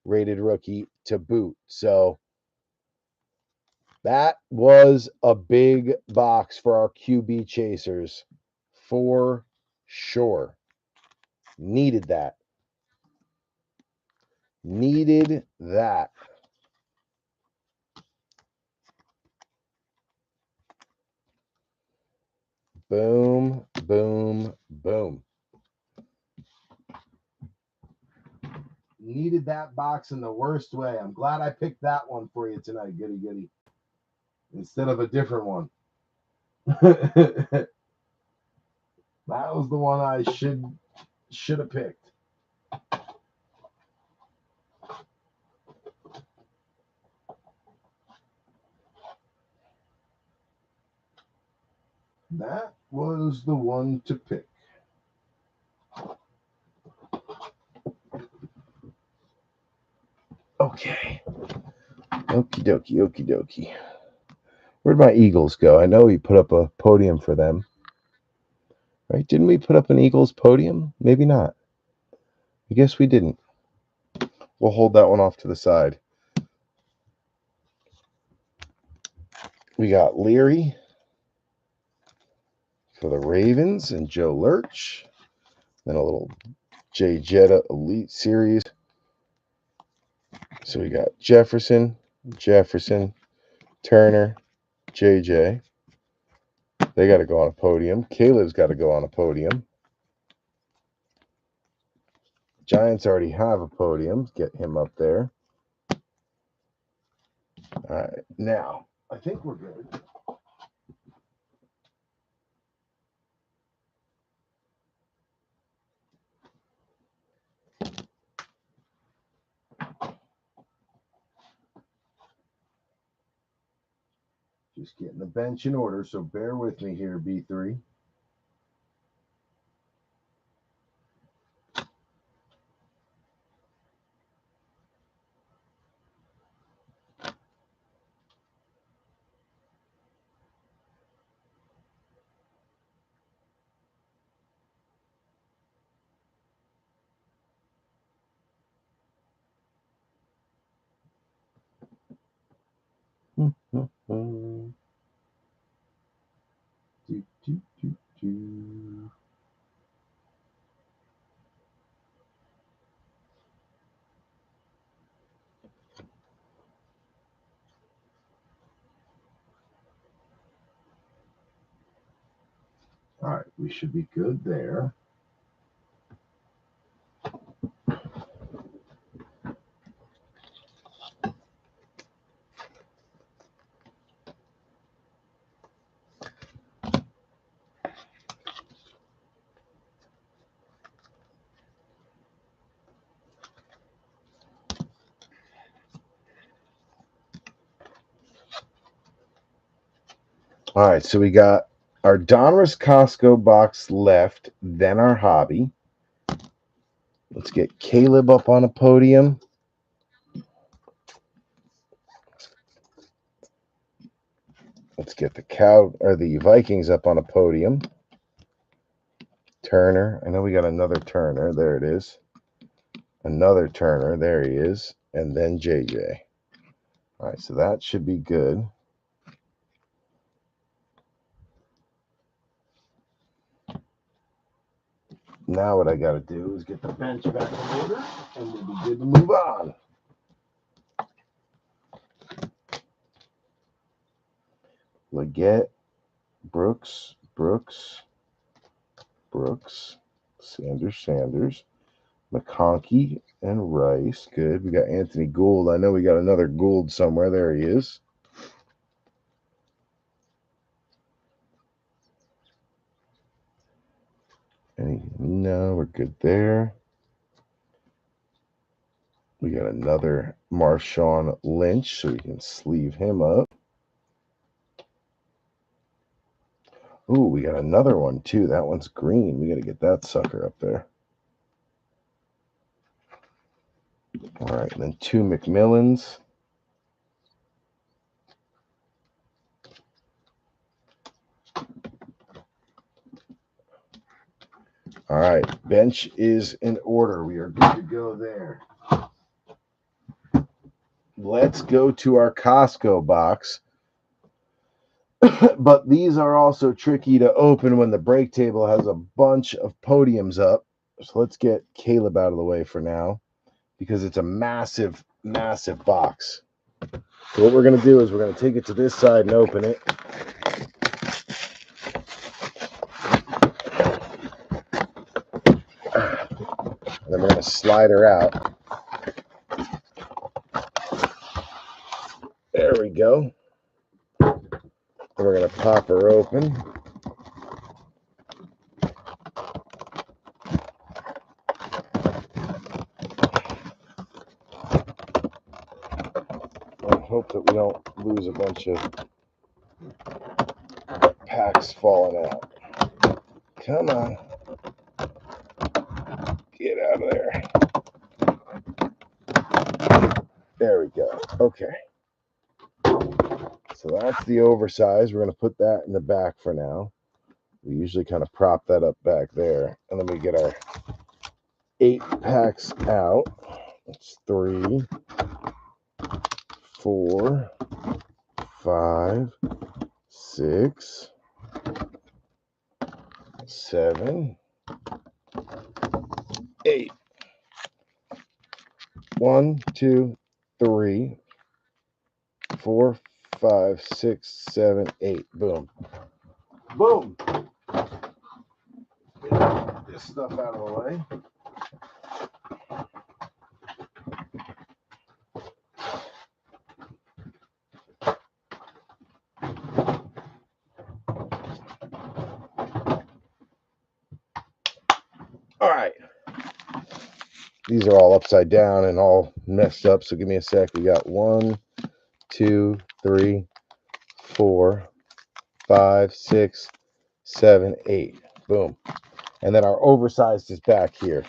rated rookie to boot. So that was a big box for our QB chasers for sure. Needed that. Needed that. Boom, boom, boom. Needed that box in the worst way. I'm glad I picked that one for you tonight, goody. Instead of a different one. That was the one I should have picked. That was the one to pick. Okay. Okie dokie. Where'd my Eagles go? I know we put up a podium for them. Right? Didn't we put up an Eagles podium? Maybe not. I guess we didn't. We'll hold that one off to the side. We got Leary for the Ravens and Joe Lurch. Then a little Jay Jetta Elite Series. So we got Jefferson, Turner, JJ. They got to go on a podium. Caleb's got to go on a podium. Giants already have a podium. Get him up there. All right, now I think we're good. Just getting the bench in order, so bear with me here, B3. All right, we should be good there. All right, so we got our Donruss Costco box left, then our hobby. Let's get Caleb up on a podium. Let's get the Vikings up on a podium. Turner. I know we got another Turner. There it is. Another Turner. There he is. And then JJ. All right, so that should be good. Now what I got to do is get the bench back in order, and we'll be good to move on. Leggett, Brooks, Sanders, McConkey, and Rice. Good. We got Anthony Gould. I know we got another Gould somewhere. There he is. No, we're good there. We got another Marshawn Lynch, so we can sleeve him up. Ooh, we got another one, too. That one's green. We got to get that sucker up there. All right, and then 2 McMillans. All right, bench is in order. We are good to go there. Let's go to our Costco box. But these are also tricky to open when the break table has a bunch of podiums up. So let's get Caleb out of the way for now because it's a massive, massive box. So what we're going to do is we're going to take it to this side and open it. And then we're going to slide her out. There we go. And we're going to pop her open. And hope that we don't lose a bunch of packs falling out. Come on. Get out of there. There we go. Okay. So that's the oversized. We're going to put that in the back for now. We usually kind of prop that up back there. And then we get our 8 packs out. That's 3, 4, 5, 6, 7, 8. 1, 2, 3, 4, 5, 6, 7, 8. Boom. Boom. Get this stuff out of the way. these are all upside down and all messed up. So give me a sec. We got 1, 2, 3, 4, 5, 6, 7, 8. Boom. And then our oversized is back here.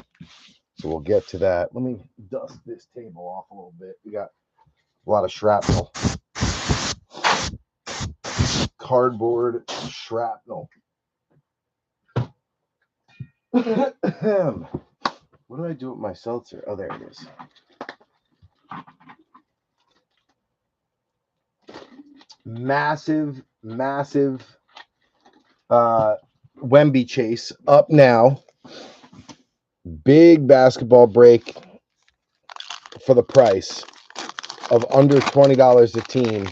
So we'll get to that. Let me dust this table off a little bit. We got a lot of shrapnel. Cardboard shrapnel. What do I do with my seltzer? Oh, there it is. Massive Wemby chase up now. Big basketball break for the price of under $20 a team.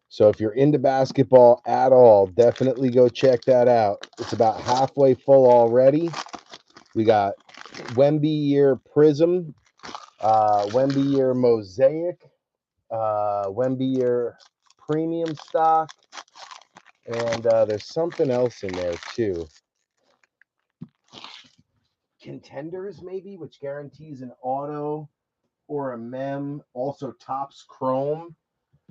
So if you're into basketball at all, definitely go check that out. It's about halfway full already. We got Wemby Year Prism, Wemby Year Mosaic, Wemby Year Premium Stock, and there's something else in there too. Contenders maybe, which guarantees an auto or a mem. Also Topps Chrome.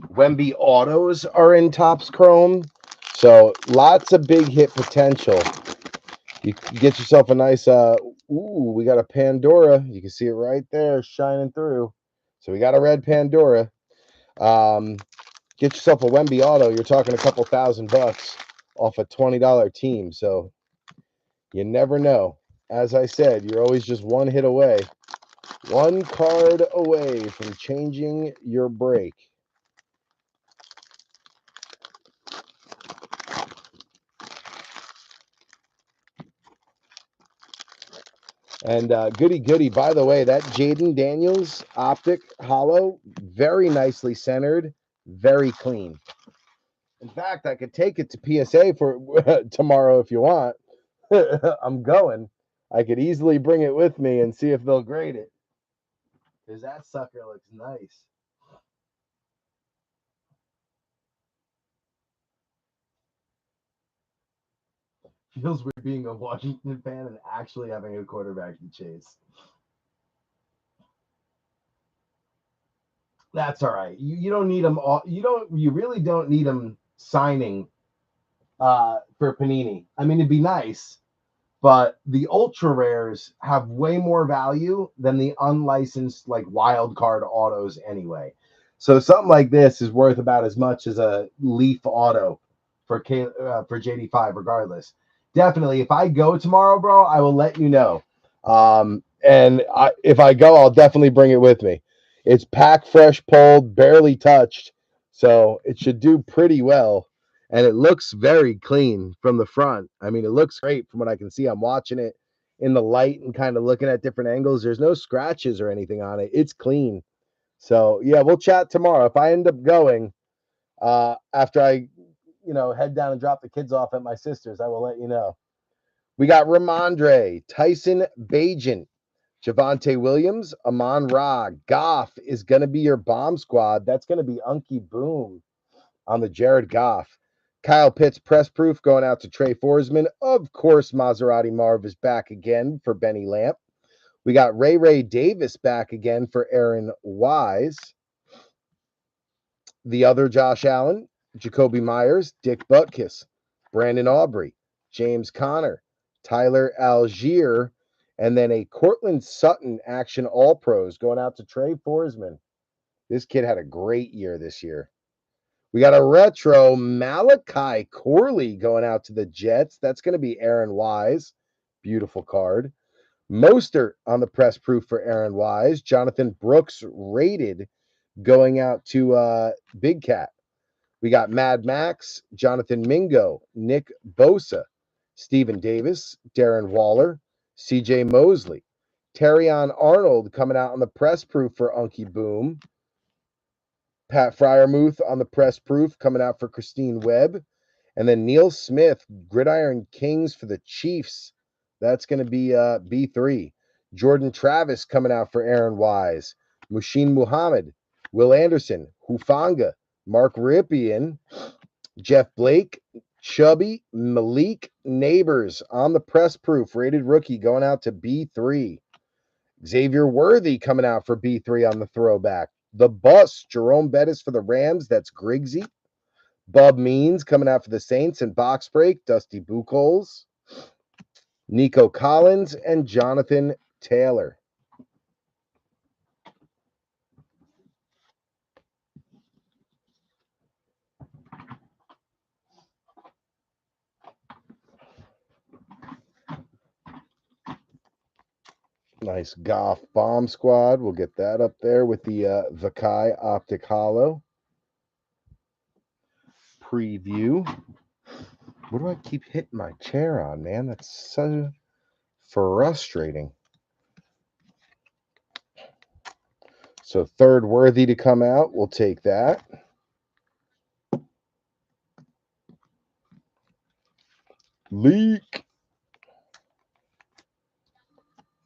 Wemby autos are in Topps Chrome. So lots of big hit potential. You get yourself a nice, we got a Pandora. You can see it right there shining through. So we got a red Pandora. Get yourself a Wemby auto. You're talking a couple $1,000 off a $20 team. So you never know. As I said, you're always just one hit away. One card away from changing your break. And goody, by the way, that Jaden Daniels optic hollow, very nicely centered, very clean. In fact, I could take it to PSA for tomorrow if you want. I'm going. I could easily bring it with me and see if they'll grade it. Because that sucker looks nice. Feels weird being a Washington fan and actually having a quarterback to chase. That's all right. You don't need them all. You really don't need them signing for Panini. I mean, it'd be nice, but the ultra rares have way more value than the unlicensed like wild card autos anyway. So something like this is worth about as much as a Leaf auto for JD5 regardless. Definitely, if I go tomorrow, bro, I will let you know. If I go, I'll definitely bring it with me. It's pack fresh, pulled, barely touched, so it should do pretty well. And it looks very clean from the front. I mean, it looks great from what I can see. I'm watching it in the light and kind of looking at different angles. There's no scratches or anything on it. It's clean. So yeah, we'll chat tomorrow. If I end up going after I, head down and drop the kids off at my sister's, I will let you know. We got Ramondre, Tyson Bagent, Javonte Williams, Amon Ra. Goff is going to be your bomb squad. That's going to be Unky Boom on the Jared Goff. Kyle Pitts press proof going out to Trey Forsman. Of course, Maserati Marv is back again for Benny Lamp. We got Ray Davis back again for Aaron Wise. The other Josh Allen, Jacoby Myers, Dick Butkus, Brandon Aubrey, James Conner, Tyler Algier, and then a Cortland Sutton action all pros going out to Trey Forsman. This kid had a great year this year. We got a retro Malachi Corley going out to the Jets. That's going to be Aaron Wise. Beautiful card. Mostert on the press proof for Aaron Wise. Jonathan Brooks rated going out to Big Cat. We got Mad Max, Jonathan Mingo, Nick Bosa, Stephen Davis, Darren Waller, CJ Mosley, Terrion Arnold coming out on the press proof for Unky Boom. Pat Fryermuth on the press proof coming out for Christine Webb. And then Neil Smith, Gridiron Kings for the Chiefs. That's going to be B3. Jordan Travis coming out for Aaron Wise. Mushin Muhammad, Will Anderson, Hufanga, Mark Ripien, Jeff Blake, Chubby, Malik Neighbors on the press proof, rated rookie going out to B3. Xavier Worthy coming out for B3 on the throwback. The Bus, Jerome Bettis for the Rams. That's Griggsy. Bub Means coming out for the Saints and box break. Dusty Buchholz. Nico Collins and Jonathan Taylor. Nice Goff Bomb Squad. We'll get that up there with the Vakai Optic Hollow preview. What do I keep hitting my chair on, man? That's so frustrating. So third Worthy to come out. We'll take that.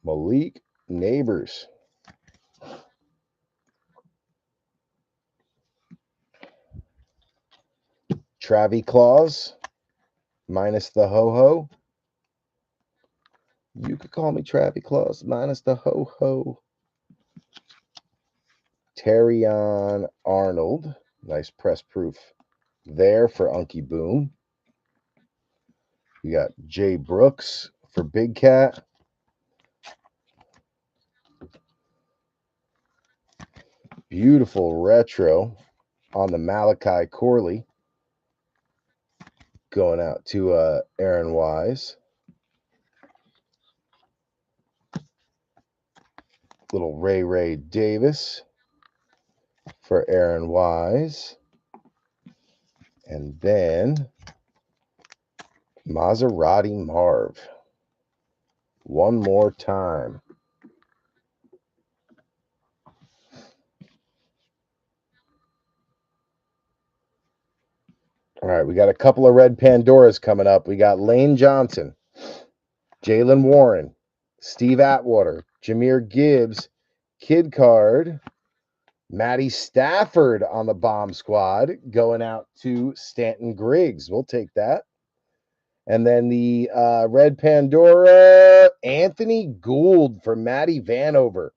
Malik Neighbors. Travie Claus, minus the ho-ho. You could call me Travie Claus, minus the ho-ho. Terrion Arnold. Nice press proof there for Unky Boom. We got Jay Brooks for Big Cat. Beautiful retro on the Malachi Corley. Going out to Aaron Wise. Little Ray Davis for Aaron Wise. And then Maserati Marv. One more time. All right, we got a couple of red Pandoras coming up. We got Lane Johnson, Jalen Warren, Steve Atwater, Jahmyr Gibbs, Kid Card, Matty Stafford on the bomb squad going out to Stanton Griggs. We'll take that. And then the red Pandora, Anthony Gould for Matty Vanover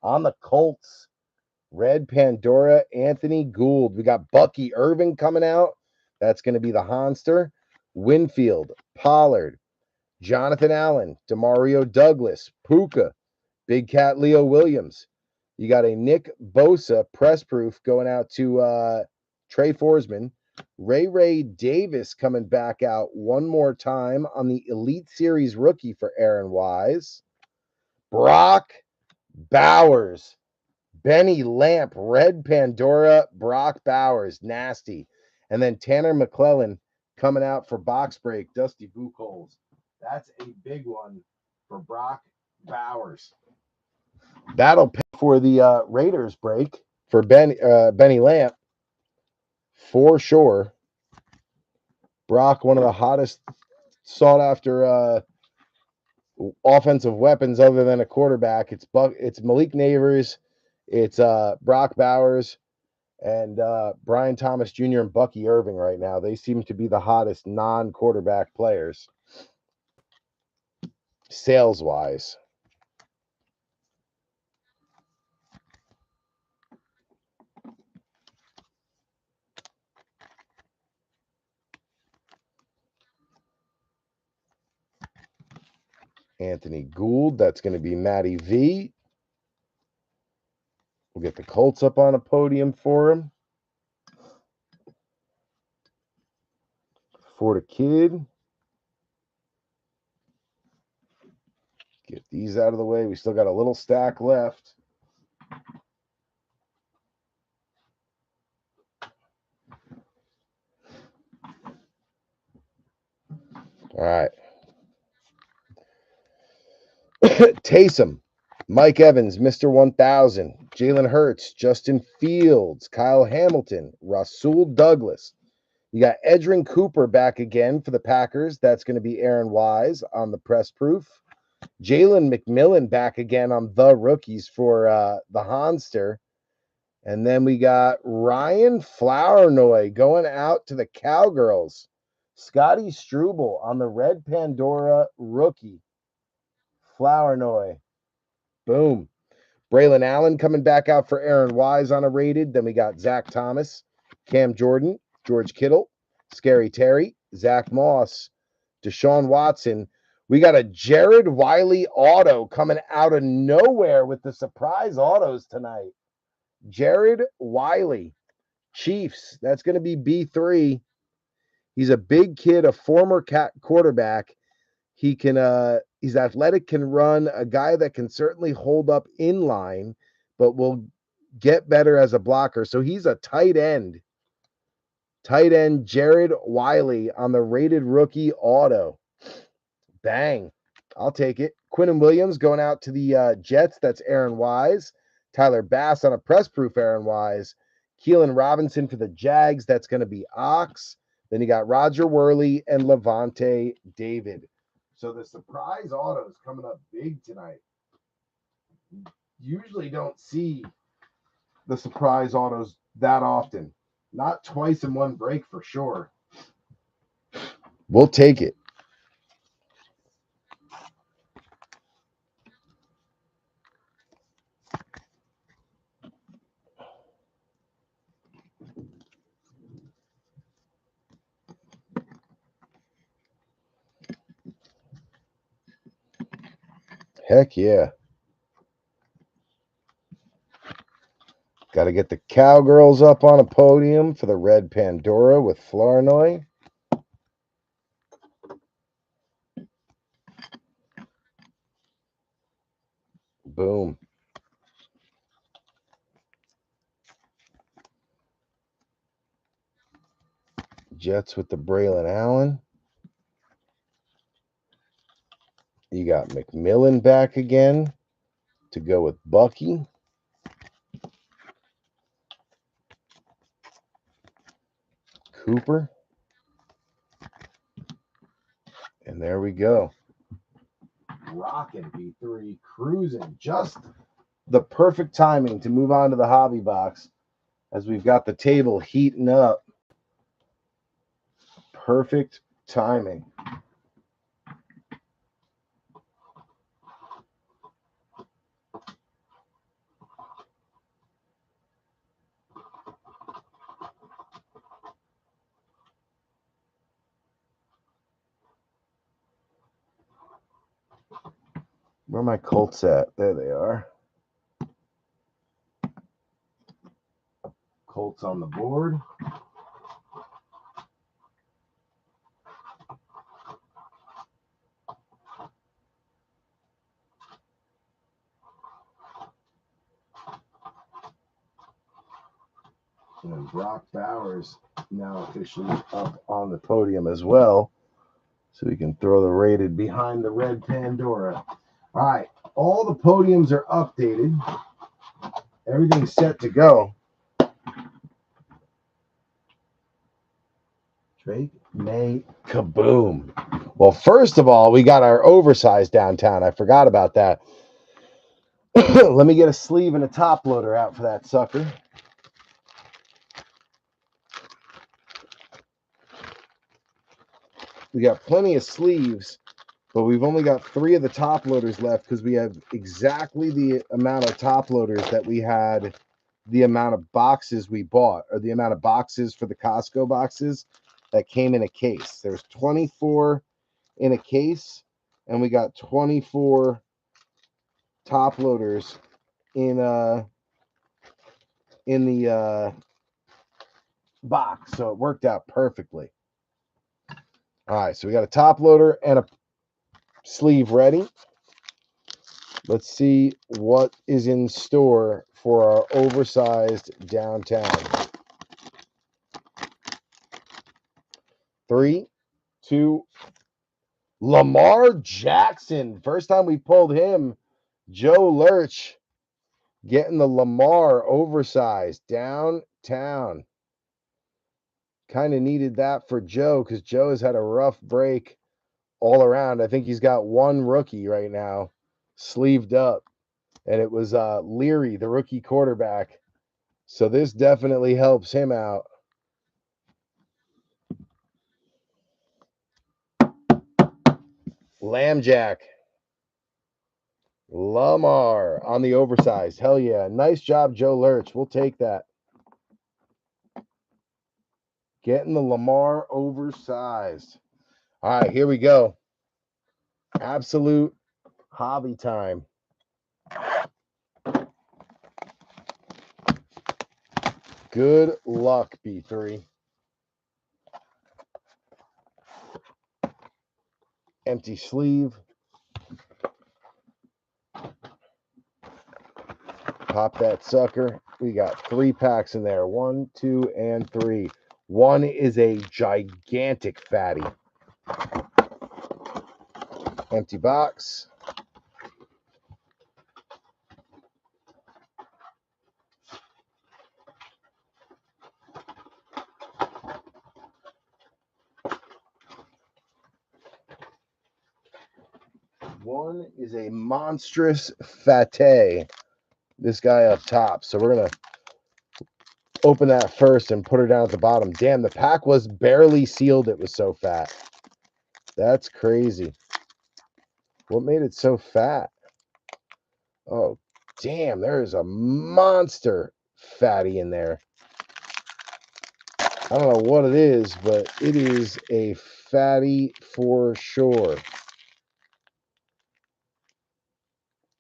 on the Colts. Red Pandora, Anthony Gould. We got Bucky Irving coming out. That's going to be the Honster. Winfield, Pollard, Jonathan Allen, Demario Douglas, Puka, Big Cat Leo Williams. You got a Nick Bosa press proof going out to Trey Forsman. Ray Davis coming back out one more time on the Elite Series rookie for Aaron Wise. Brock Bowers. Benny Lamp, red Pandora, Brock Bowers, nasty. And then Tanner McClellan coming out for box break, Dusty Buchholz. That's a big one for Brock Bowers. That'll pay for the Raiders break for Benny Lamp, for sure. Brock, one of the hottest sought-after offensive weapons other than a quarterback. It's Malik Neighbors. It's Brock Bowers and Brian Thomas Jr. and Bucky Irving right now. They seem to be the hottest non-quarterback players, sales-wise. Anthony Gould, that's going to be Matty V. We'll get the Colts up on a podium for him. For the kid. Get these out of the way. We still got a little stack left. All right. Taysom, Mike Evans, Mr. 1000, Jalen Hurts, Justin Fields, Kyle Hamilton, Rasul Douglas. You got Edrin Cooper back again for the Packers. That's going to be Aaron Wise on the press proof. Jalen McMillan back again on the rookies for the Honster. And then we got Ryan Flournoy going out to the Cowgirls. Scotty Struble on the red Pandora rookie. Flournoy. Boom. Braylon Allen coming back out for Aaron Wise on a rated. Then we got Zach Thomas, Cam Jordan, George Kittle, Scary Terry, Zach Moss, Deshaun Watson. We got a Jared Wiley auto coming out of nowhere with the surprise autos tonight. Jared Wiley, Chiefs. That's going to be B3. He's a big kid, a former quarterback. He can he's athletic, can run, a guy that can certainly hold up in line, but will get better as a blocker. So he's a tight end. Tight end Jared Wiley on the rated rookie auto. Bang. I'll take it. Quinnen Williams going out to the Jets. That's Aaron Wise. Tyler Bass on a press proof Aaron Wise. Keelan Robinson for the Jags. That's going to be Ox. Then you got Roger Worley and Levante David. So the surprise autos coming up big tonight. Usually don't see the surprise autos that often. Not twice in one break for sure. We'll take it. Heck yeah. Got to get the Cowgirls up on a podium for the Red Pandora with Flournoy. Boom. Jets with the Braylon Allen. You got McMillan back again to go with Bucky. Cooper. And there we go. Rocking B3, cruising. Just the perfect timing to move on to the hobby box as we've got the table heating up. Perfect timing. Where are my Colts at? There they are. Colts on the board. And Brock Bowers now officially up on the podium as well. So we can throw the rated behind the Red Pandora. All right. All the podiums are updated. Everything's set to go. Drake May kaboom. Well, first of all, we got our oversized downtown. I forgot about that. Let me get a sleeve and a top loader out for that sucker. We got plenty of sleeves, but we've only got 3 of the top loaders left because we have exactly the amount of top loaders that we had the amount of boxes we bought, or the amount of boxes for the Costco boxes that came in a case. There's 24 in a case, and we got 24 top loaders in the box, so it worked out perfectly. All right, so we got a top loader and a sleeve ready. Let's see what is in store for our oversized downtown. 3, 2, Lamar Jackson. First time we pulled him. Joe Lurch getting the Lamar oversized downtown. Kind of needed that for Joe because Joe has had a rough break all around. I think he's got 1 rookie right now sleeved up, and it was Leary, the rookie quarterback. So this definitely helps him out. Lambjack. Lamar on the oversized. Hell yeah. Nice job, Joe Lurch. We'll take that. Getting the Lamar oversized. All right, here we go. Absolute hobby time. Good luck, B3. Empty sleeve. Pop that sucker. We got 3 packs in there. 1, 2, and 3. One is a gigantic fatty. Empty box. One is a monstrous fatty. This guy up top. So we're going to open that first and put her down at the bottom. Damn, the pack was barely sealed. It was so fat. That's crazy. What made it so fat? Oh, damn, there is a monster fatty in there. I don't know what it is, but it is a fatty for sure.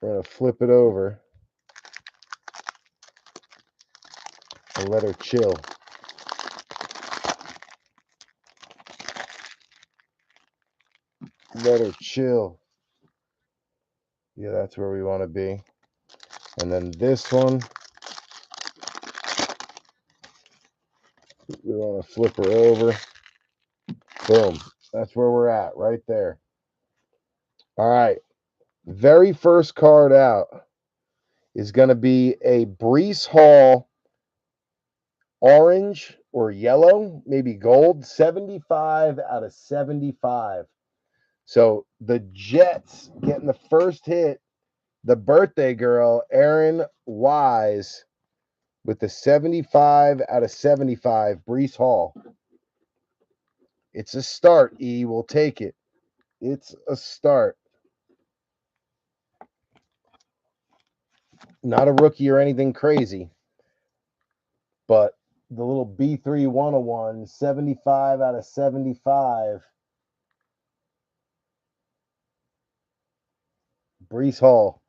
We're going to flip it over and let her chill. Let her chill. Yeah, that's where we want to be. And then this one, we want to flip her over. Boom. That's where we're at, right there. All right. Very first card out is going to be a Brees Hall orange or yellow, maybe gold, 75 out of 75. So the Jets getting the first hit, the birthday girl, Aaron Wise, with the 75 out of 75, Brees Hall. It's a start, E. We'll take it. It's a start. Not a rookie or anything crazy, but the little B3 101, 75 out of 75. Brees Hall.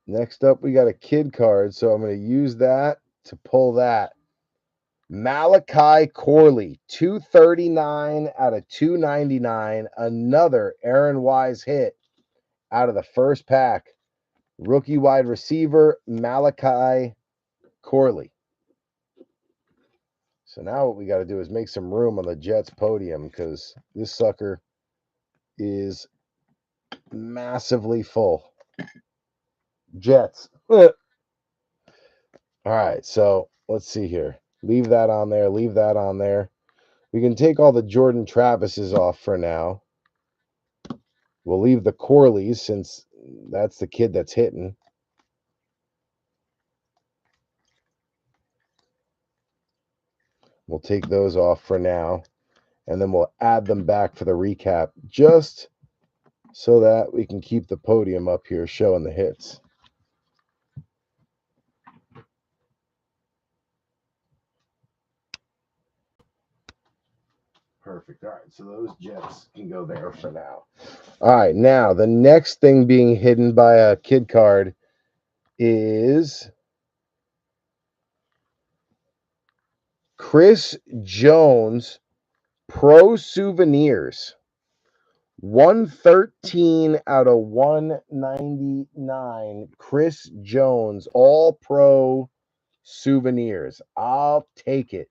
Next up, we got a kid card, so I'm going to use that to pull that. Malachi Corley, 239 out of 299. Another Aaron Wise hit out of the first pack. Rookie wide receiver, Malachi Corley. So now what we got to do is make some room on the Jets podium because this sucker is massively full. Jets. All right, so let's see here. Leave that on there. Leave that on there. We can take all the Jordan Travises off for now. We'll leave the Corleys since that's the kid that's hitting. We'll take those off for now. And then we'll add them back for the recap just so that we can keep the podium up here showing the hits. Perfect. All right, so those Jets can go there for now. All right, now the next thing being hidden by a kid card is Chris Jones Pro Souvenirs. 113 out of 199. Chris Jones, all pro souvenirs. I'll take it.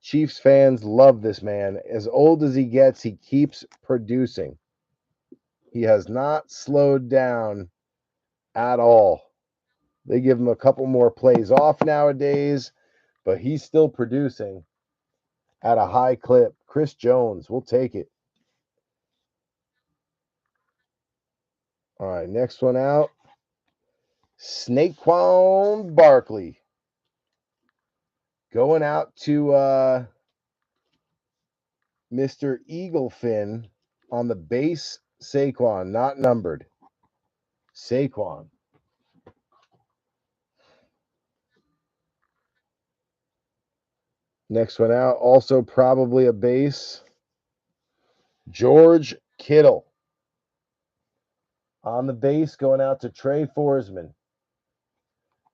Chiefs fans love this man. As old as he gets, he keeps producing. He has not slowed down at all. They give him a couple more plays off nowadays, but he's still producing at a high clip. Chris Jones, we'll take it. All right, next one out. Saquon Barkley. Going out to Mr. Eaglefin on the base, Saquon, not numbered. Saquon. Next one out, also probably a base. George Kittle. On the base, going out to Trey Forsman.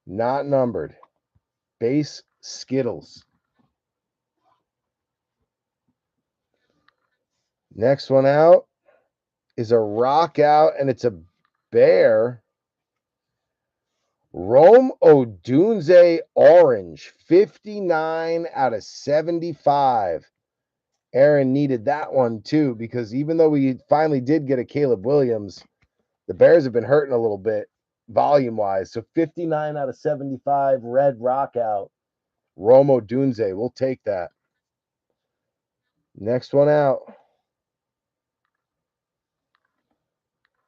Not numbered. Base Skittles. Next one out is a rock out, and it's a bear. Rome Odunze Orange, 59 out of 75. Aaron needed that one too, because even though we finally did get a Caleb Williams, the Bears have been hurting a little bit volume-wise. So 59 out of 75, red rock out. Rome Odunze, we'll take that. Next one out.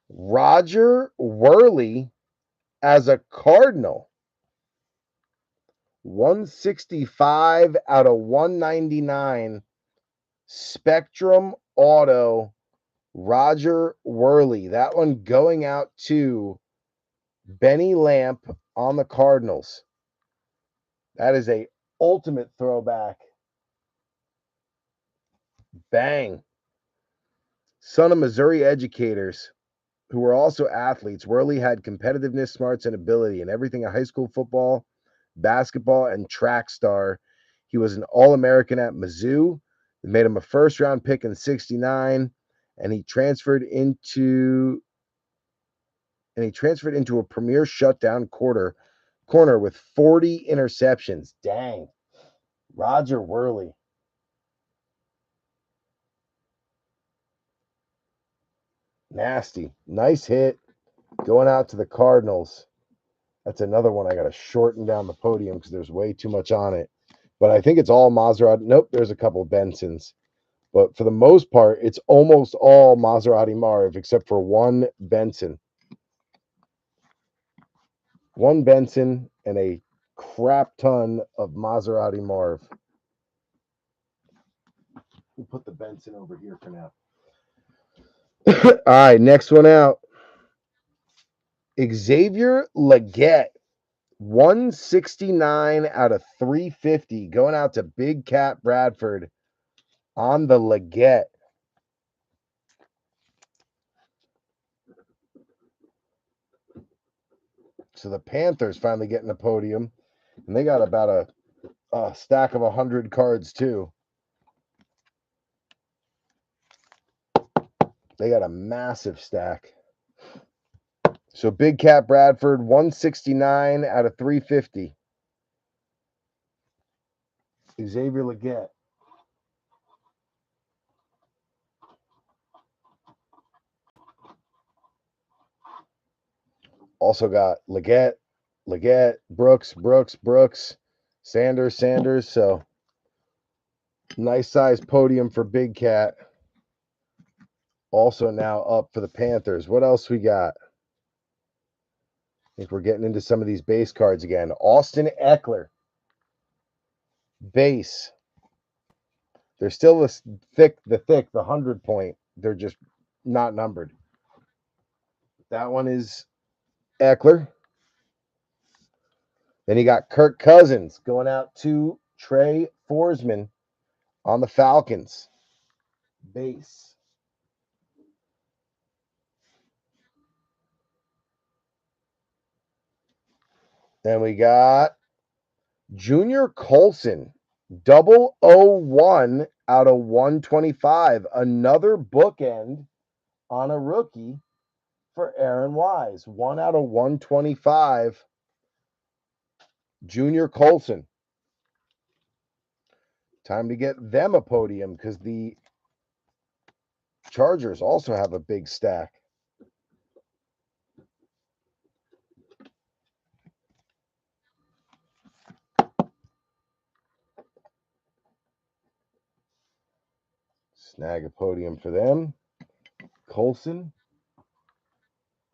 Roger Worley as a Cardinal. 165 out of 199. Spectrum Auto, Roger Worley. That one going out to Benny Lamp on the Cardinals. That is a ultimate throwback. Bang. Son of Missouri educators who were also athletes. Worley had competitiveness, smarts, and ability in everything a high school football, basketball, and track star. He was an All-American at Mizzou. They made him a first-round pick in '69, and he transferred into a premier shutdown corner with 40 interceptions. Dang. Roger Worley. Nasty. Nice hit. Going out to the Cardinals. That's another one I got to shorten down the podium because there's way too much on it. But I think it's all Maserati. Nope, there's a couple of Bensons. But for the most part, it's almost all Maserati Marv except for one Benson. One Benson and a crap ton of Maserati Marv. We'll put the Benson over here for now. All right, next one out. Xavier Leggett. 169 out of 350 going out to Big Cat Bradford on the Leggett. So the Panthers finally getting a podium, and they got about a stack of 100 cards too. They got a massive stack. So Big Cat Bradford, 169 out of 350. Xavier Leggett. Also got Leggett, Brooks, Sanders. So nice size podium for Big Cat. Also now up for the Panthers. What else we got? I think we're getting into some of these base cards again. Austin Eckler. Base. They're still the 100 point. They're just not numbered. That one is Eckler. Then you got Kirk Cousins going out to Trey Forsman on the Falcons. Base. Then we got Junior Colson, 001 out of 125. Another bookend on a rookie for Aaron Wise. 1 out of 125. Junior Colson. Time to get them a podium because the Chargers also have a big stack. Snag a podium for them. Colson.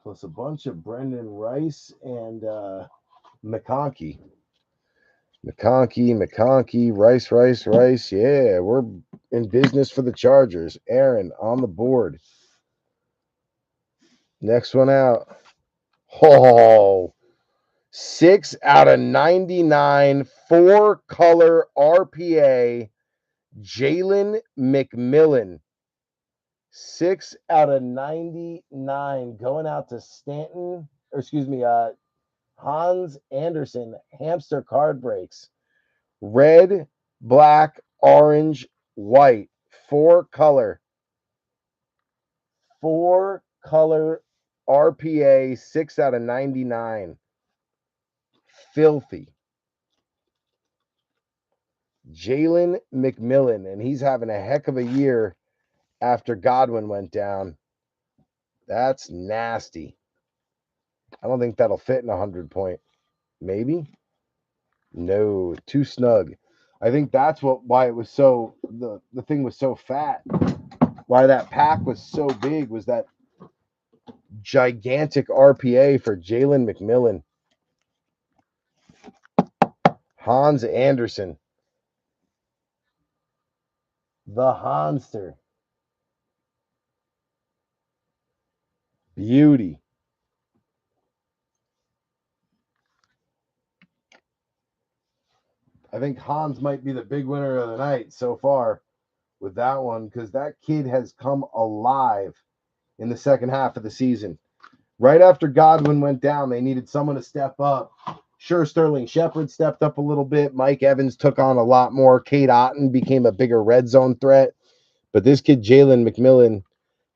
Plus a bunch of Brendan Rice and McConkey. McConkey, Rice. Yeah, we're in business for the Chargers. Aaron on the board. Next one out. Oh, 6 out of 99, 4-color RPA, Jalen McMillan. 6 out of 99 going out to Stanton, or excuse me, Hans Anderson, hamster card breaks. Red, black, orange, white. 4-color. 4-color RPA, 6 out of 99. Filthy. Jalen McMillan, and he's having a heck of a year after Godwin went down. That's nasty. I don't think that'll fit in 100-point. Maybe? No, too snug. I think that's why it was so the thing was so fat. Why that pack was so big was that gigantic RPA for Jalen McMillan. Hans Anderson. The Hanster. Beauty. I think Hans might be the big winner of the night so far with that one because that kid has come alive in the second half of the season. Right after Godwin went down, they needed someone to step up. Sure, Sterling Shepard stepped up a little bit. Mike Evans took on a lot more. Kate Otten became a bigger red zone threat. But this kid, Jalen McMillan,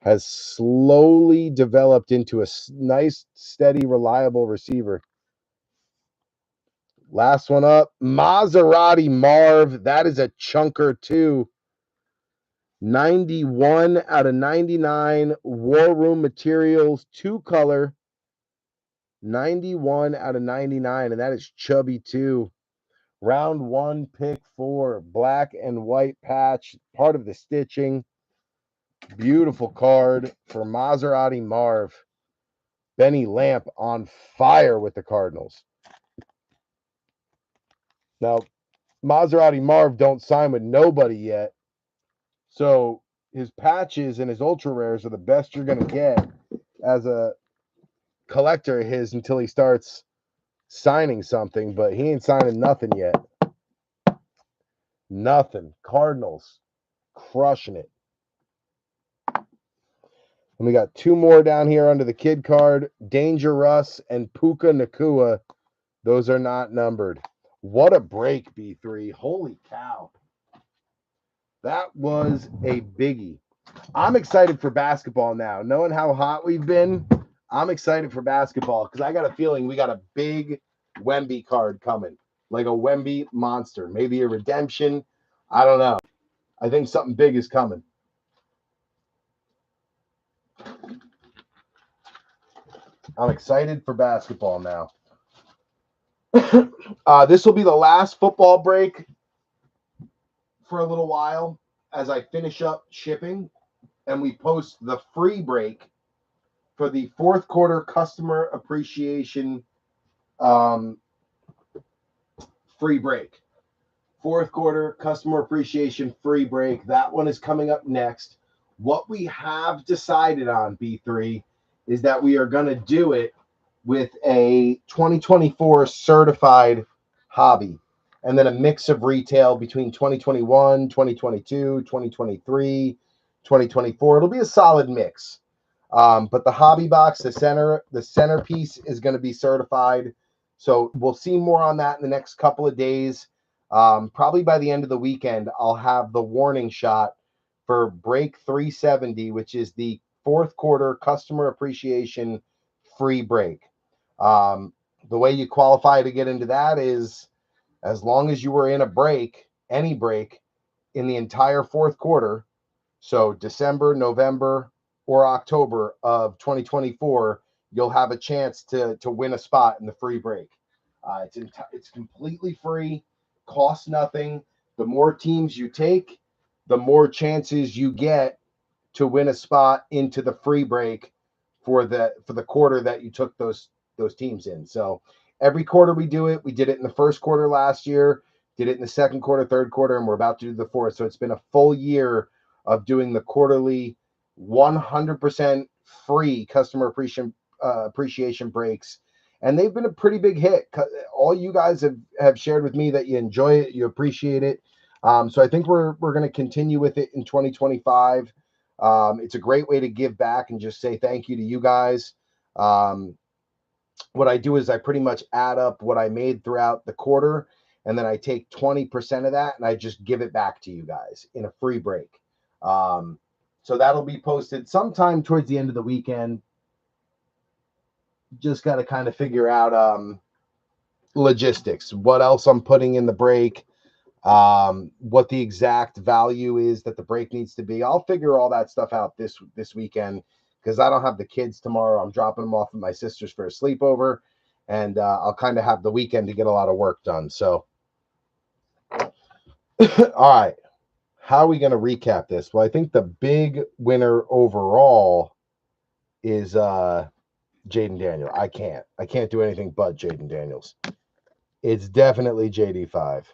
has slowly developed into a nice, steady, reliable receiver. Last one up, Maserati Marv. That is a chunker too. 91 out of 99 War Room Materials, 2-color. 91 out of 99, and that is chubby too. Round 1, pick 4, black and white patch, part of the stitching. Beautiful card for Maserati Marv. Benny Lamp on fire with the Cardinals. Now, Maserati Marv don't sign with nobody yet. So his patches and his ultra rares are the best you're going to get as a collector of his until he starts signing something, but he ain't signing nothing yet. Nothing. Cardinals crushing it. And we got 2 more down here under the kid card. Danger Russ and Puka Nakua. Those are not numbered. What a break, B3. Holy cow. That was a biggie. I'm excited for basketball now. Knowing how hot we've been, I'm excited for basketball because I got a feeling we got a big Wemby card coming. Like a Wemby monster. Maybe a redemption. I don't know. I think something big is coming. I'm excited for basketball now. This will be the last football break for a little while as I finish up shipping and we post the free break for the fourth quarter customer appreciation free break. Fourth quarter customer appreciation free break. That one is coming up next. What we have decided on, B3, is that we are going to do it with a 2024 certified hobby and then a mix of retail between 2021, 2022, 2023, 2024. It'll be a solid mix. But the hobby box, the centerpiece is going to be certified. So we'll see more on that in the next couple of days. Probably by the end of the weekend, I'll have the warning shot for break 370, which is the fourth quarter customer appreciation free break. The way you qualify to get into that is as long as you were in a break, any break in the entire fourth quarter, so December, November, or October of 2024, you'll have a chance to win a spot in the free break. It's completely free, costs nothing. The more teams you take, the more chances you get to win a spot into the free break for the quarter that you took those teams in. So every quarter we do it. We did it in the first quarter last year, did it in the second quarter, third quarter, and we're about to do the fourth. So it's been a full year of doing the quarterly 100% free customer appreciation breaks. And they've been a pretty big hit. All you guys have shared with me that you enjoy it, you appreciate it. So I think we're going to continue with it in 2025. It's a great way to give back and just say thank you to you guys. What I do is I pretty much add up what I made throughout the quarter, and then I take 20% of that and I just give it back to you guys in a free break. So that'll be posted sometime towards the end of the weekend. Just got to kind of figure out logistics, what else I'm putting in the break, what the exact value is that the break needs to be. I'll figure all that stuff out this weekend, because I don't have the kids tomorrow. I'm dropping them off at my sister's for a sleepover, and I'll kind of have the weekend to get a lot of work done. So, all right, how are we going to recap this? Well, I think the big winner overall is Jaden Daniel. I can't do anything but Jaden Daniels. It's definitely JD5.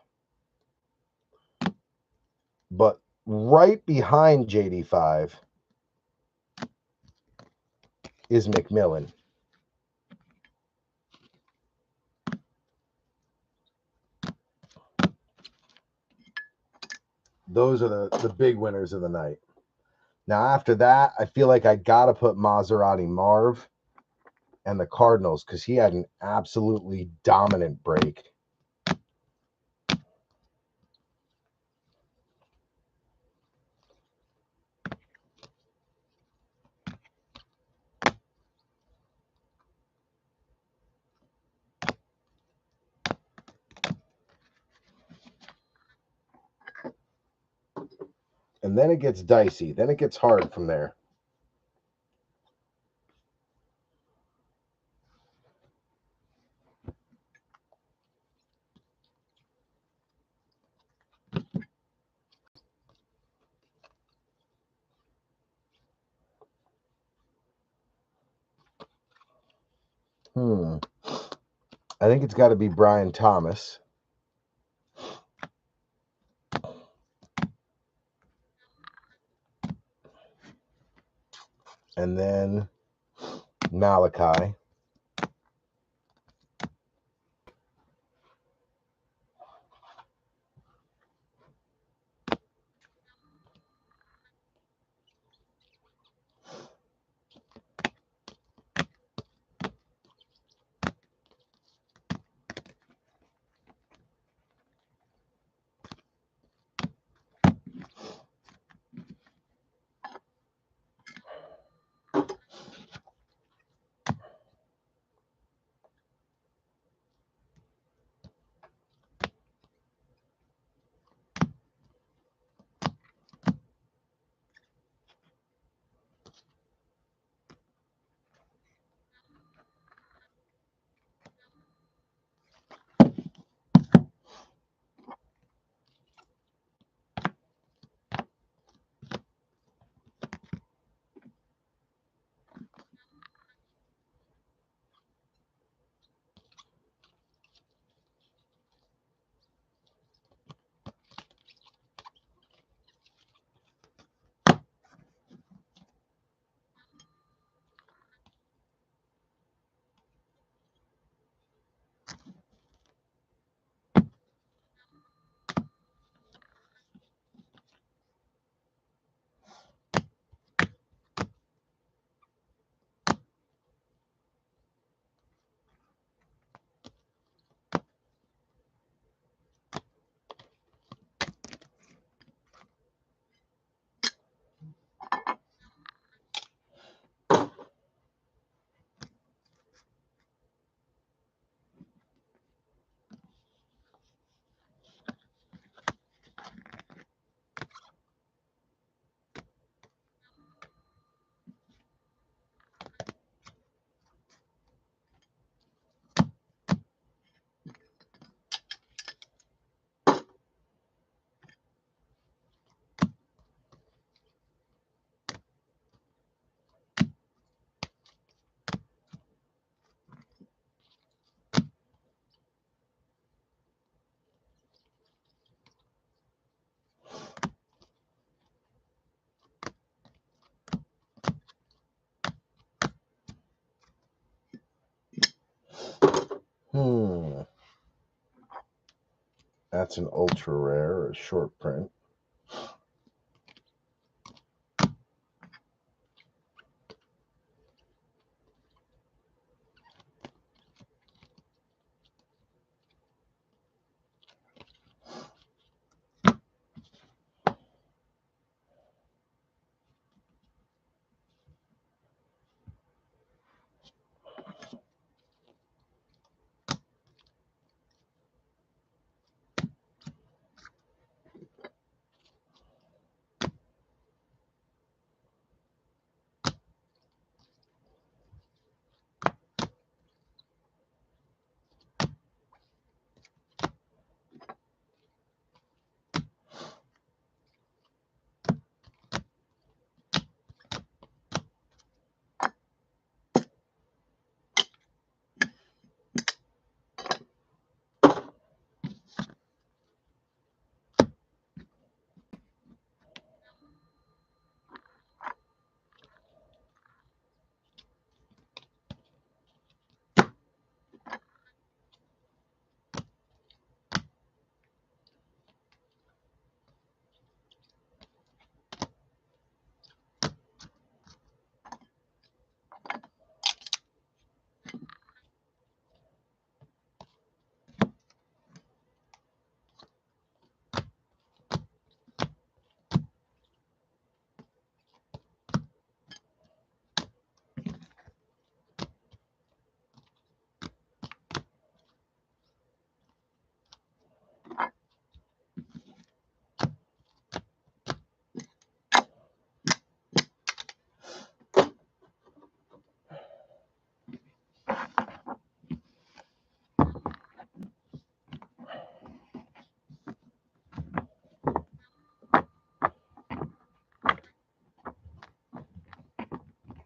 But right behind JD5 is McMillan. Those are the big winners of the night. Now, after that, I feel like I got to put Maserati Marv and the Cardinals, because he had an absolutely dominant break. And then it gets dicey. Then it gets hard from there. I think it's got to be Brian Thomas. And then Malachi. That's an ultra rare or a short print.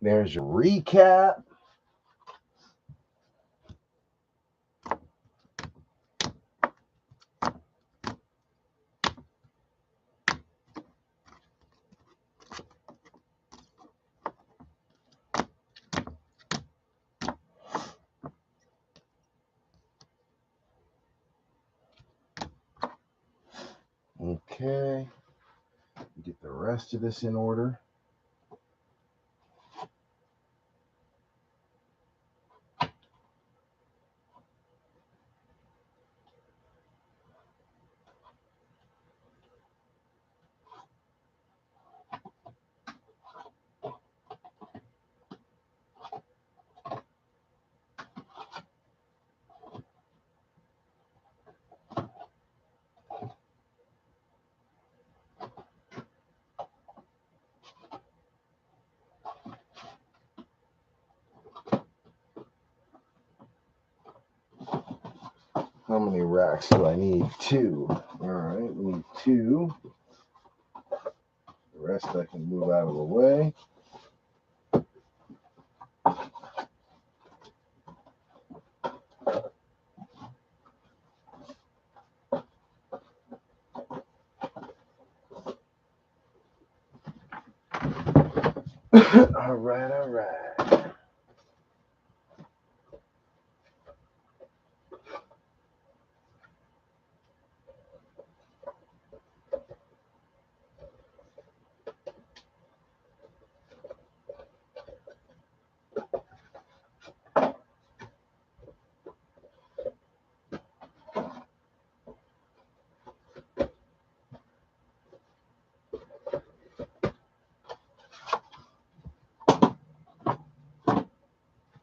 There's your recap. Okay. Get the rest of this in order. How many racks do I need? 2. All right, we need 2. The rest I can move out of the way. All right, all right.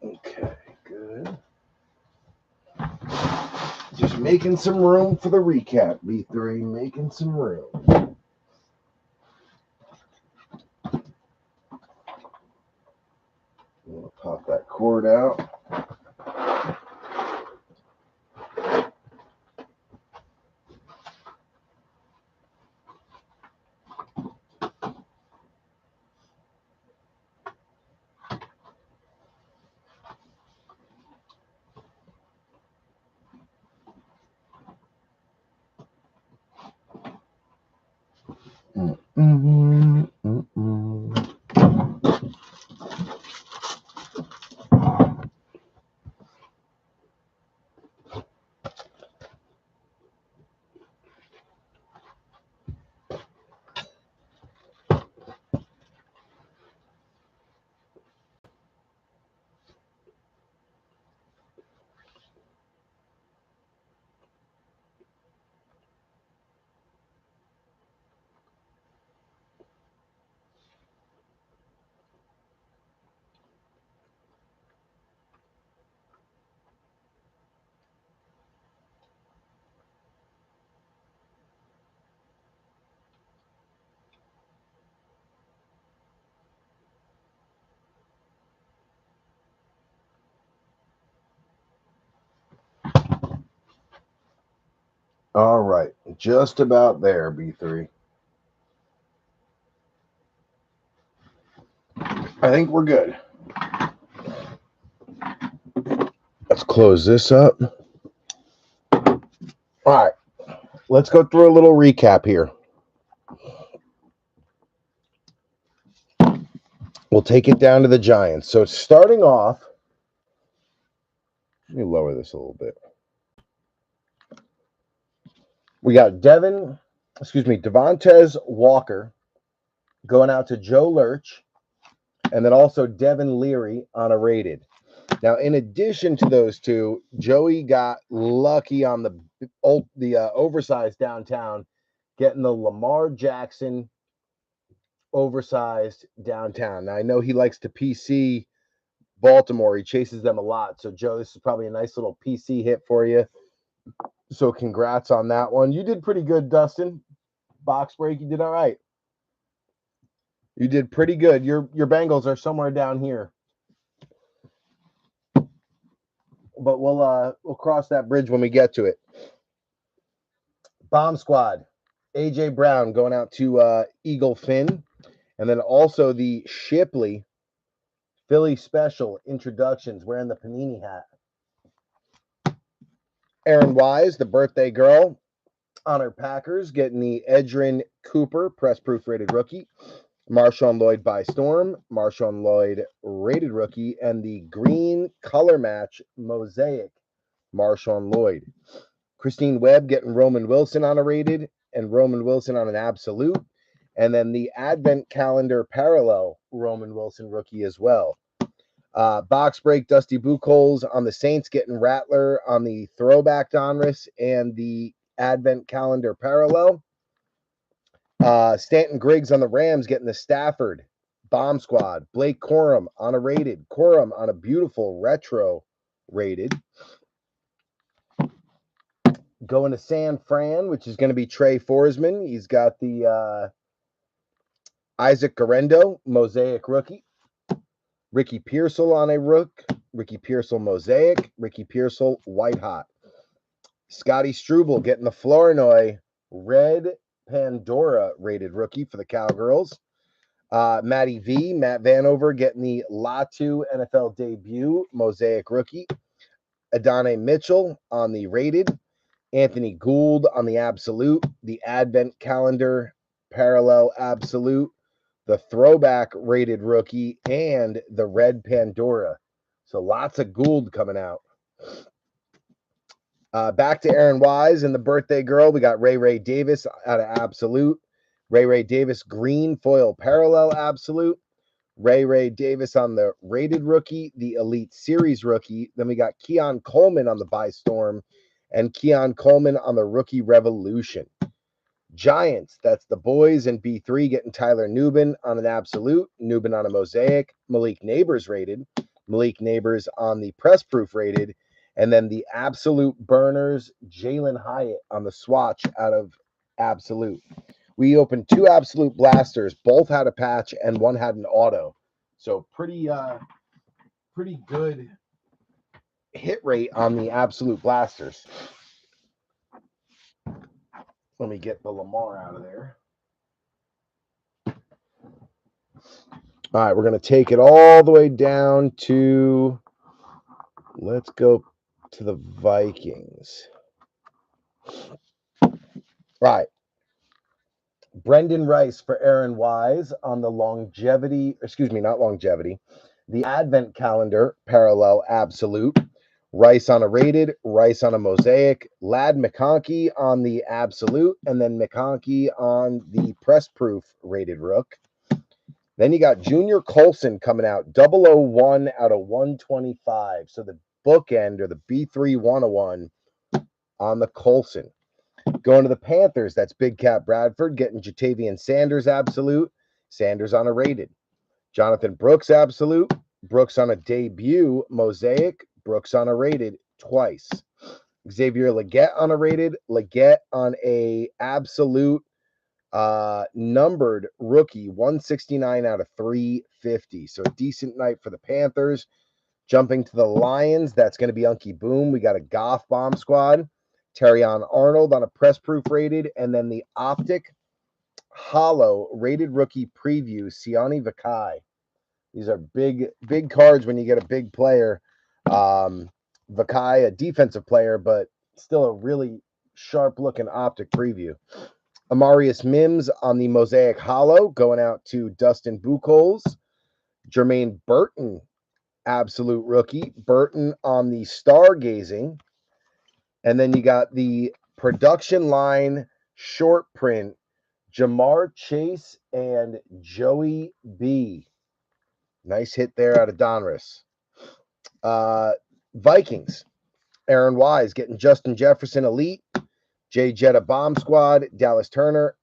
Okay, good. Just making some room for the recap, B3. Making some room. I'm gonna pop that cord out. All right. Just about there, B3. I think we're good. Let's close this up. All right. Let's go through a little recap here. We'll take it down to the Giants. So starting off, let me lower this a little bit. We got Devontae Walker going out to Joe Lurch, and then also Devin Leary on a rated. Now, in addition to those two, Joey got lucky on the oversized downtown, getting the Lamar Jackson oversized downtown. Now, I know he likes to PC Baltimore. He chases them a lot. So, Joe, this is probably a nice little PC hit for you. So, congrats on that one. You did pretty good, Dustin. Box break, you did all right. You did pretty good. Your Bengals are somewhere down here. But we'll cross that bridge when we get to it. Bomb Squad, AJ Brown going out to Eagle Finn, and then also the Shipley Philly Special introductions wearing the Panini hat. Aaron Wise, the birthday girl, on her Packers, getting the Edgerrin Cooper press proof rated rookie. Marshawn Lloyd by Storm, Marshawn Lloyd rated rookie, and the green color match Mosaic Marshawn Lloyd. Christine Webb getting Roman Wilson on a rated and Roman Wilson on an absolute. And then the Advent Calendar parallel Roman Wilson rookie as well. Box break, Dusty Buchholz on the Saints getting Rattler on the throwback Donruss and the Advent Calendar parallel. Stanton Griggs on the Rams getting the Stafford Bomb Squad. Blake Corum on a rated. Corum on a beautiful retro rated. Going to San Fran, which is going to be Trey Forsman. He's got the Isaac Garendo Mosaic rookie. Ricky Pearsall on a rook. Ricky Pearsall Mosaic. Ricky Pearsall White Hot. Scotty Struble getting the Flournoy Red Pandora rated rookie for the Cowgirls. Matty V, Matt Vanover getting the Latu NFL debut Mosaic rookie. Adonai Mitchell on the rated. Anthony Gould on the absolute. The Advent Calendar parallel absolute. The throwback rated rookie and the Red Pandora. So lots of Gould coming out. Back to Aaron Wise and the birthday girl. We got Ray Davis out of absolute. Ray Davis green foil parallel absolute. Ray Davis on the rated rookie, the Elite Series rookie. Then we got Keon Coleman on the By Storm and Keon Coleman on the Rookie Revolution. Giants, that's the boys and B3 getting Tyler Nubin on an absolute, Nubin on a Mosaic, Malik Neighbors rated, Malik Neighbors on the press proof rated, and then the absolute burners, Jalen Hyatt on the swatch out of absolute. We opened two absolute blasters, both had a patch and one had an auto. So pretty good hit rate on the absolute blasters. Let me get the Lamar out of there. All right, we're going to take it all the way down to, let's go to the Vikings. All right. Brendan Rice for Aaron Wise on the the Advent Calendar parallel absolute. Rice on a rated, Rice on a Mosaic, Lad McConkey on the absolute, and then McConkey on the press proof rated rook. Then you got Junior Colson coming out, 001 out of 125. So the bookend or the B3 101 on the Colson. Going to the Panthers, that's Big Cat Bradford getting Jatavian Sanders absolute, Sanders on a rated. Jonathan Brooks absolute, Brooks on a debut Mosaic, Brooks on a rated twice. Xavier Legette on a rated, Legette on a absolute numbered rookie, 169 out of 350. So a decent night for the Panthers. Jumping to the Lions, that's going to be Unky Boom. We got a Goff Bomb Squad. Terrion Arnold on a press proof rated, and then the Optic Hollow rated rookie preview, Sione Vakai. These are big cards when you get a big player. Vakai, a defensive player, but still a really sharp looking optic preview. Amarius Mims on the Mosaic Hollow going out to Dustin Buchholz. Jermaine Burton, absolute rookie. Burton on the Stargazing. And then you got the production line short print, Jamar Chase and Joey B. Nice hit there out of Donruss. Vikings, Aaron Wise getting Justin Jefferson Elite, Jay Jetta Bomb Squad, Dallas Turner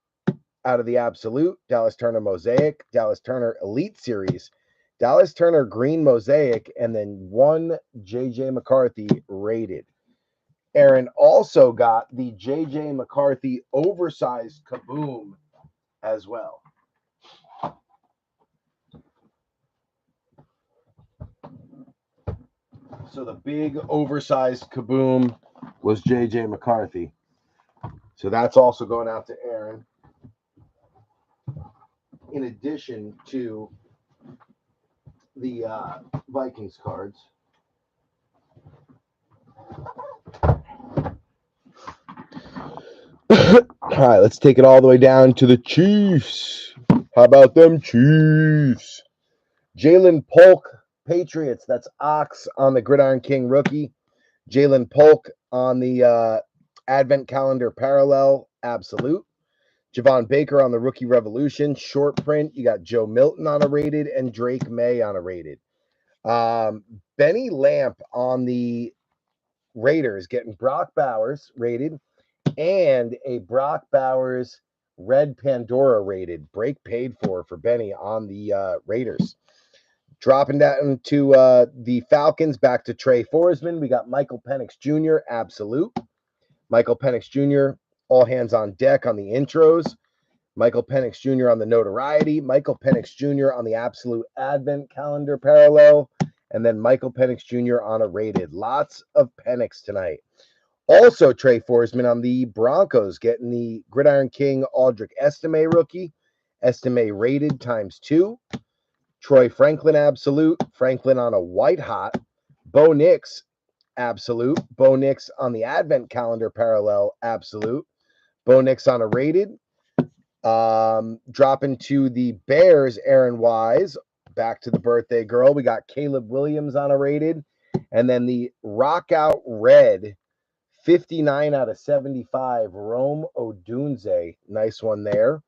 out of the Absolute, Dallas Turner Mosaic, Dallas Turner Elite Series, Dallas Turner Green Mosaic, and then one J.J. McCarthy rated. Aaron also got the J.J. McCarthy oversized Kaboom as well. So the big oversized Kaboom was J.J. McCarthy. So that's also going out to Aaron. In addition to the Vikings cards. All right, let's take it all the way down to the Chiefs. How about them Chiefs? Jalen Polk, Patriots. That's Ox on the Gridiron King rookie. Jalen Polk on the Advent Calendar Parallel Absolute. Javon Baker on the Rookie Revolution short print. You got Joe Milton on a rated and Drake May on a rated. Benny Lamp on the Raiders getting Brock Bowers rated and a Brock Bowers Red Pandora rated. Break paid for Benny on the Raiders. Dropping down to the Falcons, back to Trey Forsman. We got Michael Penix Jr. Absolute. Michael Penix Jr. all hands on deck on the intros. Michael Penix Jr. on the notoriety. Michael Penix Jr. on the Absolute Advent Calendar Parallel. And then Michael Penix Jr. on a rated. Lots of Penix tonight. Also, Trey Forsman on the Broncos getting the Gridiron King Aldrich Estime rookie. Estime rated ×2. Troy Franklin Absolute. Franklin on a white hot. Bo Nix Absolute. Bo Nix on the Advent Calendar Parallel Absolute. Bo Nix on a rated. Dropping to the Bears, Aaron Wise. Back to the birthday girl. We got Caleb Williams on a rated. And then the Rock Out Red 59 out of 75, Rome Odunze. Nice one there.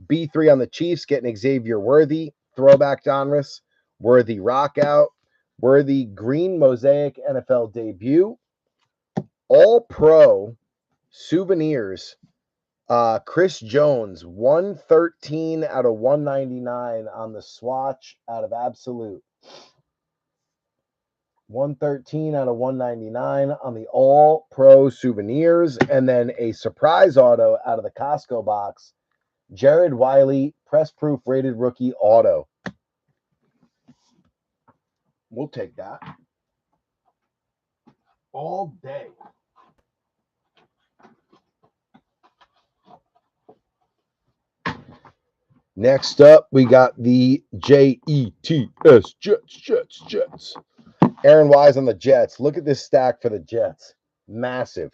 B3 on the Chiefs, getting Xavier Worthy. Throwback Donruss. Worthy Rock Out. Worthy Green Mosaic NFL debut. All Pro Souvenirs. Chris Jones, 113 out of 199 on the swatch out of Absolute. 113 out of 199 on the All Pro Souvenirs. And then a surprise auto out of the Costco box. Jared Wiley, press proof rated rookie auto. We'll take that all day. Next up, we got the Jets, Jets. Aaron Wise on the Jets. Look at this stack for the Jets. Massive.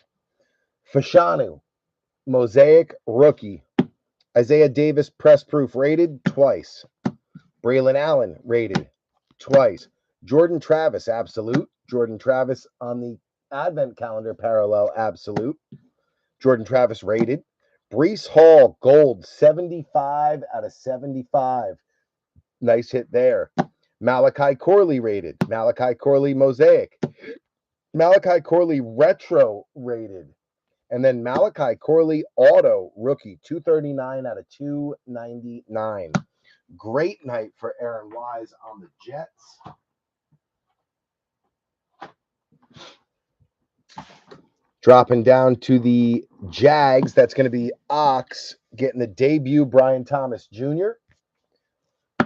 Fashanu, Mosaic rookie. Isaiah Davis, press proof rated twice. Braylon Allen rated twice. Jordan Travis, absolute. Jordan Travis on the Advent Calendar Parallel Absolute. Jordan Travis rated. Breece Hall, gold, 75 out of 75. Nice hit there. Malachi Corley rated. Malachi Corley Mosaic. Malachi Corley retro rated. And then Malachi Corley auto rookie, 239 out of 299. Great night for Aaron Wise on the Jets. Dropping down to the Jags, that's going to be Ox getting the debut Brian Thomas Jr.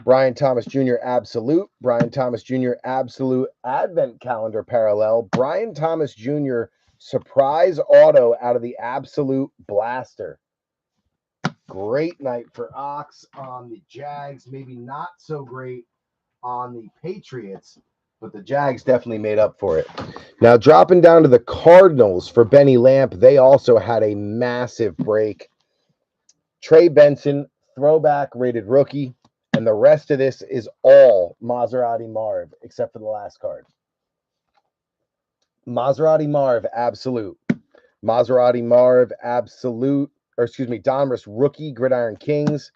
Brian Thomas Jr. Absolute. Brian Thomas Jr. Absolute Advent Calendar Parallel. Brian Thomas Jr. Surprise auto out of the Absolute Blaster. Great night for Ox on the Jags. Maybe not so great on the Patriots, but the Jags definitely made up for it. Now, dropping down to the Cardinals for Benny Lamp, they also had a massive break. Trey Benson, throwback rated rookie, and the rest of this is all Maserati Marv, except for the last card. Maserati Marv, Absolute. Maserati Marv, Absolute, Donruss Rookie, Gridiron Kings.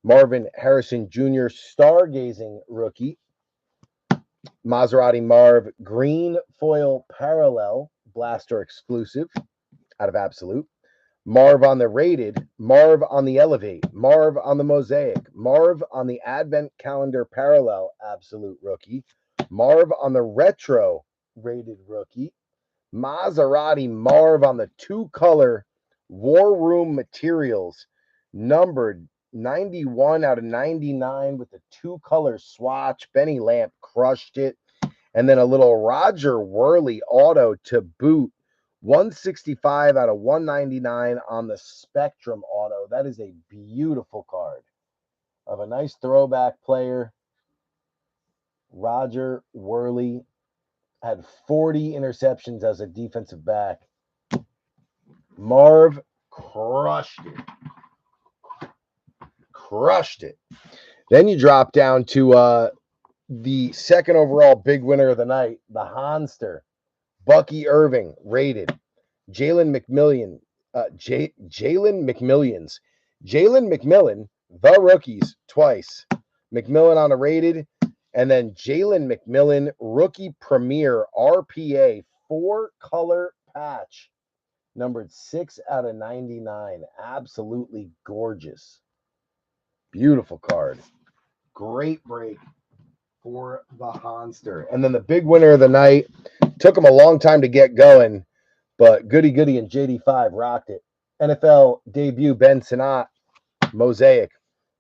Marvin Harrison Jr., Stargazing Rookie. Maserati Marv, Green Foil Parallel, Blaster Exclusive, out of Absolute. Marv on the Rated, Marv on the Elevate, Marv on the Mosaic, Marv on the Advent Calendar Parallel, Absolute Rookie. Marv on the Retro Rated Rookie. Maserati Marv on the two-color War Room Materials, numbered 91 out of 99 with the two-color swatch. Benny Lamp crushed it. And then a little Roger Worley auto to boot, 165 out of 199 on the Spectrum auto. That is a beautiful card of a nice throwback player. Roger Worley had 40 interceptions as a defensive back. Marv crushed it. Crushed it. Then you drop down to the second overall big winner of the night, the Honster. Bucky Irving, rated. Jalen McMillian, Jalen McMillan, the rookies, twice. McMillan on a rated. And then Jalen McMillan, rookie premier RPA, 4-color patch, numbered 6 out of 99. Absolutely gorgeous. Beautiful card. Great break for the Honster. And then the big winner of the night, took him a long time to get going, but Goody Goody and JD5 rocked it. NFL debut Ben Sinnott, Mosaic.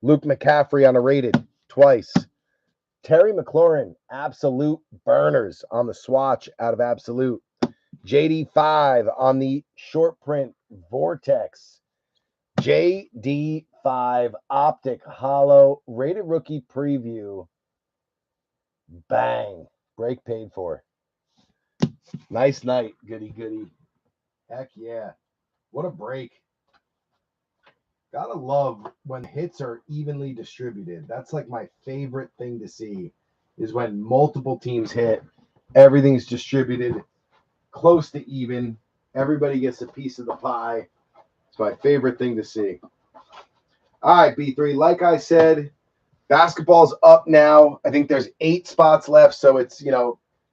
Luke McCaffrey on a rated, twice. Terry McLaurin, Absolute Burners on the swatch out of Absolute. JD5 on the short print Vortex. JD5 Optic Hollow rated rookie preview. Bang. Break paid for. Nice night, Goody Goody. Heck yeah. What a break. Gotta love when hits are evenly distributed. That's like my favorite thing to see, is when multiple teams hit, everything's distributed close to even. Everybody gets a piece of the pie. It's my favorite thing to see. All right, B3. Like I said, basketball's up now. I think there's 8 spots left, so it's,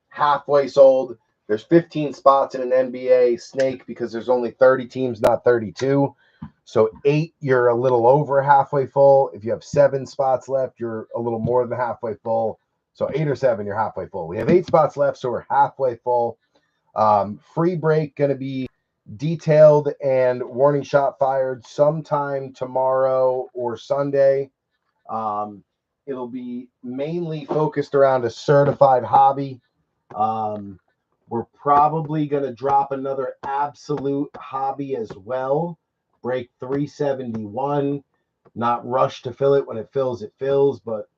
halfway sold. There's 15 spots in an NBA snake because there's only 30 teams, not 32. So 8, you're a little over halfway full. If you have 7 spots left, you're a little more than halfway full. So 8 or 7, you're halfway full. We have 8 spots left, so we're halfway full. Free break going to be detailed and warning shot fired sometime tomorrow or Sunday. It'll be mainly focused around a certified hobby. We're probably going to drop another Absolute hobby as well. Break 371. Not rush to fill it. When it fills. But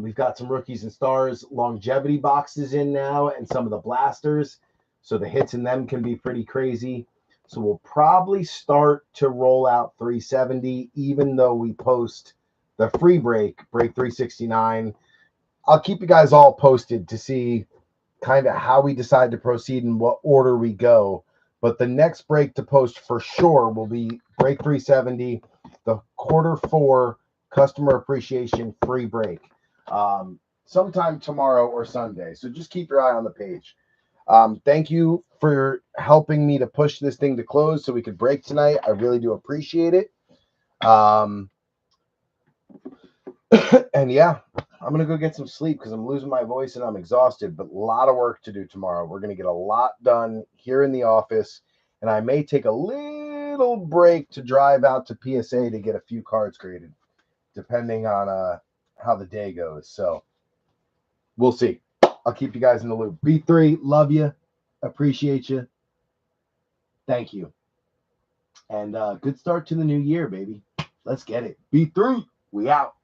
we've got some Rookies and Stars longevity boxes in now and some of the blasters. So the hits in them can be pretty crazy. So we'll probably start to roll out 370, even though we post the free break 369. I'll keep you guys all posted to see kind of how we decide to proceed and what order we go. But the next break to post for sure will be break 370, the Q4 customer appreciation free break, sometime tomorrow or Sunday. So just keep your eye on the page. Thank you for helping me to push this thing to close so we could break tonight. I really do appreciate it. And yeah, I'm going to go get some sleep because I'm losing my voice and I'm exhausted, but a lot of work to do tomorrow. We're going to get a lot done here in the office, and I may take a little break to drive out to PSA to get a few cards graded, depending on how the day goes. So we'll see. I'll keep you guys in the loop. B3, love you. Appreciate you. Thank you. And good start to the new year, baby. Let's get it. B3, we out.